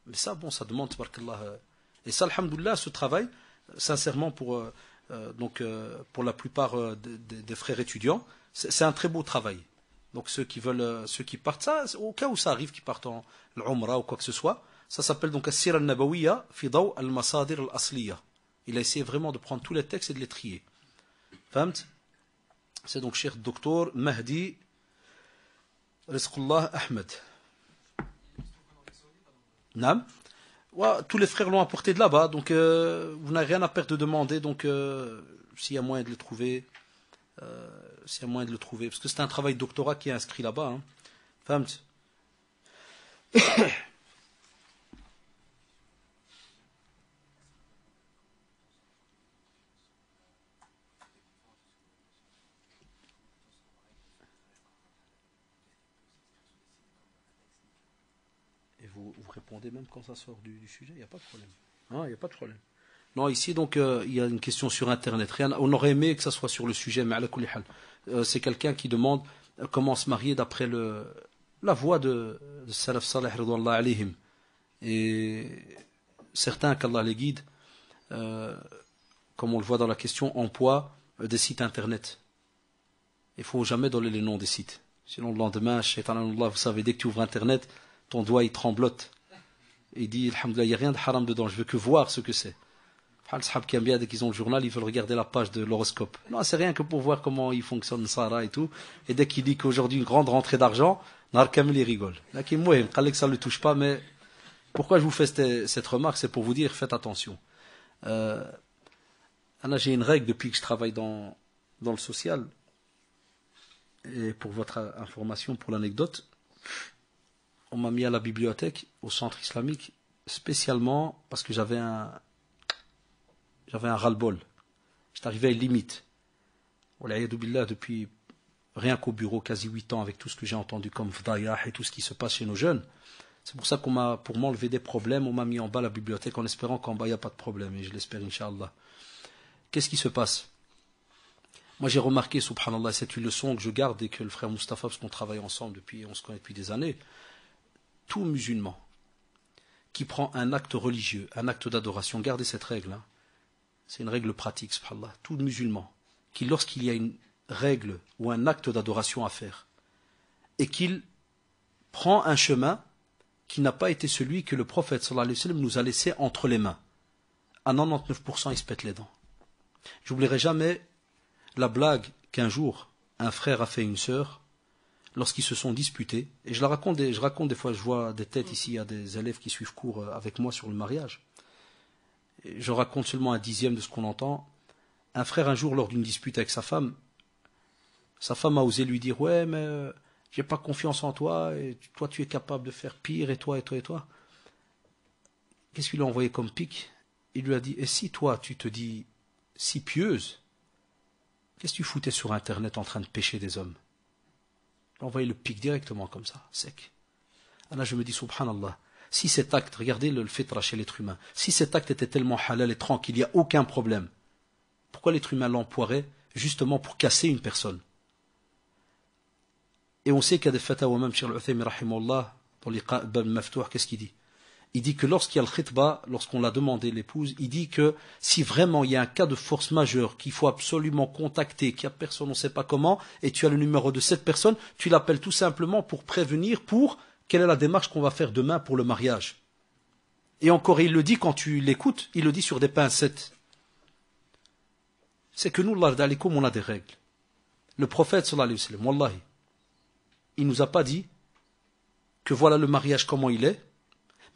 Mais ça, bon, ça demande, tabarakallah. Et ça, alhamdoulilah, ce travail, sincèrement, pour la plupart des frères étudiants, c'est un très beau travail. Donc ceux qui partent, ça, au cas où ça arrive, qui partent en l'Umrah ou quoi que ce soit, ça s'appelle donc As-Sira al-Nabawiyya fi daw al-Masadir al-Asliya. Il a essayé vraiment de prendre tous les textes et de les trier. Fahamt? C'est donc Cheikh Docteur Mahdi Rizqullah Ahmed. Nam? Ouais, tous les frères l'ont apporté de là-bas, donc vous n'avez rien à perdre de demander, donc s'il y a moyen de le trouver, parce que c'est un travail de doctorat qui est inscrit là-bas. Hein. Fahamt? Et vous répondez même quand ça sort du sujet, il n'y a pas de problème. Il n'y a pas de problème. Non, ici, donc, il y a une question sur Internet. On aurait aimé que ça soit sur le sujet, mais à la kulli hal. C'est quelqu'un qui demande comment se marier d'après la voie de Salaf Salih ridwanullah alayhim. Et certains, qu'Allah les guide, comme on le voit dans la question, emploient des sites Internet. Il ne faut jamais donner les noms des sites. Sinon, le lendemain, vous savez, dès que tu ouvres Internet, ton doigt, il tremblote. Et il dit, alhamdoulilah, il n'y a rien de haram dedans, je veux que voir ce que c'est. Les sahab qui aiment bien, dès qu'ils ont le journal, ils veulent regarder la page de l'horoscope. Non, c'est rien que pour voir comment il fonctionne Sarah et tout. Et dès qu'il dit qu'aujourd'hui une grande rentrée d'argent, Nar Kamil il rigole. Là, qui moi, que ça ne le touche pas, mais pourquoi je vous fais cette remarque, c'est pour vous dire, faites attention. J'ai une règle depuis que je travaille dans le social. Et pour votre information, pour l'anecdote, on m'a mis à la bibliothèque, au centre islamique, spécialement parce que j'avais un ras-le-bol. J'étais arrivé à une limite. Depuis rien qu'au bureau, quasi 8 ans, avec tout ce que j'ai entendu comme vdayah et tout ce qui se passe chez nos jeunes. C'est pour ça pour m'enlever des problèmes, on m'a mis en bas à la bibliothèque en espérant qu'en bas il n'y a pas de problème. Et je l'espère, Inch'Allah. Qu'est-ce qui se passe? Moi j'ai remarqué, subhanallah, c'est une leçon que je garde et que le frère Mustafa, parce qu'on travaille ensemble on se connaît depuis des années, tout musulman qui prend un acte religieux, un acte d'adoration, gardez cette règle, hein. C'est une règle pratique, subhanallah. Tout musulman qui, lorsqu'il y a une règle ou un acte d'adoration à faire, et qu'il prend un chemin qui n'a pas été celui que le prophète sallallahu alayhi wa sallam nous a laissé entre les mains, à 99% ils se pètent les dents. J'oublierai jamais la blague qu'un jour un frère a fait à une sœur lorsqu'ils se sont disputés. Et je raconte des fois, je vois des têtes ici, il y a des élèves qui suivent cours avec moi sur le mariage. Et je raconte seulement un dixième de ce qu'on entend. Un frère un jour lors d'une dispute avec sa femme a osé lui dire ouais mais j'ai pas confiance en toi et toi tu es capable de faire pire et toi et toi et toi. Qu'est-ce qu'il lui a envoyé comme pic? Il lui a dit et si toi tu te dis si pieuse, qu'est-ce que tu foutais sur internet en train de pécher des hommes? Il a envoyé le pic directement comme ça, sec. Alors là je me dis subhanallah, si cet acte, regardez le fitra chez l'être humain, si cet acte était tellement halal et tranquille, il n'y a aucun problème, pourquoi l'être humain l'emploierait justement pour casser une personne? Et on sait qu'il y a des fatawa, même Cheikh Al-Uthaymi rahimahullah, dans les Bab Maftouh, qu'est-ce qu'il dit? Il dit que lorsqu'il y a le khitba, lorsqu'on l'a demandé l'épouse, il dit que si vraiment il y a un cas de force majeure qu'il faut absolument contacter, qu'il n'y a personne, on ne sait pas comment, et tu as le numéro de cette personne, tu l'appelles tout simplement pour prévenir, pour quelle est la démarche qu'on va faire demain pour le mariage. Et encore, il le dit quand tu l'écoutes, il le dit sur des pincettes. C'est que nous, Allah d'alikum, on a des règles. Le prophète, sallallahu alayhi wa sallam, wallahi, il ne nous a pas dit que voilà le mariage comment il est,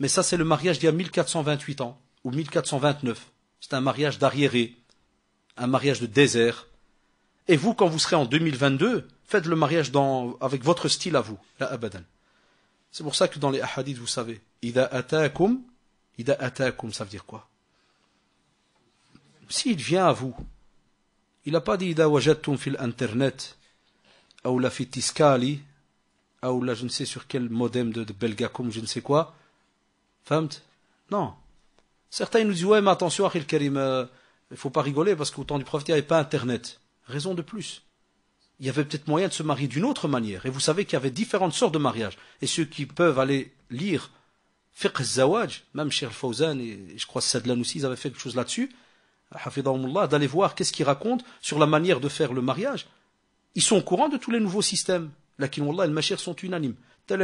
mais ça c'est le mariage d'il y a 1428 ans, ou 1429. C'est un mariage d'arriéré, un mariage de désert. Et vous, quand vous serez en 2022, faites le mariage avec votre style à vous, la abadan. C'est pour ça que dans les hadiths, vous savez, Ida atakum, ça veut dire quoi? S'il vient à vous, il n'a pas dit Ida wajadtum fil internet, ou la fitiskali, ou là je ne sais sur quel modem de Belgacom, je ne sais quoi. Famt? Non. Certains nous disent ouais mais attention Akhil Karim, il ne faut pas rigoler parce qu'au temps du prophète il n'y avait pas internet. Raison de plus. Il y avait peut-être moyen de se marier d'une autre manière. Et vous savez qu'il y avait différentes sortes de mariages. Et ceux qui peuvent aller lire Fiqh al-Zawaj, même Cheikh Al-Fawzan et je crois Sadlan aussi, ils avaient fait quelque chose là-dessus, hafidahumullah, d'aller voir qu'est-ce qu'ils racontent sur la manière de faire le mariage. Ils sont au courant de tous les nouveaux systèmes. Lakin wallah, les machir sont unanimes. Tel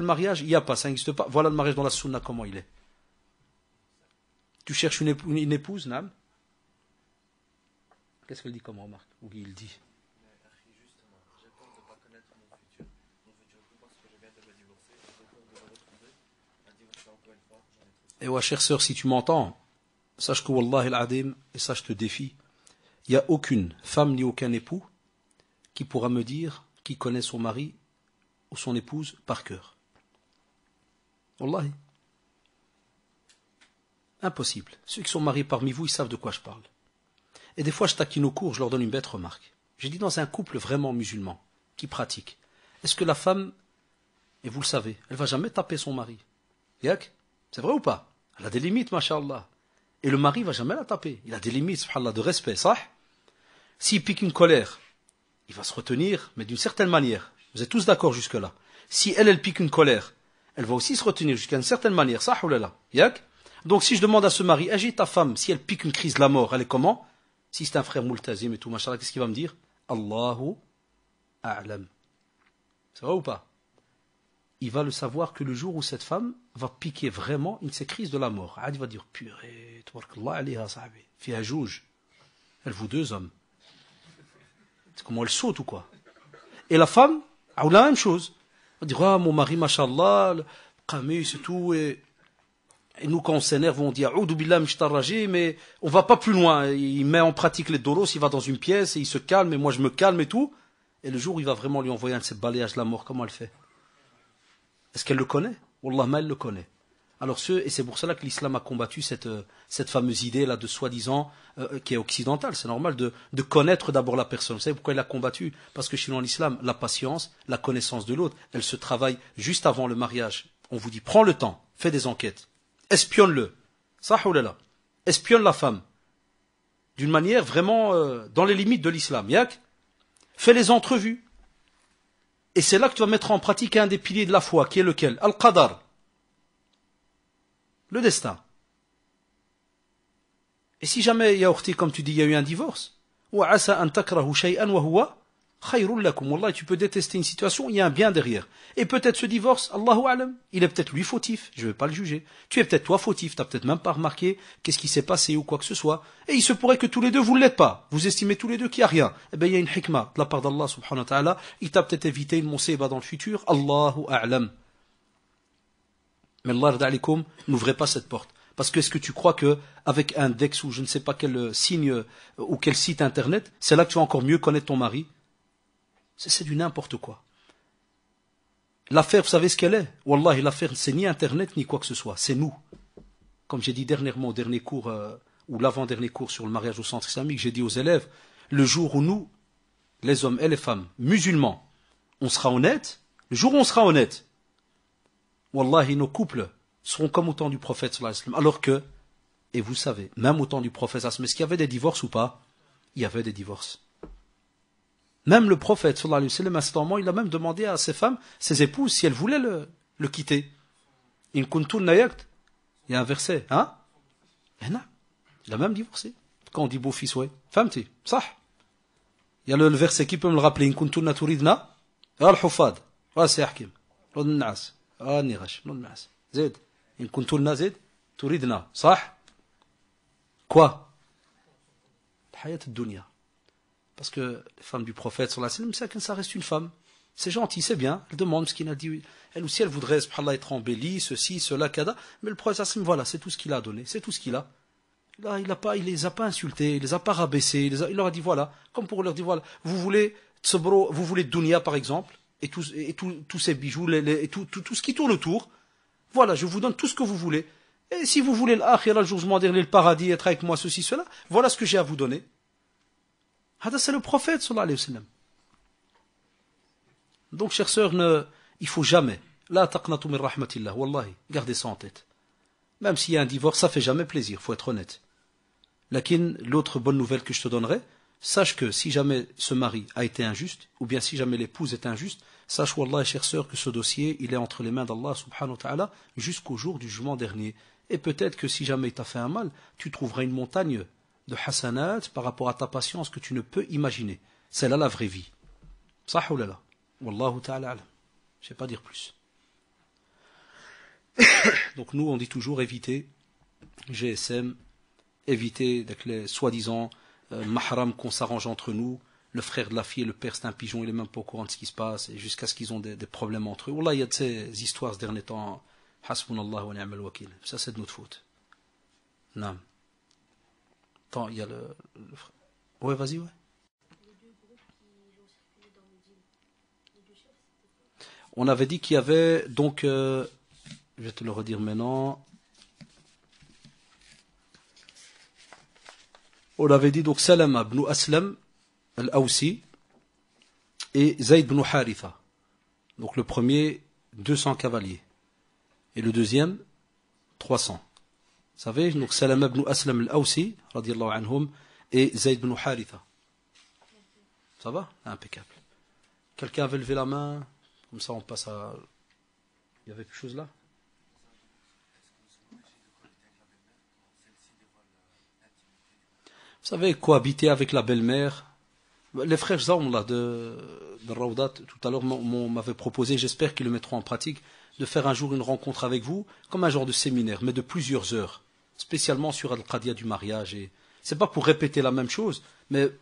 mariage, il n'y a pas, ça n'existe pas. Voilà le mariage dans la sunna, comment il est. Tu cherches une épouse, Nam? Qu'est-ce qu'elle dit comme remarque? Ou il dit? Et ouais, chère sœur, si tu m'entends, sache que Wallah al-Adim, et ça je te défie, il n'y a aucune femme ni aucun époux qui pourra me dire qui connaît son mari ou son épouse par cœur. Wallahi. Impossible. Ceux qui sont mariés parmi vous, ils savent de quoi je parle. Et des fois, je taquine au cours, je leur donne une bête remarque. J'ai dit dans un couple vraiment musulman, qui pratique, est-ce que la femme, et vous le savez, elle va jamais taper son mari? Yak? C'est vrai ou pas? Elle a des limites, masha'Allah. Et le mari va jamais la taper. Il a des limites, subhanallah, de respect, ça. S'il pique une colère, il va se retenir, mais d'une certaine manière. Vous êtes tous d'accord jusque-là. Si elle pique une colère, elle va aussi se retenir jusqu'à une certaine manière. Ça, oulala. Yak? Donc si je demande à ce mari, agis ta femme, si elle pique une crise de la mort, elle est comment? Si c'est un frère multazim et tout, machallah, qu'est-ce qu'il va me dire? Allahu a'lam. C'est vrai ou pas? Il va le savoir que le jour où cette femme va piquer vraiment une de ces crises de la mort. Il va dire, purée, tabarakallah alayha sahabi, fi ajouj. Elle vaut deux hommes. C'est comment elle saute ou quoi? Et la femme, a la même chose. Elle va dire, ah, mon mari, mashallah, qamis et tout, et nous, quand on s'énerve, on dit, a'oudou billah mishtarraji, mais on va pas plus loin. Il met en pratique les doros, il va dans une pièce, et il se calme, et moi je me calme et tout. Et le jour où il va vraiment lui envoyer un de ces balayages de la mort, comment elle fait? Est-ce qu'elle le connaît? Wallah, mais elle le connaît. Alors et c'est pour cela que l'islam a combattu cette fameuse idée là de soi-disant qui est occidentale. C'est normal de connaître d'abord la personne. Vous savez pourquoi il l'a combattu? Parce que chez nous en islam, la patience, la connaissance de l'autre, elle se travaille juste avant le mariage. On vous dit, prends le temps, fais des enquêtes, espionne-le. Ça ou là, espionne la femme. D'une manière vraiment dans les limites de l'islam. Yak, fais les entrevues. Et c'est là que tu vas mettre en pratique un des piliers de la foi, qui est lequel? Al-Qadar. Le destin. Et si jamais, ya ukhti, comme tu dis, il y a eu un divorce, ou asa an takrahu shay'an wa huwa Khayrul lakum. Wallah, tu peux détester une situation, il y a un bien derrière. Et peut-être ce divorce, Allahu a'lam, il est peut-être lui fautif, je ne vais pas le juger. Tu es peut-être toi fautif, tu n'as peut-être même pas remarqué qu'est-ce qui s'est passé ou quoi que ce soit. Et il se pourrait que tous les deux vous ne l'êtes pas. Vous estimez tous les deux qu'il n'y a rien. Eh bien, il y a une hikmah de la part d'Allah subhanahu wa ta'ala. Il t'a peut-être évité une musibah dans le futur. Allahu a'lam. Mais Allah rada'alikum, n'ouvrez pas cette porte. Parce que est-ce que tu crois que avec un index ou je ne sais pas quel signe ou quel site internet, c'est là que tu vas encore mieux connaître ton mari? C'est du n'importe quoi. L'affaire, vous savez ce qu'elle est? Wallahi, l'affaire, c'est ni internet ni quoi que ce soit, c'est nous. Comme j'ai dit dernièrement au dernier cours, ou l'avant-dernier cours sur le mariage au centre islamique, j'ai dit aux élèves, le jour où nous, les hommes et les femmes, musulmans, on sera honnêtes, le jour où on sera honnêtes, Wallahi, nos couples seront comme au temps du prophète sallallahu alayhi wa sallam. Alors que, et vous savez, même au temps du prophète sallallahu alayhi wa sallam, est-ce qu'il y avait des divorces ou pas? Il y avait des divorces. Même le prophète sallallahu alayhi wa sallam, à ce moment, il a même demandé à ses femmes, ses épouses, si elles voulaient le quitter. In kuntum nayakt. Il y a un verset, hein? Il a même divorcé. Quand on dit beau-fils, ouais. Famti, sah. Il y a le verset qui peut me le rappeler. In kuntum naturidna. Al-Hufad. Wa sayahkim. L'on nas. Nirash. L'on nas. Zed. In kuntum nazid. Turidna. Sah. Quoi? Hayat ad-dunya. Parce que les femmes du prophète, ça reste une femme. C'est gentil, c'est bien. Elle demande ce qu'il a dit. Elle aussi, elle voudrait, subhanallah, être embellie, ceci, cela, kada. Mais le prophète, voilà, c'est tout ce qu'il a donné. C'est tout ce qu'il a. Là, il les a pas insultés, il les a pas rabaissés. Il leur a dit, voilà, comme pour leur dire, voilà, vous voulez tsebro, vous voulez dunya, par exemple, et tous ces bijoux, et tout ce qui tourne autour. Voilà, je vous donne tout ce que vous voulez. Et si vous voulez l'akhira, le jugement dernier, le paradis, être avec moi, ceci, cela, voilà ce que j'ai à vous donner. C'est le prophète sallallahu alayhi wa sallam. Donc, chers sœurs, il faut jamais, la taqnatu min rahmatillah, wallahi, gardez ça en tête. Même s'il y a un divorce, ça fait jamais plaisir, faut être honnête. Lakin, l'autre bonne nouvelle que je te donnerai, sache que si jamais ce mari a été injuste, ou bien si jamais l'épouse est injuste, sache, wallah, chers sœurs, que ce dossier, il est entre les mains d'Allah subhanahu wa ta'ala jusqu'au jour du jugement dernier. Et peut-être que si jamais il t'a fait un mal, tu trouveras une montagne de hasanat par rapport à ta patience que tu ne peux imaginer. C'est là la vraie vie. Sah ou là. Wallahu ta'ala alam. Je ne sais pas dire plus. Donc nous, on dit toujours éviter GSM, éviter les soi-disant mahram qu'on s'arrange entre nous. Le frère de la fille et le père, c'est un pigeon, il n'est même pas au courant de ce qui se passe, et jusqu'à ce qu'ils ont des problèmes entre eux. Wallah, il y a de ces histoires ces derniers temps. Hasbunallah wa ni'mal wakil. Ça, c'est de notre faute. Non. Attends, il y a le frère. Ouais, vas-y, ouais. On avait dit qu'il y avait donc, je vais te le redire maintenant. On avait dit donc Salama ibn Aslam al-Awsi et Zayd ibn Haritha. Donc le premier, 200 cavaliers. Et le deuxième, 300. Vous savez, donc Salama ibn Aslam al-Awsi, radiyallahu anhum, et Zayd ibn Haritha. Ça va? Impeccable. Quelqu'un avait levé la main? Comme ça, on passe à... Il y avait quelque chose là? Vous savez, cohabiter avec la belle-mère. Les frères Zaoum, là, de Raoudat, tout à l'heure, m'avaient proposé, j'espère qu'ils le mettront en pratique, de faire un jour une rencontre avec vous, comme un genre de séminaire, mais de plusieurs heures, spécialement sur Al-Qadiyya du mariage. Et c'est pas pour répéter la même chose, mais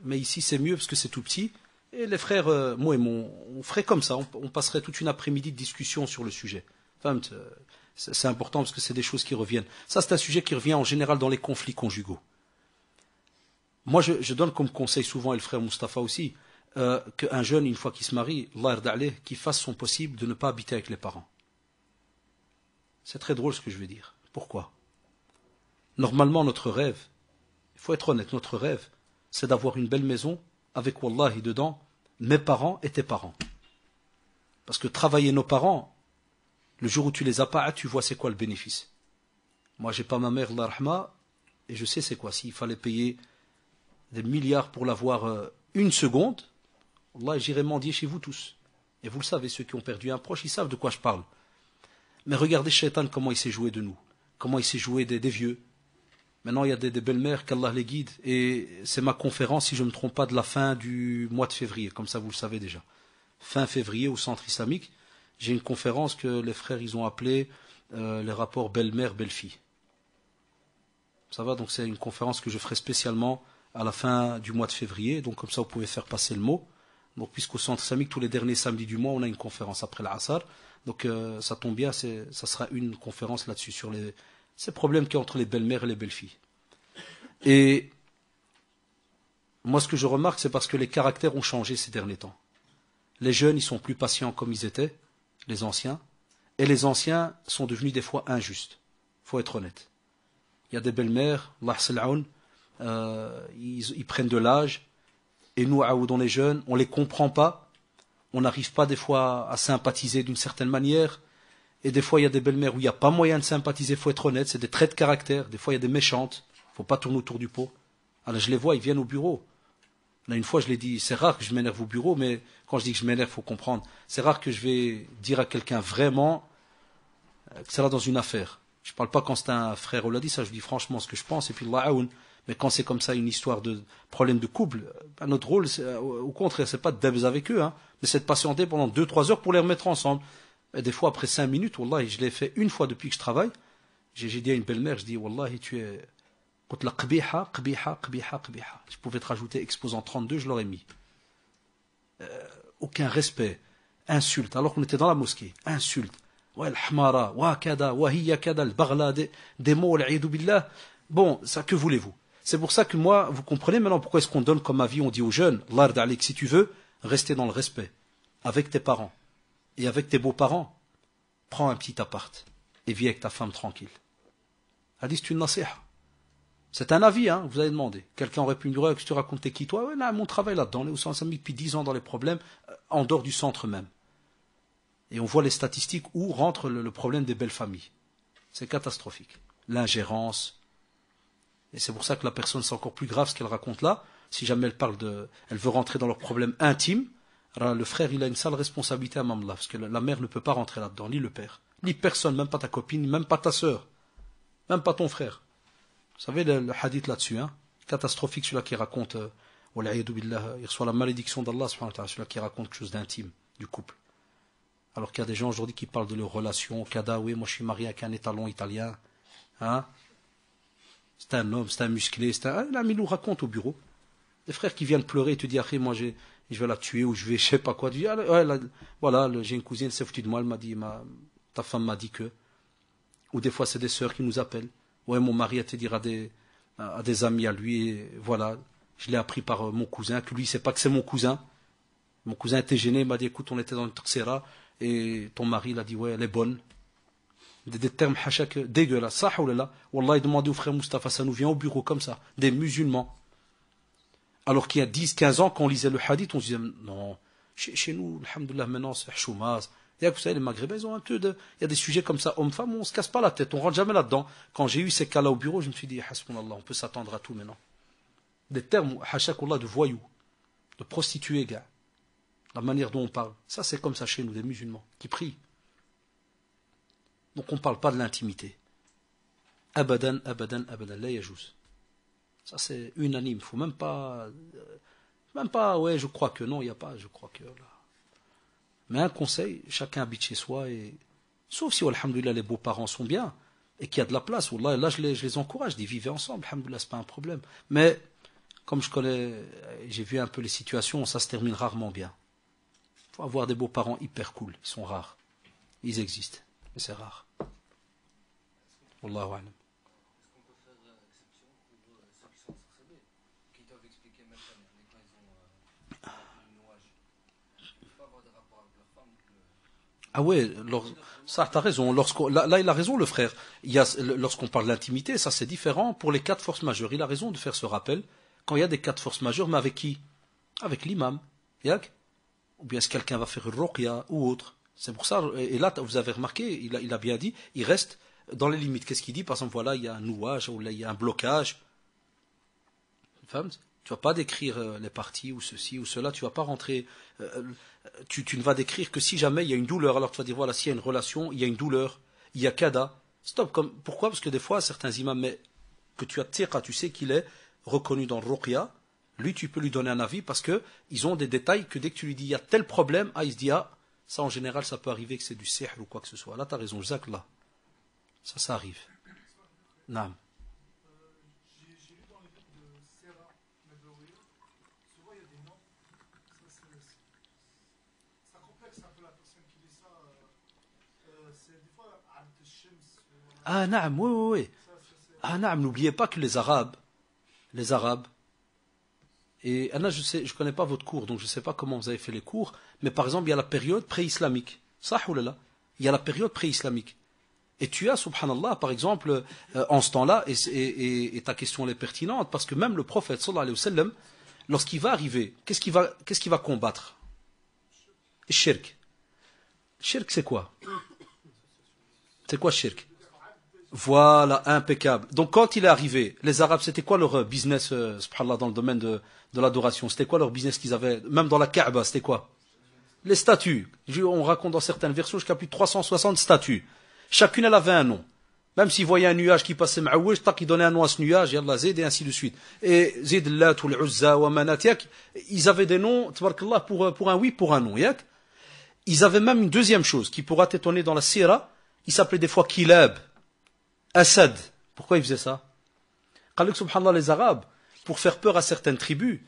ici c'est mieux parce que c'est tout petit. Et les frères, moi et on ferait comme ça, on passerait toute une après-midi de discussion sur le sujet. Enfin, c'est important parce que c'est des choses qui reviennent. Ça, c'est un sujet qui revient en général dans les conflits conjugaux. Moi, je donne comme conseil souvent, et le frère Mustapha aussi, qu'un jeune, une fois qu'il se marie, Allah yarda alayh, qu'il fasse son possible de ne pas habiter avec les parents. C'est très drôle ce que je veux dire. Pourquoi? Normalement, notre rêve, il faut être honnête, notre rêve, c'est d'avoir une belle maison avec, wallahi, dedans, mes parents et tes parents. Parce que travailler nos parents, le jour où tu les as pas, tu vois c'est quoi le bénéfice. Moi, j'ai pas ma mère, Allah rahma, et je sais c'est quoi. S'il fallait payer des milliards pour l'avoir une seconde, Allah, j'irai mendier chez vous tous. Et vous le savez, ceux qui ont perdu un proche, ils savent de quoi je parle. Mais regardez Shaitan, comment il s'est joué de nous. Comment il s'est joué des vieux. Maintenant, il y a des belles-mères, qu'Allah les guide. Et c'est ma conférence, si je ne me trompe pas, de la fin du mois de février. Comme ça, vous le savez déjà. Fin février, au centre islamique, j'ai une conférence que les frères, ils ont appelée les rapports belle-mère, belle-fille. Ça va, donc c'est une conférence que je ferai spécialement à la fin du mois de février. Donc comme ça, vous pouvez faire passer le mot. Donc puisqu'au centre islamique, tous les derniers samedis du mois, on a une conférence après l'Asr. Donc ça tombe bien, ça sera une conférence là-dessus, sur ces problèmes qu'il y a entre les belles-mères et les belles-filles. Et moi, ce que je remarque, c'est parce que les caractères ont changé ces derniers temps. Les jeunes, ils sont plus patients comme ils étaient, les anciens, et les anciens sont devenus des fois injustes. Il faut être honnête. Il y a des belles-mères, Allah sal'aoun, ils prennent de l'âge, et nous, on est jeunes, on ne les comprend pas, on n'arrive pas des fois à sympathiser d'une certaine manière, et des fois il y a des belles-mères où il n'y a pas moyen de sympathiser, il faut être honnête, c'est des traits de caractère, des fois il y a des méchantes, il ne faut pas tourner autour du pot. Alors je les vois, ils viennent au bureau. Là, une fois, je l'ai dit, c'est rare que je m'énerve au bureau, mais quand je dis que je m'énerve, il faut comprendre. C'est rare que je vais dire à quelqu'un vraiment que c'est là dans une affaire. Je ne parle pas quand c'est un frère ou l'a dit, ça je dis franchement ce que je pense, et puis Allah aoun. Mais quand c'est comme ça une histoire de problème de couple, notre rôle, au contraire, c'est pas de débs avec eux, hein, mais c'est de patienter pendant 2-3 heures pour les remettre ensemble. Et des fois, après 5 minutes, Wallahi, je l'ai fait une fois depuis que je travaille, j'ai dit à une belle-mère, je dis, Wallahi, tu es... Je pouvais te rajouter exposant 32, je l'aurais mis. Aucun respect, insulte, alors qu'on était dans la mosquée, insulte. Ouais, l'hamara, wa kada, wa hiya kada, al-baghla, des mots, l'a'idou billah. Bon, ça, que voulez-vous? C'est pour ça que moi, vous comprenez maintenant pourquoi est-ce qu'on donne comme avis, on dit aux jeunes, l'ard alik, si tu veux, rester dans le respect, avec tes parents, et avec tes beaux-parents, prends un petit appart, et vis avec ta femme tranquille. Hadith, c'est une nasiha. C'est un avis, hein, vous avez demandé. Quelqu'un aurait pu me dire, que tu racontais qui toi? Ouais, là, mon travail là-dedans, on est au centre islamique depuis 10 ans dans les problèmes, en dehors du centre même. Et on voit les statistiques où rentre le problème des belles familles. C'est catastrophique. L'ingérence. Et c'est pour ça que la personne, c'est encore plus grave ce qu'elle raconte là. Si jamais elle veut rentrer dans leurs problèmes intimes, alors le frère, il a une sale responsabilité à Mamla, parce que la mère ne peut pas rentrer là-dedans, ni le père, ni personne, même pas ta copine, même pas ta sœur, même pas ton frère. Vous savez le hadith là-dessus, hein, catastrophique, celui-là qui raconte, il reçoit la malédiction d'Allah, celui-là qui raconte quelque chose d'intime, du couple. Alors qu'il y a des gens aujourd'hui qui parlent de leurs relations, Kada, oui, moi je suis marié avec un étalon italien, hein, c'est un homme, c'est un musclé, là, mais il nous raconte au bureau. Des frères qui viennent pleurer et te disent, ah, moi je vais la tuer ou je vais, je sais pas quoi. Tu dis, ah, ouais, voilà, j'ai une cousine, elle s'est foutue de moi, elle m'a dit, ta femme m'a dit que. Ou des fois c'est des sœurs qui nous appellent. Ouais, mon mari a te dire à des amis à lui, et voilà, je l'ai appris par mon cousin, que lui il sait pas que c'est mon cousin. Mon cousin était gêné, il m'a dit, écoute, on était dans une tercera, et ton mari il a dit, ouais, elle est bonne. Des termes hachak dégueulasses, ça, wallah, il demandait au frère Mustafa, ça nous vient au bureau comme ça, des musulmans. Alors qu'il y a 10-15 ans, quand on lisait le hadith, on se disait, non, chez nous, alhamdoulilah, maintenant, c'est choumaz. Et vous savez, les Maghrébins, ils ont un peu il y a des sujets comme ça, hommes-femmes, on ne se casse pas la tête, on rentre jamais là-dedans. Quand j'ai eu ces cas-là au bureau, je me suis dit, hasbunallah, on peut s'attendre à tout maintenant. Des termes, hashakullah, de voyous, de prostituées, gars. La manière dont on parle. Ça, c'est comme ça chez nous, des musulmans, qui prient. Donc on ne parle pas de l'intimité. Abadan, abadan, abadan, la yajouz. Ça, c'est unanime. Il ne faut même pas, ouais, je crois que non, il n'y a pas, je crois que là. Mais un conseil, chacun habite chez soi, et sauf si, alhamdoulilah, les beaux-parents sont bien, et qu'il y a de la place, wallah, là, je les encourage, je dis, vivez ensemble, alhamdoulilah, c'est pas un problème. Mais, comme j'ai vu un peu les situations, ça se termine rarement bien. Il faut avoir des beaux-parents hyper cool, ils sont rares. Ils existent, mais c'est rare. Wallahu a'lam. Ah ouais, ça, t'as raison. Là, il a raison, le frère. Lorsqu'on parle d'intimité, ça c'est différent pour les cas de force majeure. Il a raison de faire ce rappel. Quand il y a des cas de force majeure, mais avec qui? Avec l'imam. Ou bien est-ce que quelqu'un va faire une ruqya ou autre? C'est pour ça. Et là, vous avez remarqué, il a bien dit, il reste dans les limites. Qu'est-ce qu'il dit? Par exemple, voilà, il y a un nouage, ou là, il y a un blocage. Femme, tu vas pas décrire les parties ou ceci ou cela, tu vas pas rentrer, tu ne vas décrire que si jamais il y a une douleur, alors tu vas dire voilà, s'il y a une relation, il y a une douleur, il y a kada, stop, pourquoi? Parce que des fois certains imams, mais que tu as thiqa, tu sais qu'il est reconnu dans le ruqya, lui tu peux lui donner un avis parce que ils ont des détails que dès que tu lui dis il y a tel problème, il se dit ça en général ça peut arriver que c'est du sihr ou quoi que ce soit. Là tu as raison, jazakallah. Ça arrive. Naam. J'ai lu dans les livres de Serra Nabawiya, souvent il y a des noms, ça complexe un peu la personne qui dit ça. C'est des fois Abd al-Shams. Ah naam, oui, oui, oui. Ah naam, n'oubliez pas que les Arabes, et Anna, je connais pas votre cours, donc je sais pas comment vous avez fait les cours, mais par exemple, il y a la période pré-islamique. Ça ou là, il y a la période pré-islamique. Et tu as, subhanallah, par exemple, en ce temps-là, et ta question elle est pertinente, parce que même le prophète, sallallahu alayhi wa sallam, lorsqu'il va arriver, qu'est-ce qu'il va combattre? Shirk. Shirk, c'est quoi? C'est quoi shirk? Voilà, impeccable. Donc quand il est arrivé, les Arabes, c'était quoi leur business, subhanallah, dans le domaine de l'adoration? C'était quoi leur business qu'ils avaient? Même dans la Kaaba, c'était quoi? Les statues. On raconte dans certaines versions jusqu'à plus de 360 statues. Chacune, elle avait un nom. Même s'ils voyaient un nuage qui passait ma'ouj, tac, ils donnaient un nom à ce nuage, yallah Zid, et ainsi de suite. Et Zid, Lat, ou l'Uzza, ou Manat, yak, ils avaient des noms, tabarakallah, pour un oui, pour un non, yak. Ils avaient même une deuxième chose, qui pourra t'étonner dans la sira, ils s'appelaient des fois Kilab, Asad. Pourquoi ils faisaient ça? Qalik, subhanallah, les Arabes, pour faire peur à certaines tribus,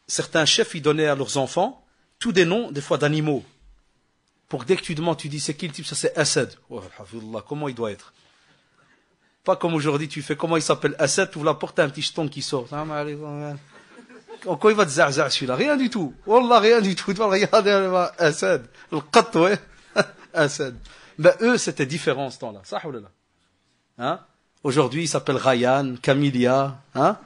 certains chefs, ils donnaient à leurs enfants tous des noms, des fois d'animaux. Pour que dès que tu demandes, tu dis c'est qui le type, ça c'est Asad. Oh, comment il doit être? Pas comme aujourd'hui, tu fais comment il s'appelle Asad, tu ouvres la porte, un petit jeton qui sort. En quoi il va te zarza celui-là? Rien du tout. Wallah, rien du tout. Tu vas regarder Asad. Le qat, ouais. Asad. Ben eux, c'était différent ce temps-là. Ça, hein? Aujourd'hui, il s'appelle Ryan, Camilia, hein?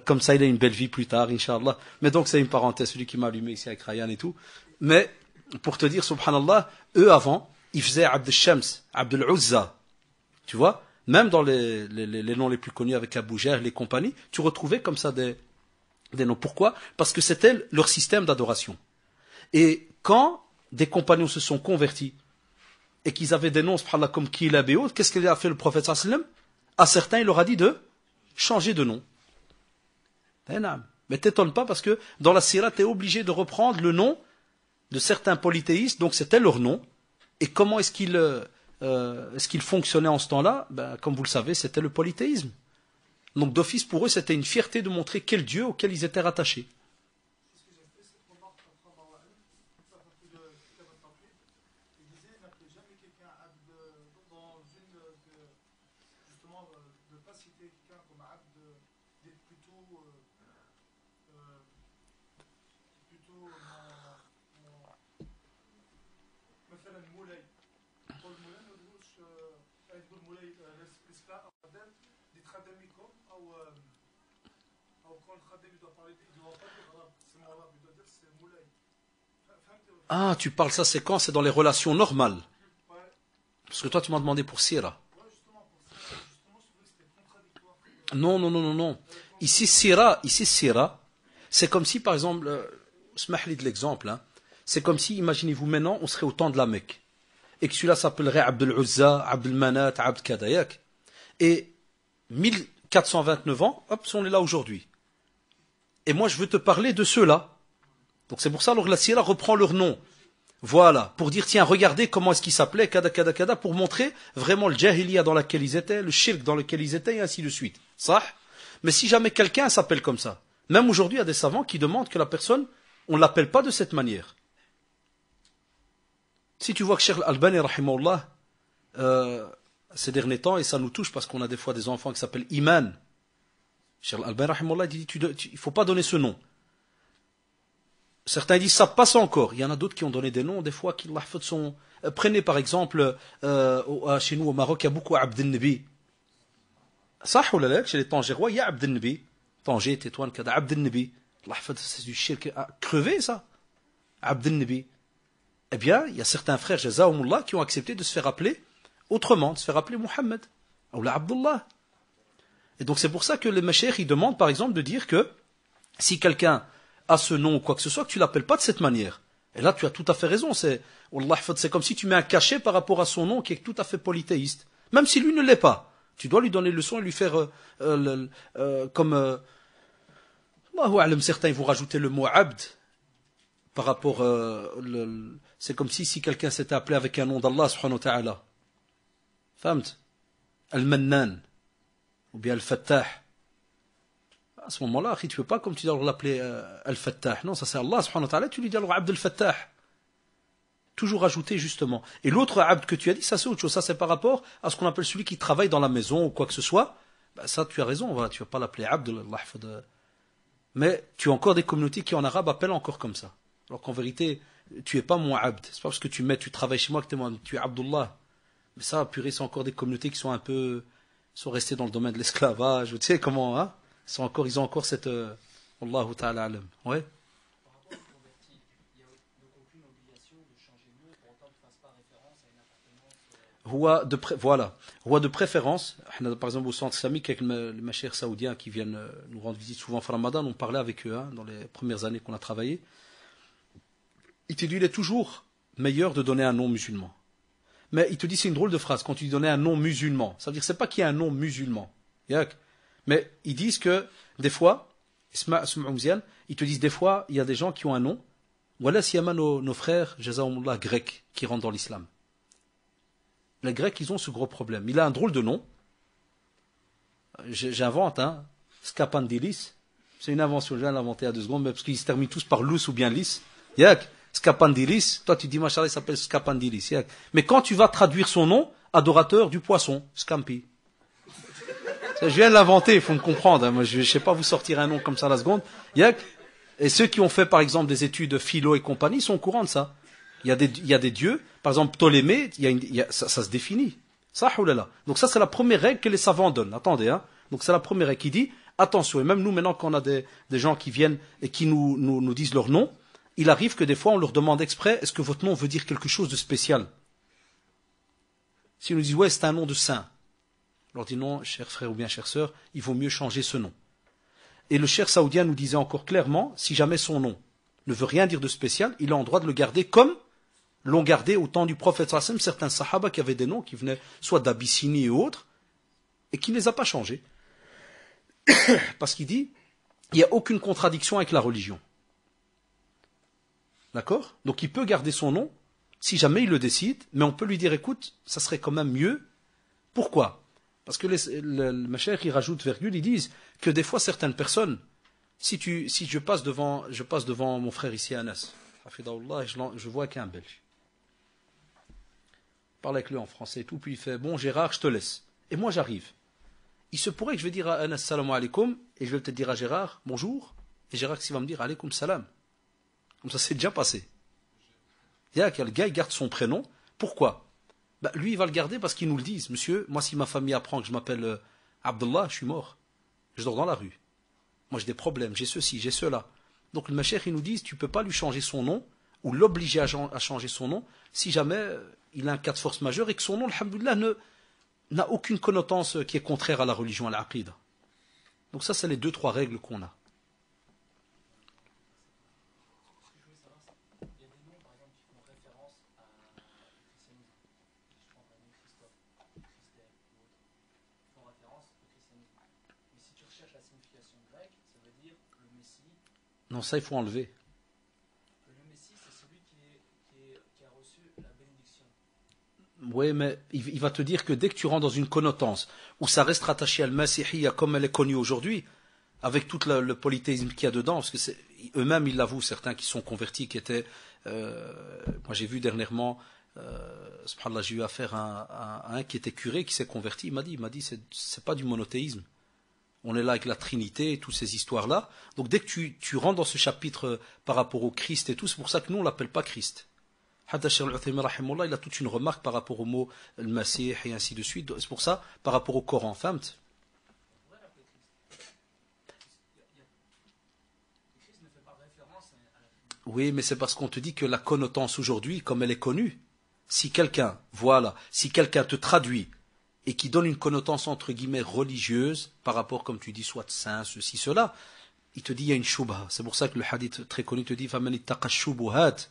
Comme ça, il a une belle vie plus tard, Inch'Allah. Mais donc, c'est une parenthèse, celui qui m'a allumé ici avec Ryan et tout. Mais, pour te dire, subhanallah, eux avant, ils faisaient Abd al-Shams, Abd al-Uzza. Tu vois? Même dans les noms les plus connus avec Abu Jahl, les compagnies, tu retrouvais comme ça des noms. Pourquoi? Parce que c'était leur système d'adoration. Et quand des compagnons se sont convertis et qu'ils avaient des noms, subhanallah, comme Kilab et autres, qu'est-ce qu'il a fait le prophète sallallahu alayhi wa sallam? À certains, il leur a dit de changer de nom. Mais t'étonne pas parce que dans la sira, tu es obligé de reprendre le nom de certains polythéistes, donc c'était leur nom. Et comment est-ce qu'ils fonctionnaient en ce temps-là? Ben, comme vous le savez, c'était le polythéisme. Donc d'office pour eux, c'était une fierté de montrer quel Dieu auquel ils étaient rattachés. Ah, tu parles ça, c'est quand? C'est dans les relations normales. Parce que toi, tu m'as demandé pour Sira. Non, non, non, non, non. Ici, Sira, c'est comme si, par exemple, smahli de l'exemple, hein, c'est comme si, imaginez-vous maintenant, on serait au temps de la Mecque. Et que celui-là s'appellerait Abd al-Uzza, Abd al-Manat, Abd Kadayak. Et 1429 ans, hop, on est là aujourd'hui. Et moi, je veux te parler de ceux-là. Donc c'est pour ça, alors la Sira reprend leur nom. Voilà, pour dire, tiens, regardez comment est-ce qu'ils s'appelaient, kada, kada, kada, pour montrer vraiment le jahiliya dans lequel ils étaient, le shirk dans lequel ils étaient, et ainsi de suite. Ça. Mais si jamais quelqu'un s'appelle comme ça, même aujourd'hui, il y a des savants qui demandent que la personne, on ne l'appelle pas de cette manière. Si tu vois que Cheikh Al-Albani, rahimahullah, ces derniers temps, et ça nous touche parce qu'on a des fois des enfants qui s'appellent Iman. Cheikh Al-Albani, rahimahullah, dit, il ne faut pas donner ce nom. Certains disent ça passe encore. Il y en a d'autres qui ont donné des noms, des fois qui sont. Prenez par exemple, chez nous au Maroc, il y a beaucoup Abd al-Nabi. Ça, chez les Tangérois, il y a Abd al-Nabi. Tanger, Tétouan, Kada, Abd al-Nabi. C'est du shirk crevé, ça. Abd al-Nabi. Eh bien, il y a certains frères, Jazaoumullah, qui ont accepté de se faire appeler autrement, de se faire appeler Mohammed. Ou la Abdullah. Et donc c'est pour ça que les mashayikh, ils demandent par exemple de dire que si quelqu'un à ce nom ou quoi que ce soit, que tu l'appelles pas de cette manière. Et là, tu as tout à fait raison. C'est comme si tu mets un cachet par rapport à son nom qui est tout à fait polythéiste. Même si lui ne l'est pas. Tu dois lui donner le leçon et lui faire comme Allahu a'lam, certains ils vont rajouter le mot abd par rapport c'est comme si quelqu'un s'était appelé avec un nom d'Allah subhanahu wa ta'ala. Fahamt? Al-Mannan ou bien Al-Fattah. À ce moment-là, tu ne peux pas comme tu dois l'appeler Al-Fattah. Non, ça c'est Allah subhanahu wa ta'ala, tu lui dis alors Abd al-Fattah. Toujours ajouter justement. Et l'autre abd que tu as dit, ça c'est autre chose. Ça c'est par rapport à ce qu'on appelle celui qui travaille dans la maison ou quoi que ce soit. Ben, ça tu as raison, voilà, tu ne vas pas l'appeler abd. Mais tu as encore des communautés qui en arabe appellent encore comme ça. Alors qu'en vérité, tu n'es pas mon abd. C'est pas parce que tu travailles chez moi que tu es Abdullah. Mais ça, purée, c'est encore des communautés qui sont un peu, sont restées dans le domaine de l'esclavage. Tu sais comment, hein? Ils ont encore cette, Allahu ta'ala alam. Ouais. Voilà. Roi de préférence, par exemple au centre islamique avec les machers saoudiens qui viennent nous rendre visite souvent en Ramadan, on parlait avec eux dans les premières années qu'on a travaillé. Il te dit il est toujours meilleur de donner un nom musulman. Mais il te dit c'est une drôle de phrase quand tu dis donner un nom musulman. Ça veut dire c'est pas qu'il y a un nom musulman. Mais ils disent que des fois, ils te disent des fois il y a des gens qui ont un nom. Voilà siyama nos frères, jazakumullah, grecs qui rentrent dans l'islam. Les Grecs, ils ont ce gros problème. Il a un drôle de nom. J'invente, Scapandilis. C'est une invention, je viens de l'inventer à 2 secondes, mais parce qu'ils se terminent tous par lus ou bien lis. Yak, Scapandilis. Toi, tu dis, machallah, il s'appelle Scapandilis. Yak. Mais quand tu vas traduire son nom, adorateur du poisson, Scampi. Ça, je viens de l'inventer, il faut me comprendre. Moi, je ne sais pas vous sortir un nom comme ça à la seconde. Yak. Et ceux qui ont fait, par exemple, des études de philo et compagnie sont au courant de ça. Il y a des dieux, par exemple Ptolémée, ça se définit. Ça, oulala. Donc ça, c'est la première règle que les savants donnent. Attendez, Donc c'est la première règle qui dit, attention, et même nous maintenant quand on a des gens qui viennent et qui nous disent leur nom, il arrive que des fois on leur demande exprès, est-ce que votre nom veut dire quelque chose de spécial? S'ils nous disent, ouais, c'est un nom de saint. On leur dit non, cher frère ou bien chère sœur, il vaut mieux changer ce nom. Et le cher saoudien nous disait encore clairement, si jamais son nom ne veut rien dire de spécial, il a en droit de le garder comme l'ont gardé au temps du prophète sallallahu alayhi wa sallam certains sahaba qui avaient des noms qui venaient soit d'Abyssinie et autres, et qui ne les a pas changés. Parce qu'il dit, il n'y a aucune contradiction avec la religion. D'accord? Donc il peut garder son nom, si jamais il le décide, mais on peut lui dire, écoute, ça serait quand même mieux. Pourquoi? Parce que les machers, ils rajoutent virgule, ils disent que des fois certaines personnes, si je passe devant mon frère ici à Anas, je vois qu'un Belge. Je parle avec lui en français et tout, puis il fait, bon Gérard, je te laisse. Et moi j'arrive. Il se pourrait que je vais dire à Anas salam alaikum, et je vais peut-être dire à Gérard, bonjour, et Gérard qui va me dire alaikum salam. Comme ça c'est déjà passé. Le gars il garde son prénom, pourquoi? Lui il va le garder parce qu'ils nous le disent, monsieur, moi si ma famille apprend que je m'appelle Abdullah, je suis mort. Je dors dans la rue. Moi j'ai des problèmes, j'ai ceci, j'ai cela. Donc le machère ils nous disent, tu ne peux pas lui changer son nom, ou l'obliger à changer son nom, si jamais il a un cas de force majeure et que son nom, alhamdoulilah, n'a aucune connotance qui est contraire à la religion, à l'aqida. Donc ça, c'est les 2-3 règles qu'on a. Non, ça, il faut enlever. Oui, mais il va te dire que dès que tu rentres dans une connotance où ça reste rattaché à al-Masihiyya comme elle est connue aujourd'hui, avec tout le polythéisme qu'il y a dedans, parce que eux-mêmes ils l'avouent, certains qui sont convertis, qui étaient... moi j'ai vu dernièrement, subhanallah, j'ai eu affaire à un qui était curé, qui s'est converti, il m'a dit c'est pas du monothéisme. On est là avec la Trinité et toutes ces histoires-là. Donc dès que tu rentres dans ce chapitre par rapport au Christ et tout, c'est pour ça que nous on l'appelle pas Christ. Hatta Cheikh Al-Uthaymin rahimahullah, il a toute une remarque par rapport au mot al-Masih et ainsi de suite. C'est pour ça, par rapport au Coran, fahamt. Oui, mais c'est parce qu'on te dit que la connotance aujourd'hui, comme elle est connue, si quelqu'un te traduit et qui donne une connotance entre guillemets religieuse par rapport, comme tu dis, soit saint, ceci, cela, il te dit il y a une shubha. C'est pour ça que le hadith très connu te dit فَمَنِ اتَّقَى الشُّبُهَاتِ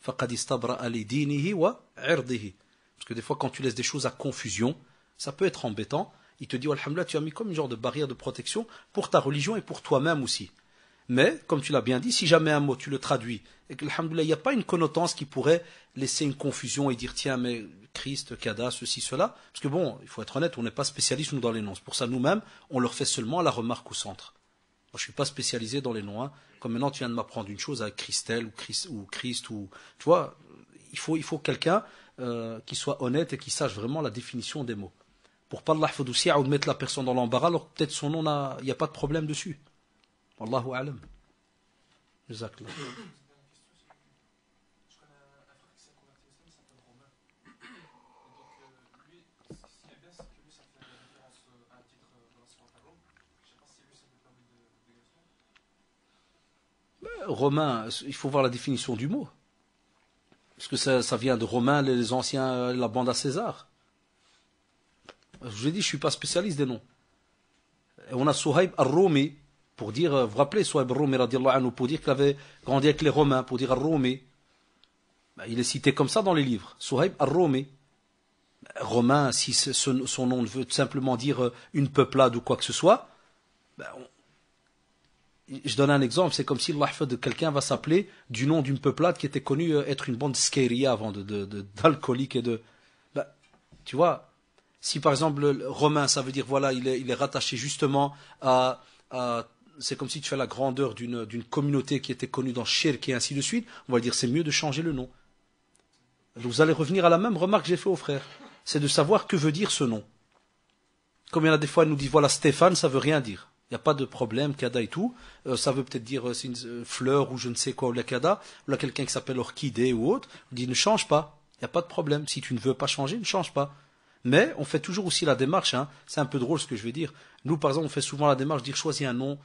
فَقَدْ اسْتَبْرَأَ لِدِينِهِ وَعِرْضِهِ. Parce que des fois, quand tu laisses des choses à confusion, ça peut être embêtant. Il te dit, alhamdoulilah, tu as mis comme une genre de barrière de protection pour ta religion et pour toi-même aussi. Mais, comme tu l'as bien dit, si jamais un mot, tu le traduis, et que, alhamdoulilah, il n'y a pas une connotance qui pourrait laisser une confusion et dire, tiens, mais Christ, Kada, ceci, cela. Parce que bon, il faut être honnête, on n'est pas spécialiste, nous, dans les noms. C'est pour ça, nous-mêmes, on leur fait seulement la remarque au centre. Moi, je ne suis pas spécialisé dans les noms. Hein. Comme maintenant, tu viens de m'apprendre une chose avec Christelle, ou Christ, ou... Tu vois, il faut quelqu'un qui soit honnête et qui sache vraiment la définition des mots. Pour pas l'ahfadousia ou de mettre la personne dans l'embarras, alors peut-être son nom, il n'y a pas de problème dessus. Wallahu a'lam. Jazakallah. Je connais un frère qui s'est converti au islam, il s'appelle Romain. Et donc, lui, ce qui est bien, c'est que lui, ça fait référence à un titre dans la sourate Ar-Rum. Je ne sais pas si lui, ça peut permettre de Romain, il faut voir la définition du mot. Parce que ça vient de Romain, les anciens, la bande à César. Je vous ai dit, je ne suis pas spécialiste des noms. Et on a Souhaib Ar-Rumi, pour dire, vous vous rappelez, Souhaib Ar-Rumi, radiallahu anhu, pour dire qu'il avait grandi avec les Romains, pour dire Ar-Rumi. Il est cité comme ça dans les livres. Souhaib Ar-Rumi. Romain, si son nom veut simplement dire une peuplade ou quoi que ce soit, je donne un exemple, c'est comme si l'ahfad de quelqu'un va s'appeler du nom d'une peuplade qui était connue être une bande skéria avant d'alcoolique et de... tu vois, si par exemple le romain, ça veut dire voilà, il est rattaché justement à c'est comme si tu fais la grandeur d'une communauté qui était connue dans Shirk et ainsi de suite, on va dire c'est mieux de changer le nom. Vous allez revenir à la même remarque que j'ai fait au frère, c'est de savoir que veut dire ce nom. Comme il y en a des fois, ils nous disent voilà Stéphane, ça veut rien dire. Il n'y a pas de problème, Kada et tout. Ça veut peut-être dire c'est une fleur ou je ne sais quoi, ou la Kada, ou là quelqu'un qui s'appelle orchidée ou autre. On dit ne change pas, il n'y a pas de problème. Si tu ne veux pas changer, ne change pas. Mais on fait toujours aussi la démarche, hein. C'est un peu drôle ce que je vais dire. Nous, par exemple, on fait souvent la démarche de dire choisis un nom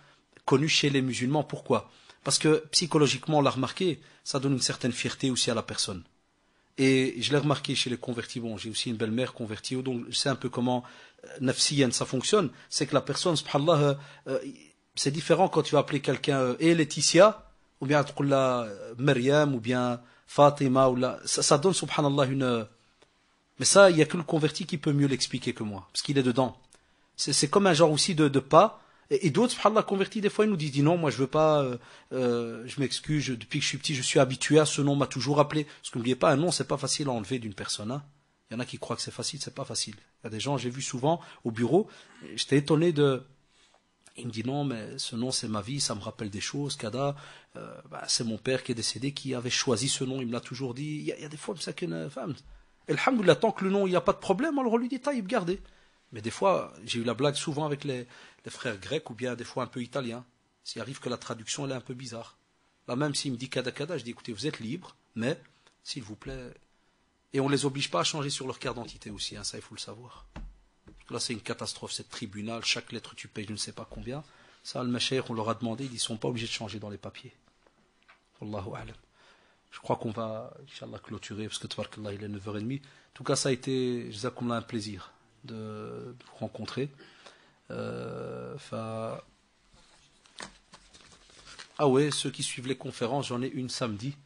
connu chez les musulmans. Pourquoi? Parce que psychologiquement, on l'a remarqué, ça donne une certaine fierté aussi à la personne. Et je l'ai remarqué chez les convertis. Bon, j'ai aussi une belle-mère convertie, donc je sais un peu comment nafsiyan ça fonctionne. C'est que la personne, subhanallah, c'est différent quand tu vas appeler quelqu'un Laetitia, ou bien tu la Maryam, ou bien Fatima, ou ça donne, subhanallah, une... Mais ça, il n'y a que le converti qui peut mieux l'expliquer que moi, parce qu'il est dedans. C'est comme un genre aussi de pas. Et d'autres, subhanallah, convertis, des fois, ils nous disent non, moi je veux pas, je m'excuse, depuis que je suis petit, je suis habitué à ce nom, m'a toujours appelé. Parce que n'oubliez pas, un nom, c'est pas facile à enlever d'une personne. Hein. Il y en a qui croient que c'est facile, c'est pas facile. Il y a des gens, j'ai vu souvent au bureau, j'étais étonné de... Il me dit non, mais ce nom c'est ma vie, ça me rappelle des choses, Kada, c'est mon père qui est décédé, qui avait choisi ce nom, il me l'a toujours dit. Il y a des fois, ça qu'une femme. Alhamdoulilah, tant que le nom, il n'y a pas de problème, alors on lui dit, taïb, gardez. Mais des fois, j'ai eu la blague souvent avec les frères grecs ou bien des fois un peu italiens. S'il arrive que la traduction elle est un peu bizarre. Là même s'il me dit Kada Kada, je dis écoutez, vous êtes libre, mais s'il vous plaît. Et on ne les oblige pas à changer sur leur carte d'identité aussi, hein, ça il faut le savoir. Là c'est une catastrophe, cette tribunal, chaque lettre tu payes je ne sais pas combien. Ça, le Mashaykh, on leur a demandé, ils ne sont pas obligés de changer dans les papiers. Wallahu a'lam. Je crois qu'on va, Inch'Allah, clôturer, parce que tabarakallah, il est 9h30. En tout cas, ça a été, jazakumullah, un plaisir de vous rencontrer. Ah ouais, ceux qui suivent les conférences, j'en ai une samedi.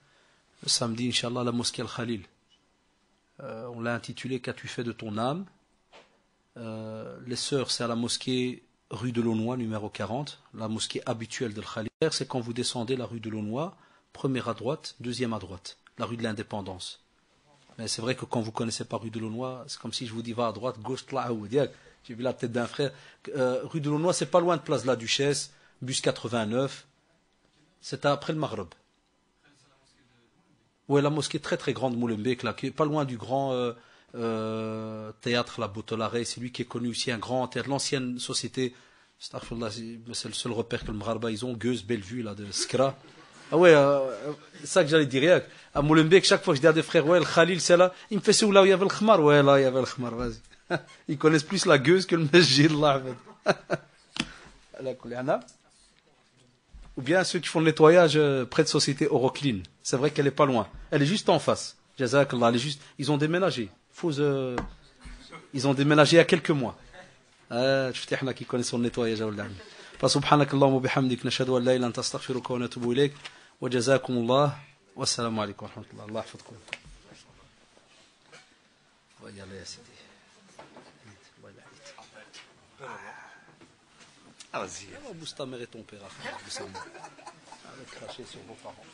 Le samedi, Inch'Allah, la mosquée Al-Khalil. On l'a intitulé Qu'as-tu fait de ton âme? Les sœurs, c'est à la mosquée rue de l'Aunois, numéro 40. La mosquée habituelle de Al-Khalil. C'est quand vous descendez la rue de l'Aunois, première à droite, deuxième à droite. La rue de l'Indépendance. Mais c'est vrai que quand vous ne connaissez pas rue de l'Aunois, c'est comme si je vous dis va à droite, gauche, j'ai vu la tête d'un frère. Rue de l'Aunois, c'est pas loin de Place de la Duchesse, bus 89. C'est après le Maghreb. Oui, la mosquée très très grande Moulembek, là, qui est pas loin du grand théâtre, la Botolaré. C'est lui qui est connu aussi, un grand théâtre, l'ancienne société. C'est le seul repère que le Maghreb ils ont, Gueuse, Bellevue, là, de Skra. Ah ouais, c'est ça que j'allais dire. À Moulembek, chaque fois que je dis à des frères, ouais, le Khalil, c'est là, il me fait c'est où là où il y avait le Khmar. Ouais, là, il y avait le Khmar, vas-y. Ils connaissent plus la Gueuse que le Masjid, là. Ou bien ceux qui font le nettoyage près de société Euroclean. C'est vrai qu'elle est pas loin. Elle est juste en face. Jazakallah, elle est juste. Ils ont déménagé. Ils ont déménagé il y a quelques mois. شفتي احنا qui connaissons le nettoyage أولاد. فسبحانك اللهم وبحمدك نشهد أن لا إله إلا أنت أستغفرك ونتوب إليك وجزاكم الله والسلام عليكم ورحمة الله. الله يحفظكم. ويلا يا سيدي. الله يبارك. Ah, vas-y. Bouge ta mère et ton père, doucement. Avec cracher sur vos parents.